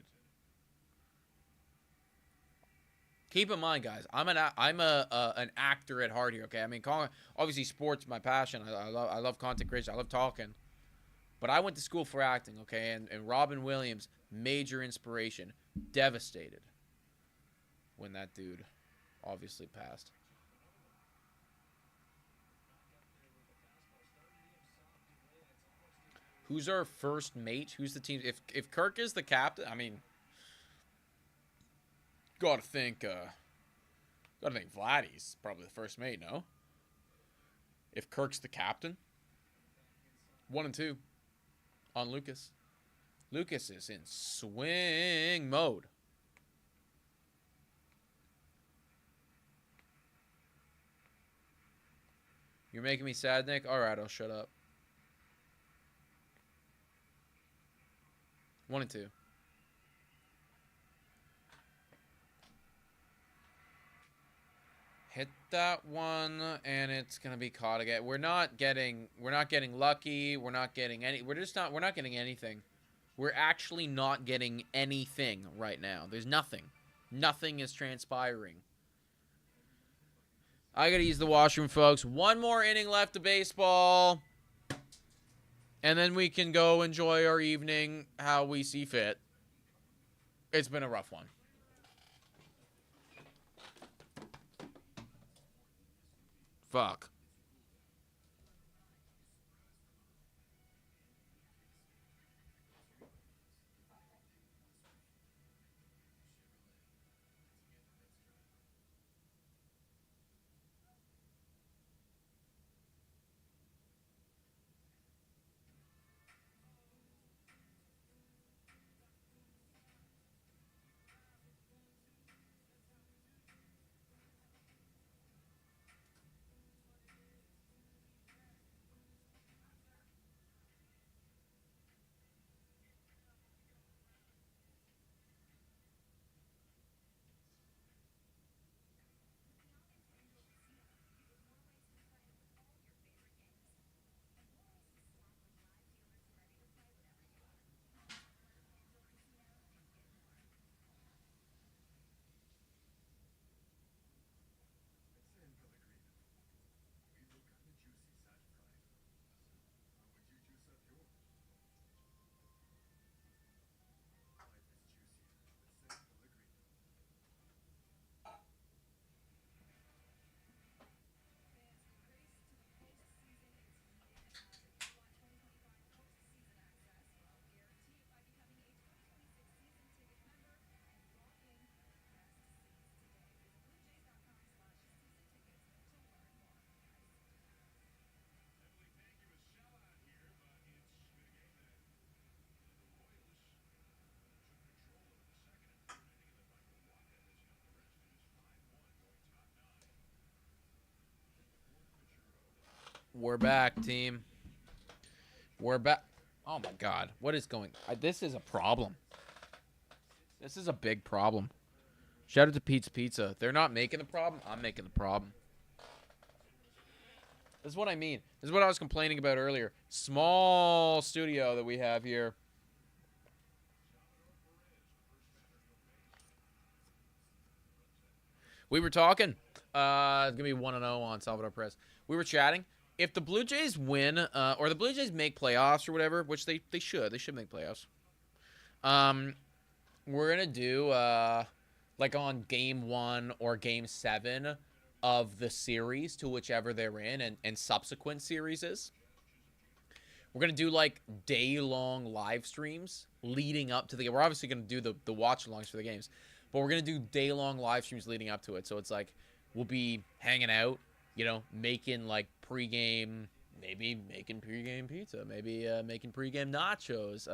Speaker 1: Keep in mind, guys, I'm an actor at heart here. Okay, I mean, obviously, sports is my passion. I love content creation. I love talking. But I went to school for acting. Okay, and Robin Williams, major inspiration. Devastated when that dude obviously passed. Who's our first mate? Who's the team? If Kirk is the captain, I mean, gotta think Vladdy's probably the first mate, no? If Kirk's the captain. 1-2 on Lucas. Lucas is in swing mode. You're making me sad, Nick? Alright, I'll shut up. 1-2. Hit that one, and it's gonna be caught again. We're not getting lucky. We're not getting anything. We're actually not getting anything right now. There's nothing. Nothing is transpiring. I gotta use the washroom, folks. One more inning left of baseball. And then we can go enjoy our evening how we see fit. It's been a rough one. Fuck. We're back, team. We're back. Oh my God, what is going? This is a problem. This is a big problem. Shout out to Pizza. They're not making the problem. I'm making the problem. This is what I mean. This is what I was complaining about earlier. Small studio that we have here. We were talking. It's going to be 1-0 on Salvador Perez. We were chatting. If the Blue Jays win, or the Blue Jays make playoffs or whatever, which they should. They should make playoffs. We're going to do, like on Game 1 or Game 7 of the series to whichever they're in and subsequent series is. We're going to do, like, day-long live streams leading up to the game. We're obviously going to do the watch-alongs for the games. But we're going to do day-long live streams leading up to it. So it's like we'll be hanging out, you know, making, like, pregame, maybe making pregame pizza, maybe making pregame nachos,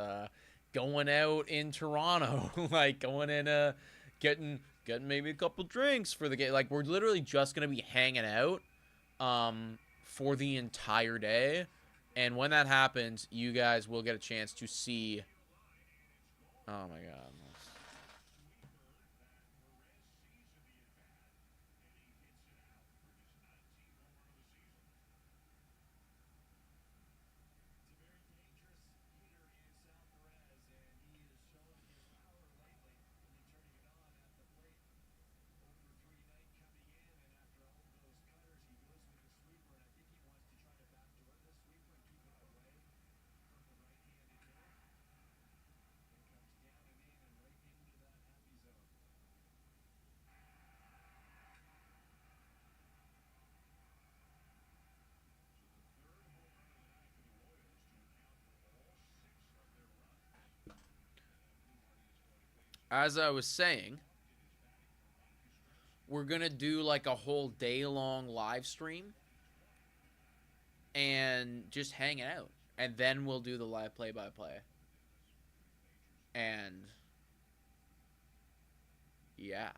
Speaker 1: going out in Toronto, like going in, getting maybe a couple drinks for the game. Like, we're literally just going to be hanging out for the entire day. And when that happens, you guys will get a chance to see. Oh, my God. As I was saying, we're going to do like a whole day-long live stream and just hang out. And then we'll do the live play-by-play. And yeah.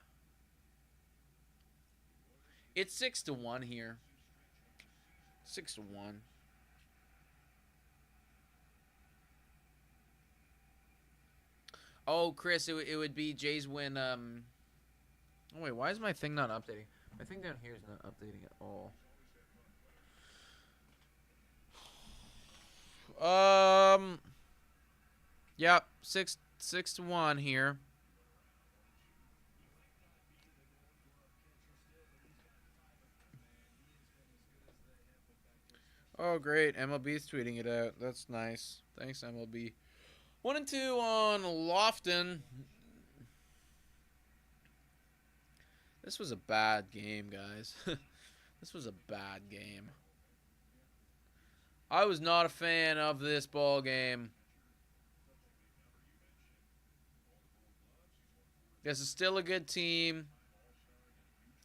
Speaker 1: It's 6-1 here. 6-1. Oh, Chris, it would be Jays win. Oh, wait, why is my thing not updating? My thing down here is not updating at all. Yep, 6-1 here. Oh, great. MLB's tweeting it out. That's nice. Thanks, MLB. 1-2 on Lofton. This was a bad game, guys. This was a bad game. I was not a fan of this ball game. This is still a good team.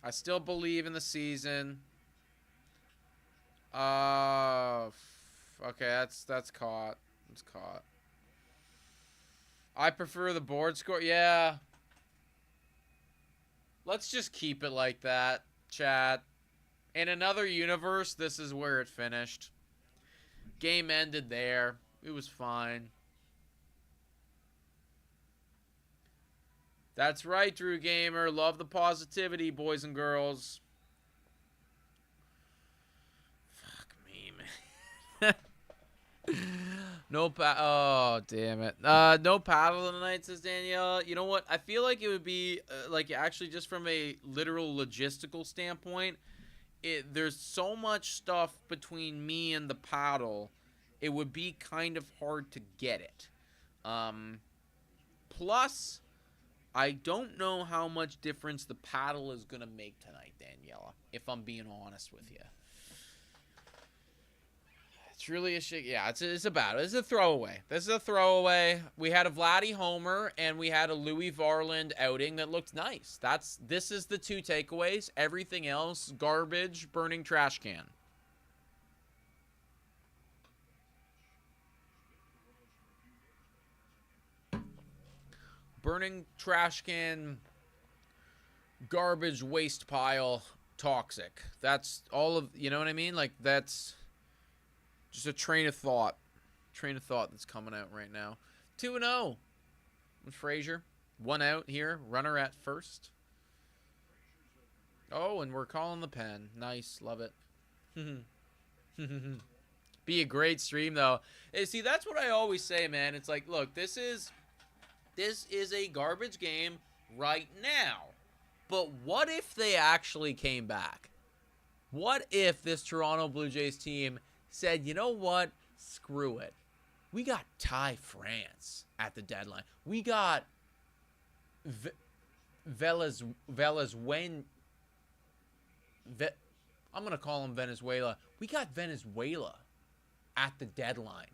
Speaker 1: I still believe in the season. Okay, that's caught. It's caught. I prefer the board score. Yeah. Let's just keep it like that, chat. In another universe, this is where it finished. Game ended there. It was fine. That's right, Drew Gamer. Love the positivity, boys and girls. Fuck me, man. No oh, damn it. No paddle tonight, says Danielle. You know what? I feel like it would be, like, actually just from a literal logistical standpoint, there's so much stuff between me and the paddle, it would be kind of hard to get it. Plus, I don't know how much difference the paddle is going to make tonight, Daniela, if I'm being honest with you. It's really a shit. Yeah, it's a battle. This is a throwaway. This is a throwaway. We had a Vladdy homer, and we had a Louis Varland outing that looked nice. This is the two takeaways. Everything else, garbage, burning trash can. Burning trash can, garbage, waste pile, toxic. That's all of, you know what I mean? Like, that's Just a train of thought. Train of thought that's coming out right now. 2-0 with Frazier. 1 out here. Runner at first. Oh, and we're calling the pen. Nice. Love it. Be a great stream, though. Hey, see, that's what I always say, man. It's like, look, this is a garbage game right now. But what if they actually came back? What if this Toronto Blue Jays team said, you know what? Screw it. We got Ty France at the deadline. We got I'm going to call him Venezuela. We got Venezuela at the deadline.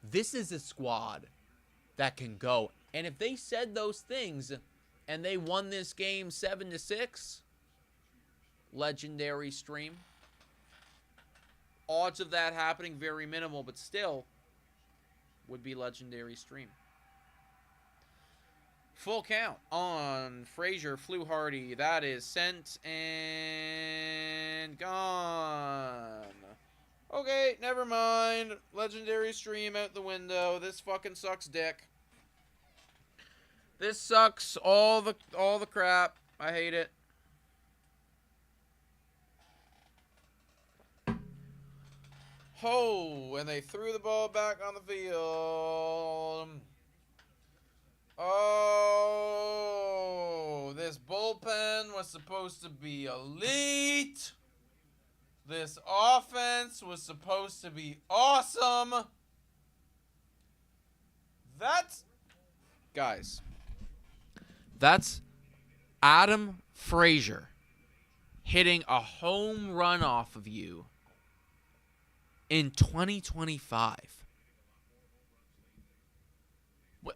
Speaker 1: This is a squad that can go. And if they said those things and they won this game 7-6, legendary stream. Odds of that happening very minimal, but still would be legendary stream. Full count on Frazier, Fluharty. That is sent and gone. Okay, never mind. Legendary stream out the window. This fucking sucks dick. This sucks all the crap. I hate it. Oh, and they threw the ball back on the field. Oh, this bullpen was supposed to be elite. This offense was supposed to be awesome. Guys, that's Adam Frazier hitting a home run off of you in 2025. What?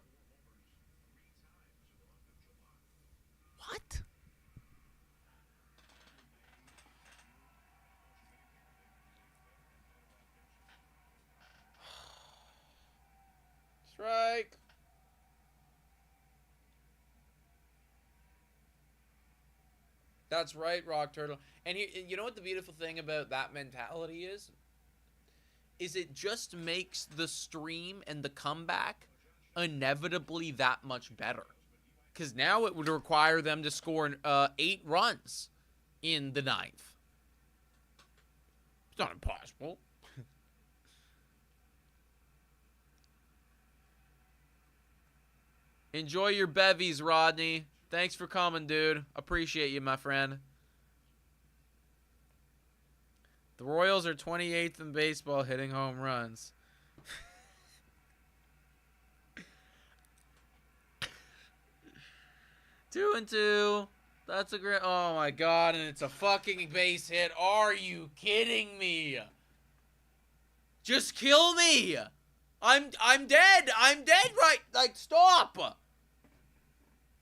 Speaker 1: Strike. That's right, Rock Turtle. And you know what the beautiful thing about that mentality is? Is it just makes the stream and the comeback inevitably that much better. Because now it would require them to score 8 runs in the 9th. It's not impossible. Enjoy your bevies, Rodney. Thanks for coming, dude. Appreciate you, my friend. The Royals are 28th in baseball hitting home runs. 2-2. That's a great... Oh, my God. And it's a fucking base hit. Are you kidding me? Just kill me. I'm dead. I'm dead right... Like, stop.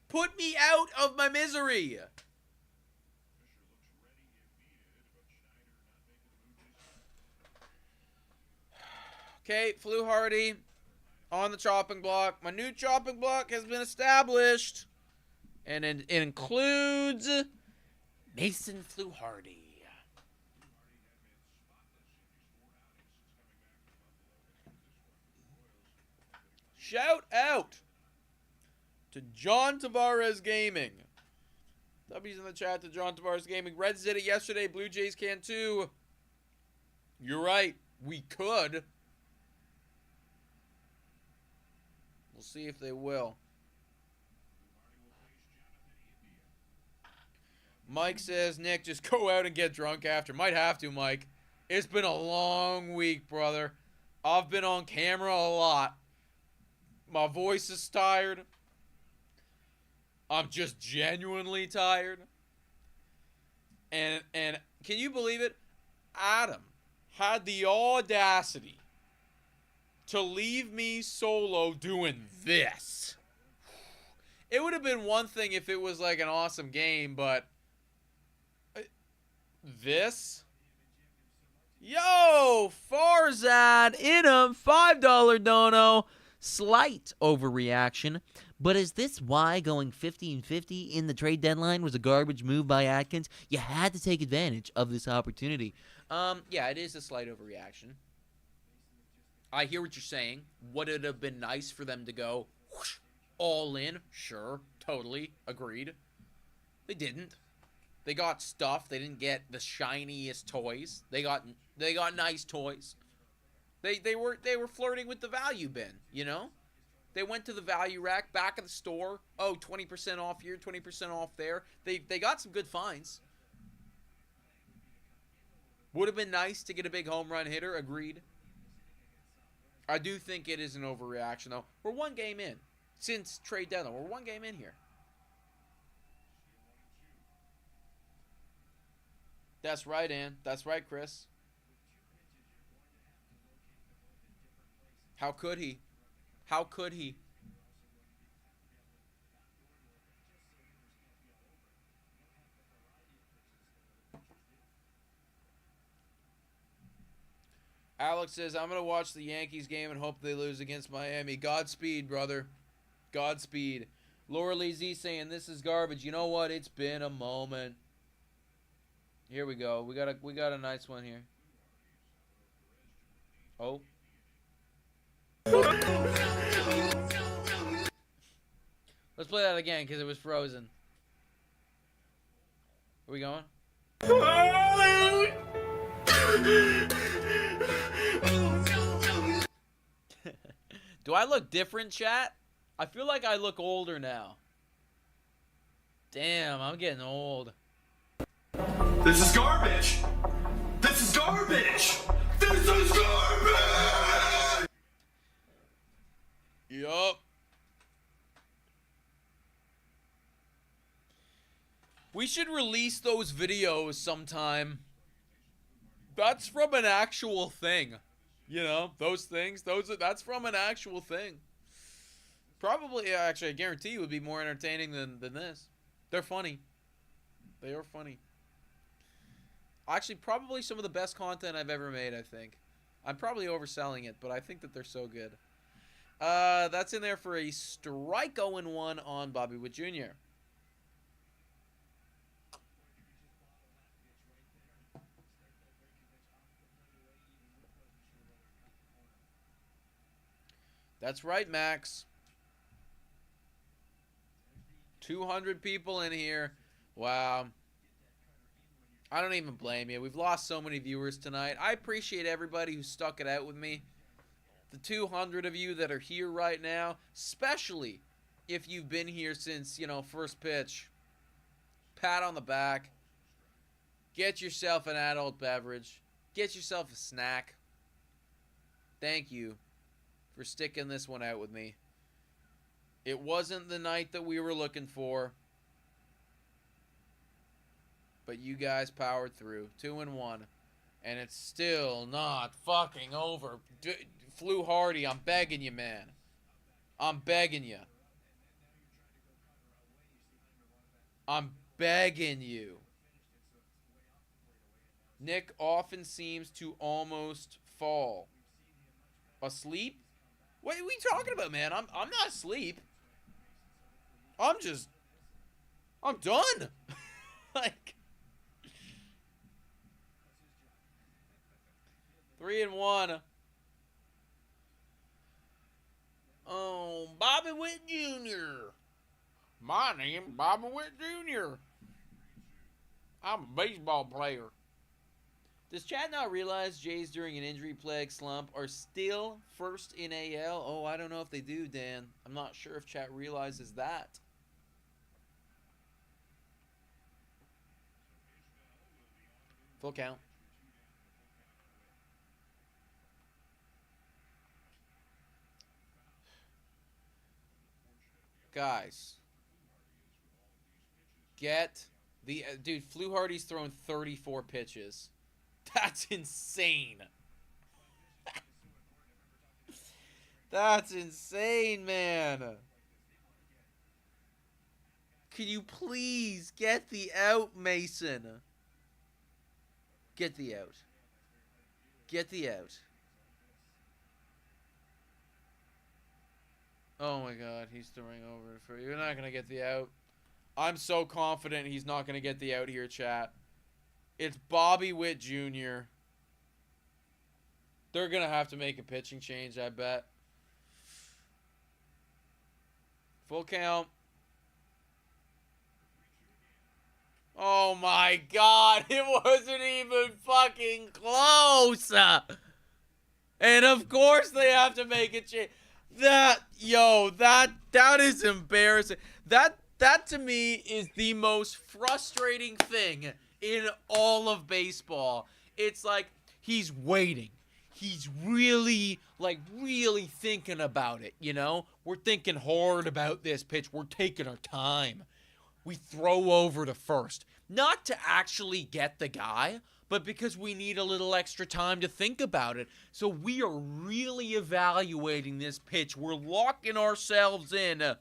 Speaker 1: Put me out of my misery. Okay, Fluharty on the chopping block. My new chopping block has been established. And it includes Mason Fluharty. Shout out to John Tavares Gaming. W's in the chat to John Tavares Gaming. Reds did it yesterday. Blue Jays can too. You're right. We could. We'll see if they will. Mike says, Nick, just go out and get drunk after. Might have to, Mike. It's been a long week, brother. I've been on camera a lot. My voice is tired. I'm just genuinely tired. And can you believe it? Adam had the audacity to leave me solo doing this. It would have been one thing if it was like an awesome game, but this? Yo, Farzad Inham, $5 dono. Slight overreaction, but is this why going 50-50 in the trade deadline was a garbage move by Atkins? You had to take advantage of this opportunity. Yeah, it is a slight overreaction. I hear what you're saying. Would it have been nice for them to go whoosh, all in? Sure, totally, agreed. They didn't. They got stuff. They didn't get the shiniest toys. They got nice toys. They were flirting with the value bin, you know? They went to the value rack, back of the store. Oh, 20% off here, 20% off there. They got some good finds. Would have been nice to get a big home run hitter, agreed. I do think it is an overreaction, though. We're one game in. Since trade deadline, we're one game in here. That's right, Ann. That's right, Chris. How could he? How could he? Alex says, I'm going to watch the Yankees game and hope they lose against Miami. Godspeed, brother. Godspeed. Laura Lee Z saying, this is garbage. You know what? It's been a moment. Here we go. We got a nice one here. Oh. Let's play that again because it was frozen. Are we going? Do I look different, chat? I feel like I look older now. Damn, I'm getting old.
Speaker 4: This is garbage! This is garbage! This is garbage!
Speaker 1: Yup. We should release those videos sometime. That's from an actual thing. You know, those things, that's from an actual thing. Probably, actually, I guarantee you would be more entertaining than this. They're funny. They are funny. Actually, probably some of the best content I've ever made, I think. I'm probably overselling it, but I think that they're so good. That's in there for a strike 0-1 on Bobby Witt Jr. That's right, Max. 200 people in here. Wow. I don't even blame you. We've lost so many viewers tonight. I appreciate everybody who stuck it out with me. The 200 of you that are here right now, especially if you've been here since, you know, first pitch. Pat on the back. Get yourself an adult beverage. Get yourself a snack. Thank you for sticking this one out with me. It wasn't the night that we were looking for, but you guys powered through. 2-1, and it's still not fucking over. Flew Hardy, I'm begging you, man. I'm begging you. I'm begging you. Nick often seems to almost fall asleep. What are we talking about, man? I'm not asleep. I'm done. Like 3-1. Oh, Bobby Witt Jr. My name, Bobby Witt Jr. I'm a baseball player. Does Chad not realize Jays during an injury plague slump are still first in AL? Oh, I don't know if they do, Dan. I'm not sure if chat realizes that. Full count. Guys. Get the... dude, Flew Hardy's thrown 34 pitches. That's insane. That's insane, man. Can you please get the out, Mason? Get the out. Get the out. Oh my god, he's throwing over for you. You're not going to get the out. I'm so confident he's not going to get the out here, chat. It's Bobby Witt Jr. They're going to have to make a pitching change, I bet. Full count. Oh my God, it wasn't even fucking close. And of course they have to make a change. That is embarrassing. That to me is the most frustrating thing in all of baseball. It's like he's waiting. He's really thinking about it, you know? We're thinking hard about this pitch. We're taking our time. We throw over to first. Not to actually get the guy, but because we need a little extra time to think about it. So we are really evaluating this pitch. We're locking ourselves in. And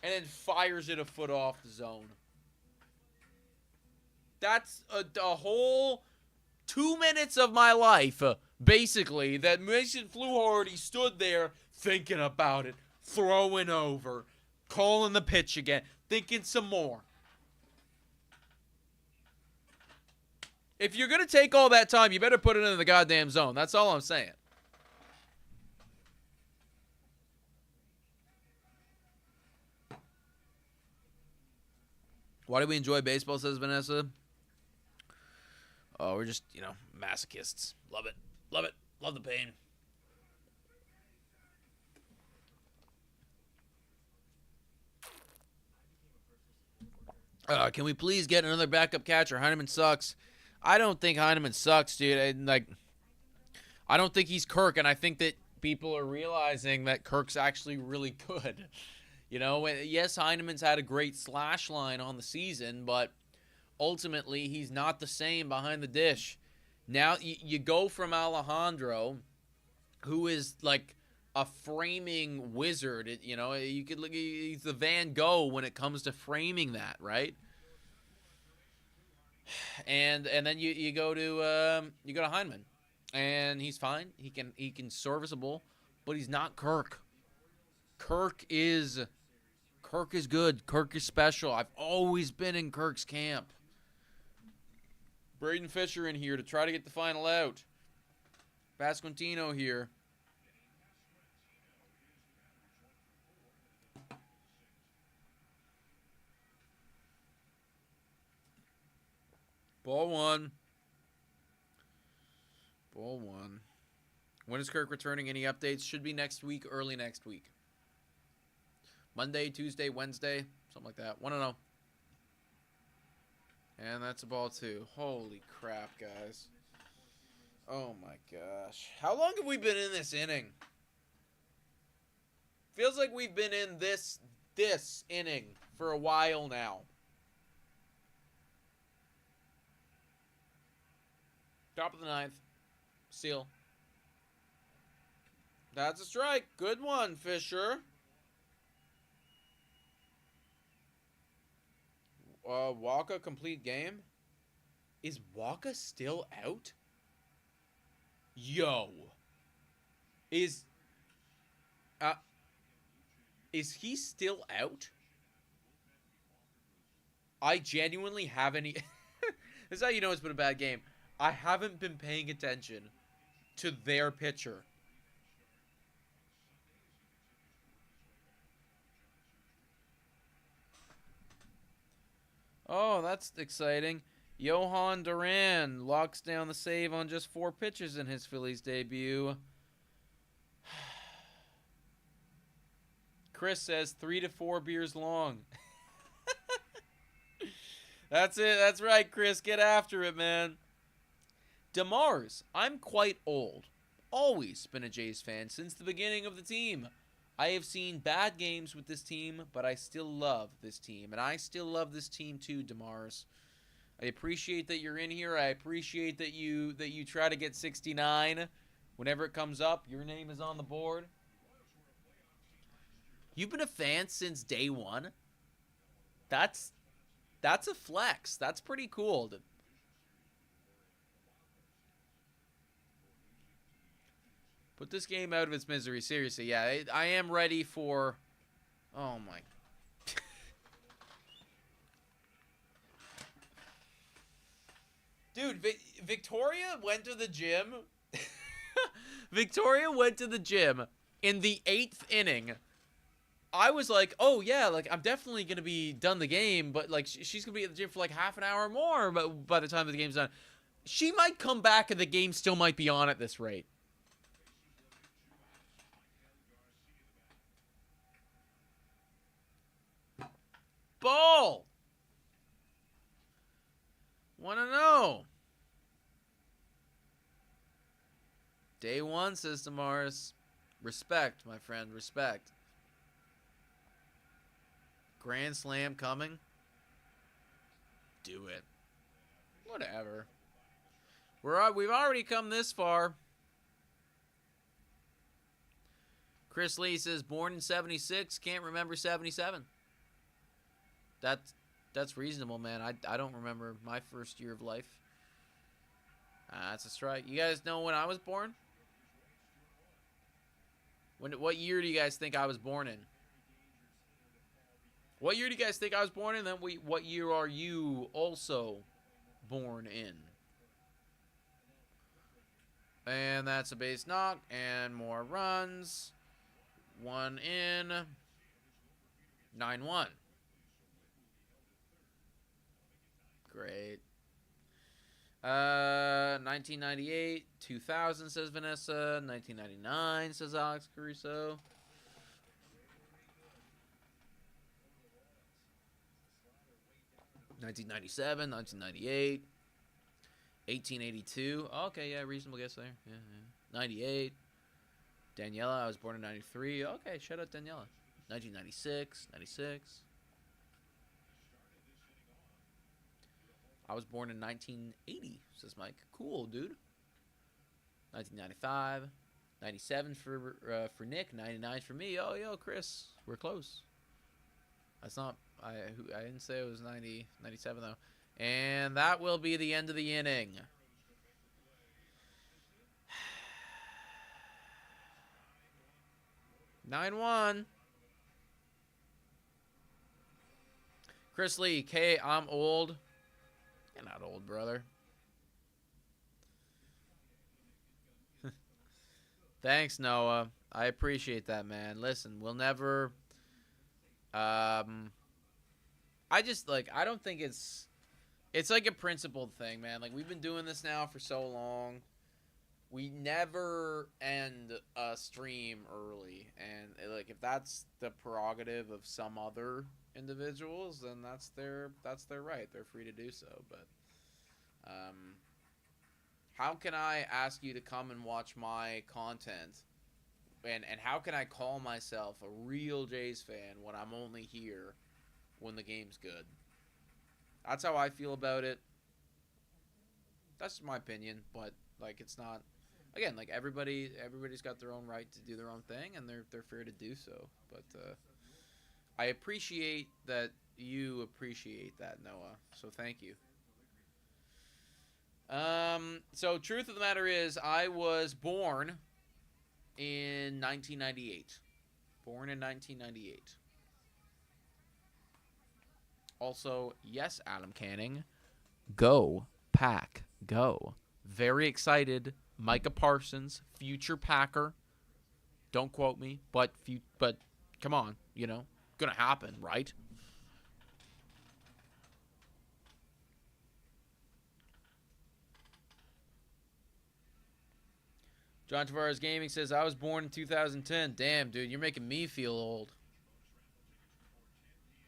Speaker 1: then fires it a foot off the zone. That's a whole 2 minutes of my life, basically, that Mason Fluharty stood there thinking about it, throwing over, calling the pitch again, thinking some more. If you're going to take all that time, you better put it in the goddamn zone. That's all I'm saying. Why do we enjoy baseball, says Vanessa? Oh, we're just, masochists. Love it. Love it. Love the pain. Can we please get another backup catcher? Heineman sucks. I don't think Heineman sucks, dude. I don't think he's Kirk, and I think that people are realizing that Kirk's actually really good. Yes, Heineman's had a great slash line on the season, but ultimately he's not the same behind the dish. Now you go from Alejandro, who is like a framing wizard. You could look. He's the Van Gogh when it comes to framing that, right? And then you go to Heineman, and he's fine. He can serviceable, but he's not Kirk. Kirk is good. Kirk is special. I've always been in Kirk's camp. Braden Fisher in here to try to get the final out. Pasquantino here. Ball one. When is Kirk returning? Any updates? Should be next week, early next week. Monday, Tuesday, Wednesday, something like that. 1-0. And that's a ball two. Holy crap, guys. Oh my gosh. How long have we been in this inning? Feels like we've been in this inning for a while now. Top of the ninth. Steal. That's a strike. Good one, Fisher. Waka complete game? Is Waka still out? Yo. Is he still out? I genuinely haven't... This is how you know it's been a bad game. I haven't been paying attention to their pitcher. Oh, that's exciting. Johan Duran locks down the save on just 4 pitches in his Phillies debut. Chris says 3 to 4 beers long. That's it. That's right, Chris. Get after it, man. DeMars, I'm quite old. Always been a Jays fan since the beginning of the team. I have seen bad games with this team, but I still love this team. And I still love this team too, DeMars. I appreciate that you're in here. I appreciate that you try to get 69. Whenever it comes up, your name is on the board. You've been a fan since day one? That's a flex. That's pretty cool. Put this game out of its misery. Seriously, yeah. I am ready for... Oh, my... Dude, Victoria went to the gym Victoria went to the gym in the 8th inning. I was like, oh, yeah, like, I'm definitely going to be done the game, but, like, she's going to be at the gym for, like, half an hour more but by the time the game's done. She might come back and the game still might be on at this rate. Ball! Wanna know? Day one, says Damaris. Respect, my friend, respect. Grand Slam coming? Do it. Whatever. We've already come this far. Chris Lee says, born in 76, can't remember 77. That's reasonable, man. I don't remember my first year of life. That's a strike. You guys know when I was born? What year do you guys think I was born in? What year do you guys think I was born in? Then what year are you also born in? And that's a base knock and more runs. 1 in. 9-1. Great. 1998, 2000, says Vanessa. 1999, says Alex Caruso. $1997, 1998, 1882. Okay, yeah, reasonable guess there. Yeah. 98. Daniela, I was born in 93. Okay, shout out Daniela. 1996, 96. I was born in 1980, says Mike. Cool, dude. 1995, 97 for Nick, 99 for me. Oh, yo, Chris, we're close. That's not. I didn't say it was 97 though. And that will be the end of the inning. Nine one. Chris Lee, K, I'm old. You're not old, brother. Thanks, Noah. I appreciate that, man. Listen, we'll never... I just, like, I don't think it's like a principled thing, man. Like, we've been doing this now for so long. We never end a stream early. And, like, if that's the prerogative of some other individuals, then that's their right. They're free to do so. But how can I ask you to come and watch my content, and how can I call myself a real Jays fan when I'm only here when the game's good? That's how I feel about it. That's my opinion, but like, it's not, again, like, everybody's got their own right to do their own thing, and they're fair to do so. But I appreciate that you appreciate that, Noah. So thank you. So truth of the matter is, I was born in 1998. Born in 1998. Also, yes, Adam Canning. Go, Pack, go. Very excited. Micah Parsons, future Packer. Don't quote me, but come on, you know. Gonna happen, right? John Tavares Gaming says, I was born in 2010. Damn, dude, you're making me feel old.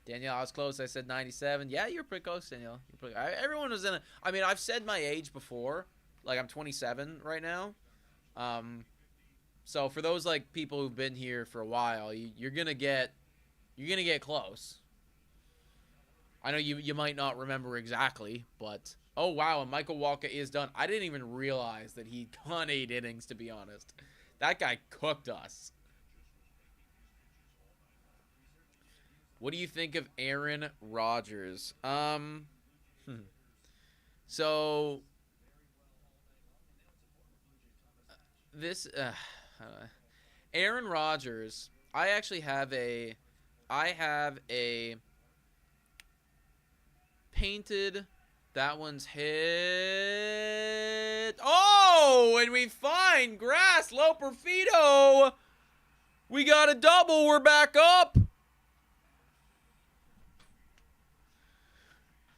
Speaker 1: Danielle, I was close. I said 97. Yeah, you're pretty close, Danielle. Everyone was in a... I mean, I've said my age before. Like, I'm 27 right now. So for those, like, people who've been here for a while, you're gonna get close. I know you might not remember exactly, but... Oh, wow, and Michael Walker is done. I didn't even realize that he'd gone 8 innings, to be honest. That guy cooked us. What do you think of Aaron Rodgers? So... This... Aaron Rodgers... I actually have a... painted... That one's hit. Oh, and we find Grass Loperfido. We got a double. We're back up.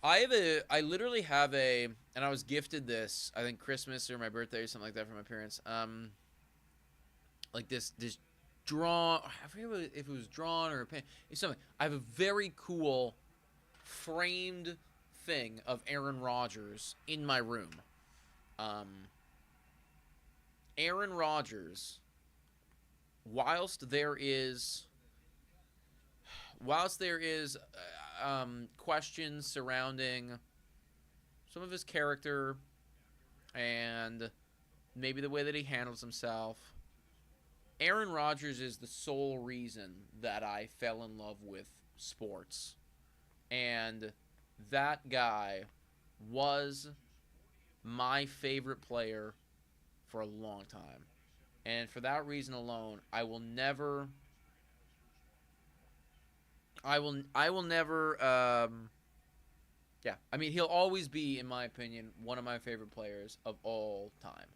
Speaker 1: I literally have and I was gifted this, I think Christmas or my birthday or something like that from my parents. Like this drawn, I forget if it was drawn or a pen, it's something. I have a very cool framed thing of Aaron Rodgers in my room. Aaron Rodgers, whilst there is questions surrounding some of his character and maybe the way that he handles himself, Aaron Rodgers is the sole reason that I fell in love with sports. And that guy was my favorite player for a long time. And for that reason alone, I will never I mean, he'll always be, in my opinion, one of my favorite players of all time.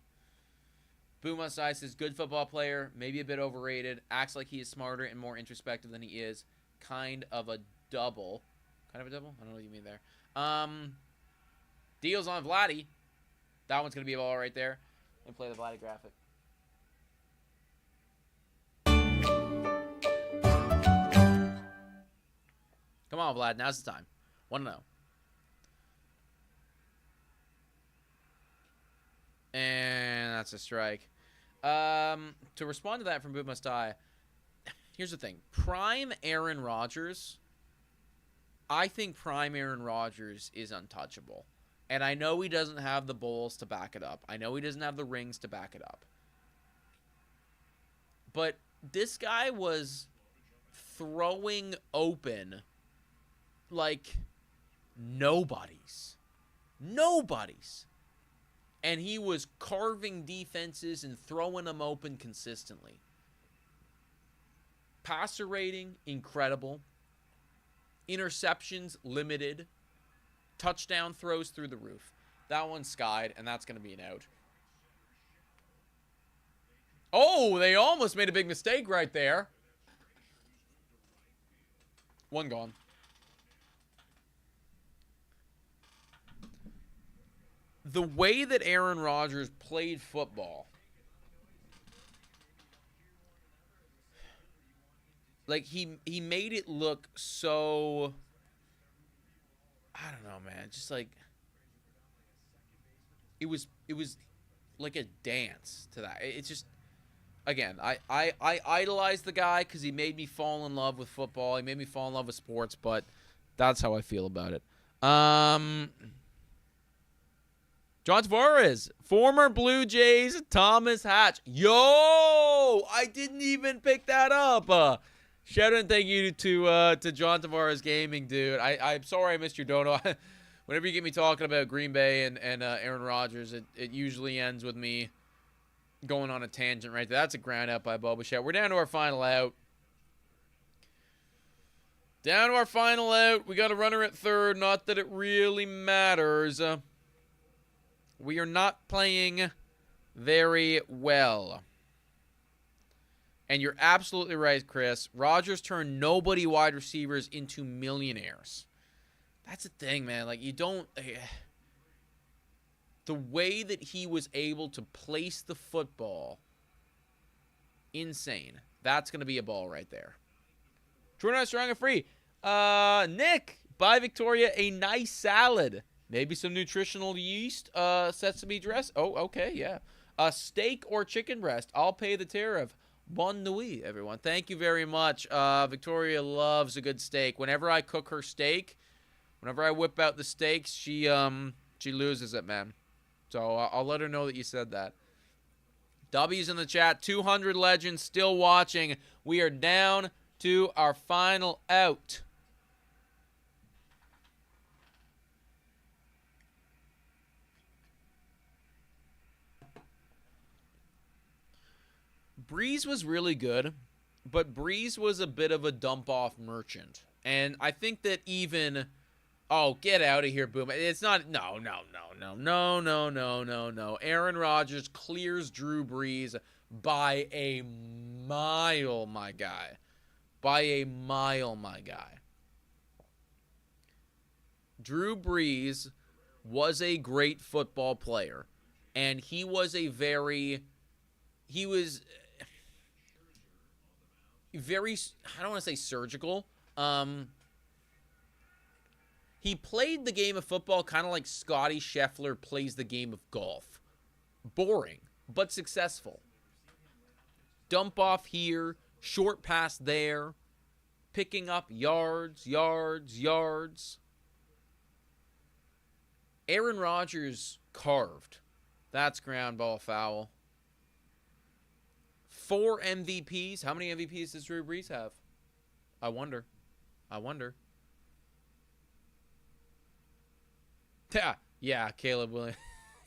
Speaker 1: Boo Must Die says, good football player, maybe a bit overrated, acts like he is smarter and more introspective than he is. Kind of a double. Kind of a double? I don't know what you mean there. Deals on Vladdy. That one's going to be a ball right there. Let me play the Vladdy graphic. Come on, Vlad. Now's the time. 1-0. And that's a strike. To respond to that from Boot Must Die, here's the thing. Prime Aaron Rodgers, I think prime Aaron Rodgers is untouchable. And I know he doesn't have the bowls to back it up. I know he doesn't have the rings to back it up. But this guy was throwing open like nobody's. And he was carving defenses and throwing them open consistently. Passer rating, incredible. Interceptions, limited. Touchdown throws through the roof. That one's skied, and that's going to be an out. Oh, they almost made a big mistake right there. One gone. The way that Aaron Rodgers played football, like he made it look so, I don't know, man, just like it was like a dance to that. It's just, again, I idolized the guy because he made me fall in love with football. He made me fall in love with sports, but that's how I feel about it. John Tavares, former Blue Jays, Thomas Hatch. Yo, I didn't even pick that up. Shout out and thank you to John Tavares Gaming, dude. I'm sorry I missed your dono. Whenever you get me talking about Green Bay and Aaron Rodgers, it usually ends with me going on a tangent right there. That's a ground out by Boba Shout. We're down to our final out. Down to our final out. We got a runner at third. Not that it really matters. We are not playing very well. And you're absolutely right, Chris. Rodgers turned nobody wide receivers into millionaires. That's the thing, man. Like, you don't... The way that he was able to place the football, insane. That's going to be a ball right there. True, not strong and free. Nick, buy Victoria a nice salad. Maybe some nutritional yeast, sesame dress. Oh, okay, yeah. A steak or chicken breast. I'll pay the tariff. Bonne nuit, everyone. Thank you very much. Victoria loves a good steak. Whenever I cook her steak, whenever I whip out the steaks, she loses it, man. So I'll let her know that you said that. W's in the chat. 200 legends still watching. We are down to our final out. Breeze was really good, but Breeze was a bit of a dump-off merchant. And I think that even Oh, get out of here, Boom. It's not. No, no, no, no, no, no, no, no, no. Aaron Rodgers clears Drew Brees by a mile, my guy. By a mile, my guy. Drew Brees was a great football player, and he was very, I don't want to say surgical. He played the game of football kind of like Scotty Scheffler plays the game of golf. Boring, but successful. Dump off here, short pass there, picking up yards, yards, yards. Aaron Rodgers carved. That's ground ball foul. 4 MVPs. How many MVPs does Drew Brees have? I wonder. Yeah, Caleb Williams.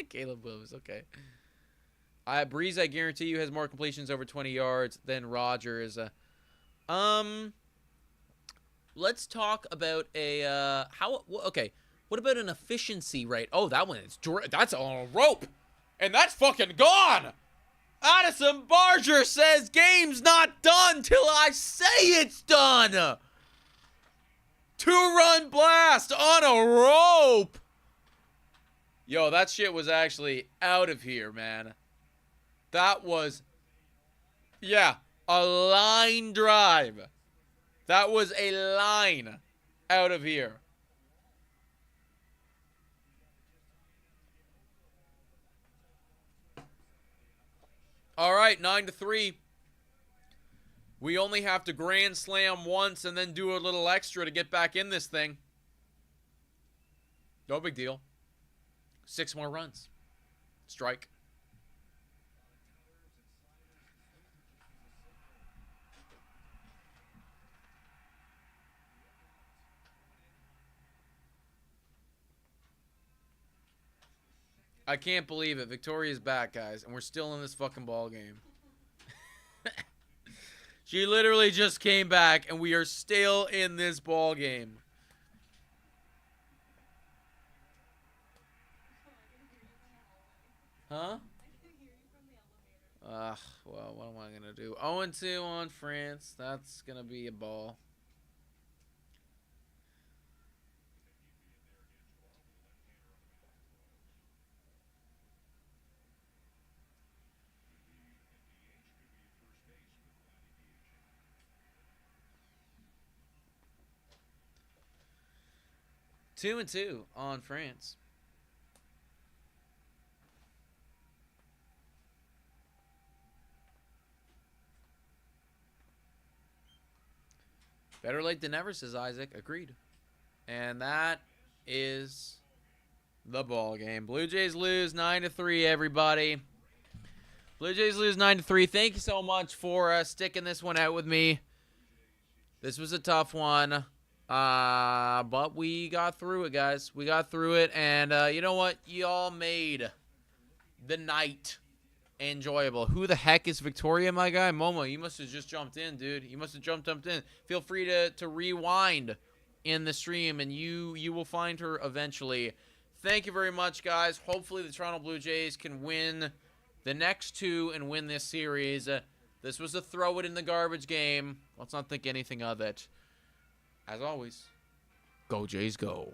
Speaker 1: Caleb Williams, okay. Brees, I guarantee you, has more completions over 20 yards than Rodgers. Let's talk about okay. What about an efficiency rate? Oh, that's on a rope. And that's fucking gone. Addison Barger says game's not done till I say it's done. 2-run blast on a rope. Yo, that shit was actually out of here, man. That was, yeah, a line drive. That was a line out of here. All right, 9-3. We only have to grand slam once and then do a little extra to get back in this thing. No big deal. 6 more runs. Strike. I can't believe it. Victoria's back, guys, and we're still in this fucking ball game. She literally just came back, and we are still in this ball game. Huh? Well, what am I going to do? 0-2 on France. That's going to be a ball. Two and 2 on France. Better late than never, says Isaac. Agreed. And that is the ball game. Blue Jays lose 9-3, everybody. Blue Jays lose 9-3. Thank you so much for sticking this one out with me. This was a tough one. But we got through it, guys. We got through it, and you know what? Y'all made the night enjoyable. Who the heck is Victoria, my guy? Momo, you must have just jumped in, dude. You must have jumped in. Feel free to rewind in the stream, and you will find her eventually. Thank you very much, guys. Hopefully the Toronto Blue Jays can win the next 2 and win this series. This was a throw it in the garbage game. Let's not think anything of it. As always, go Jays, go.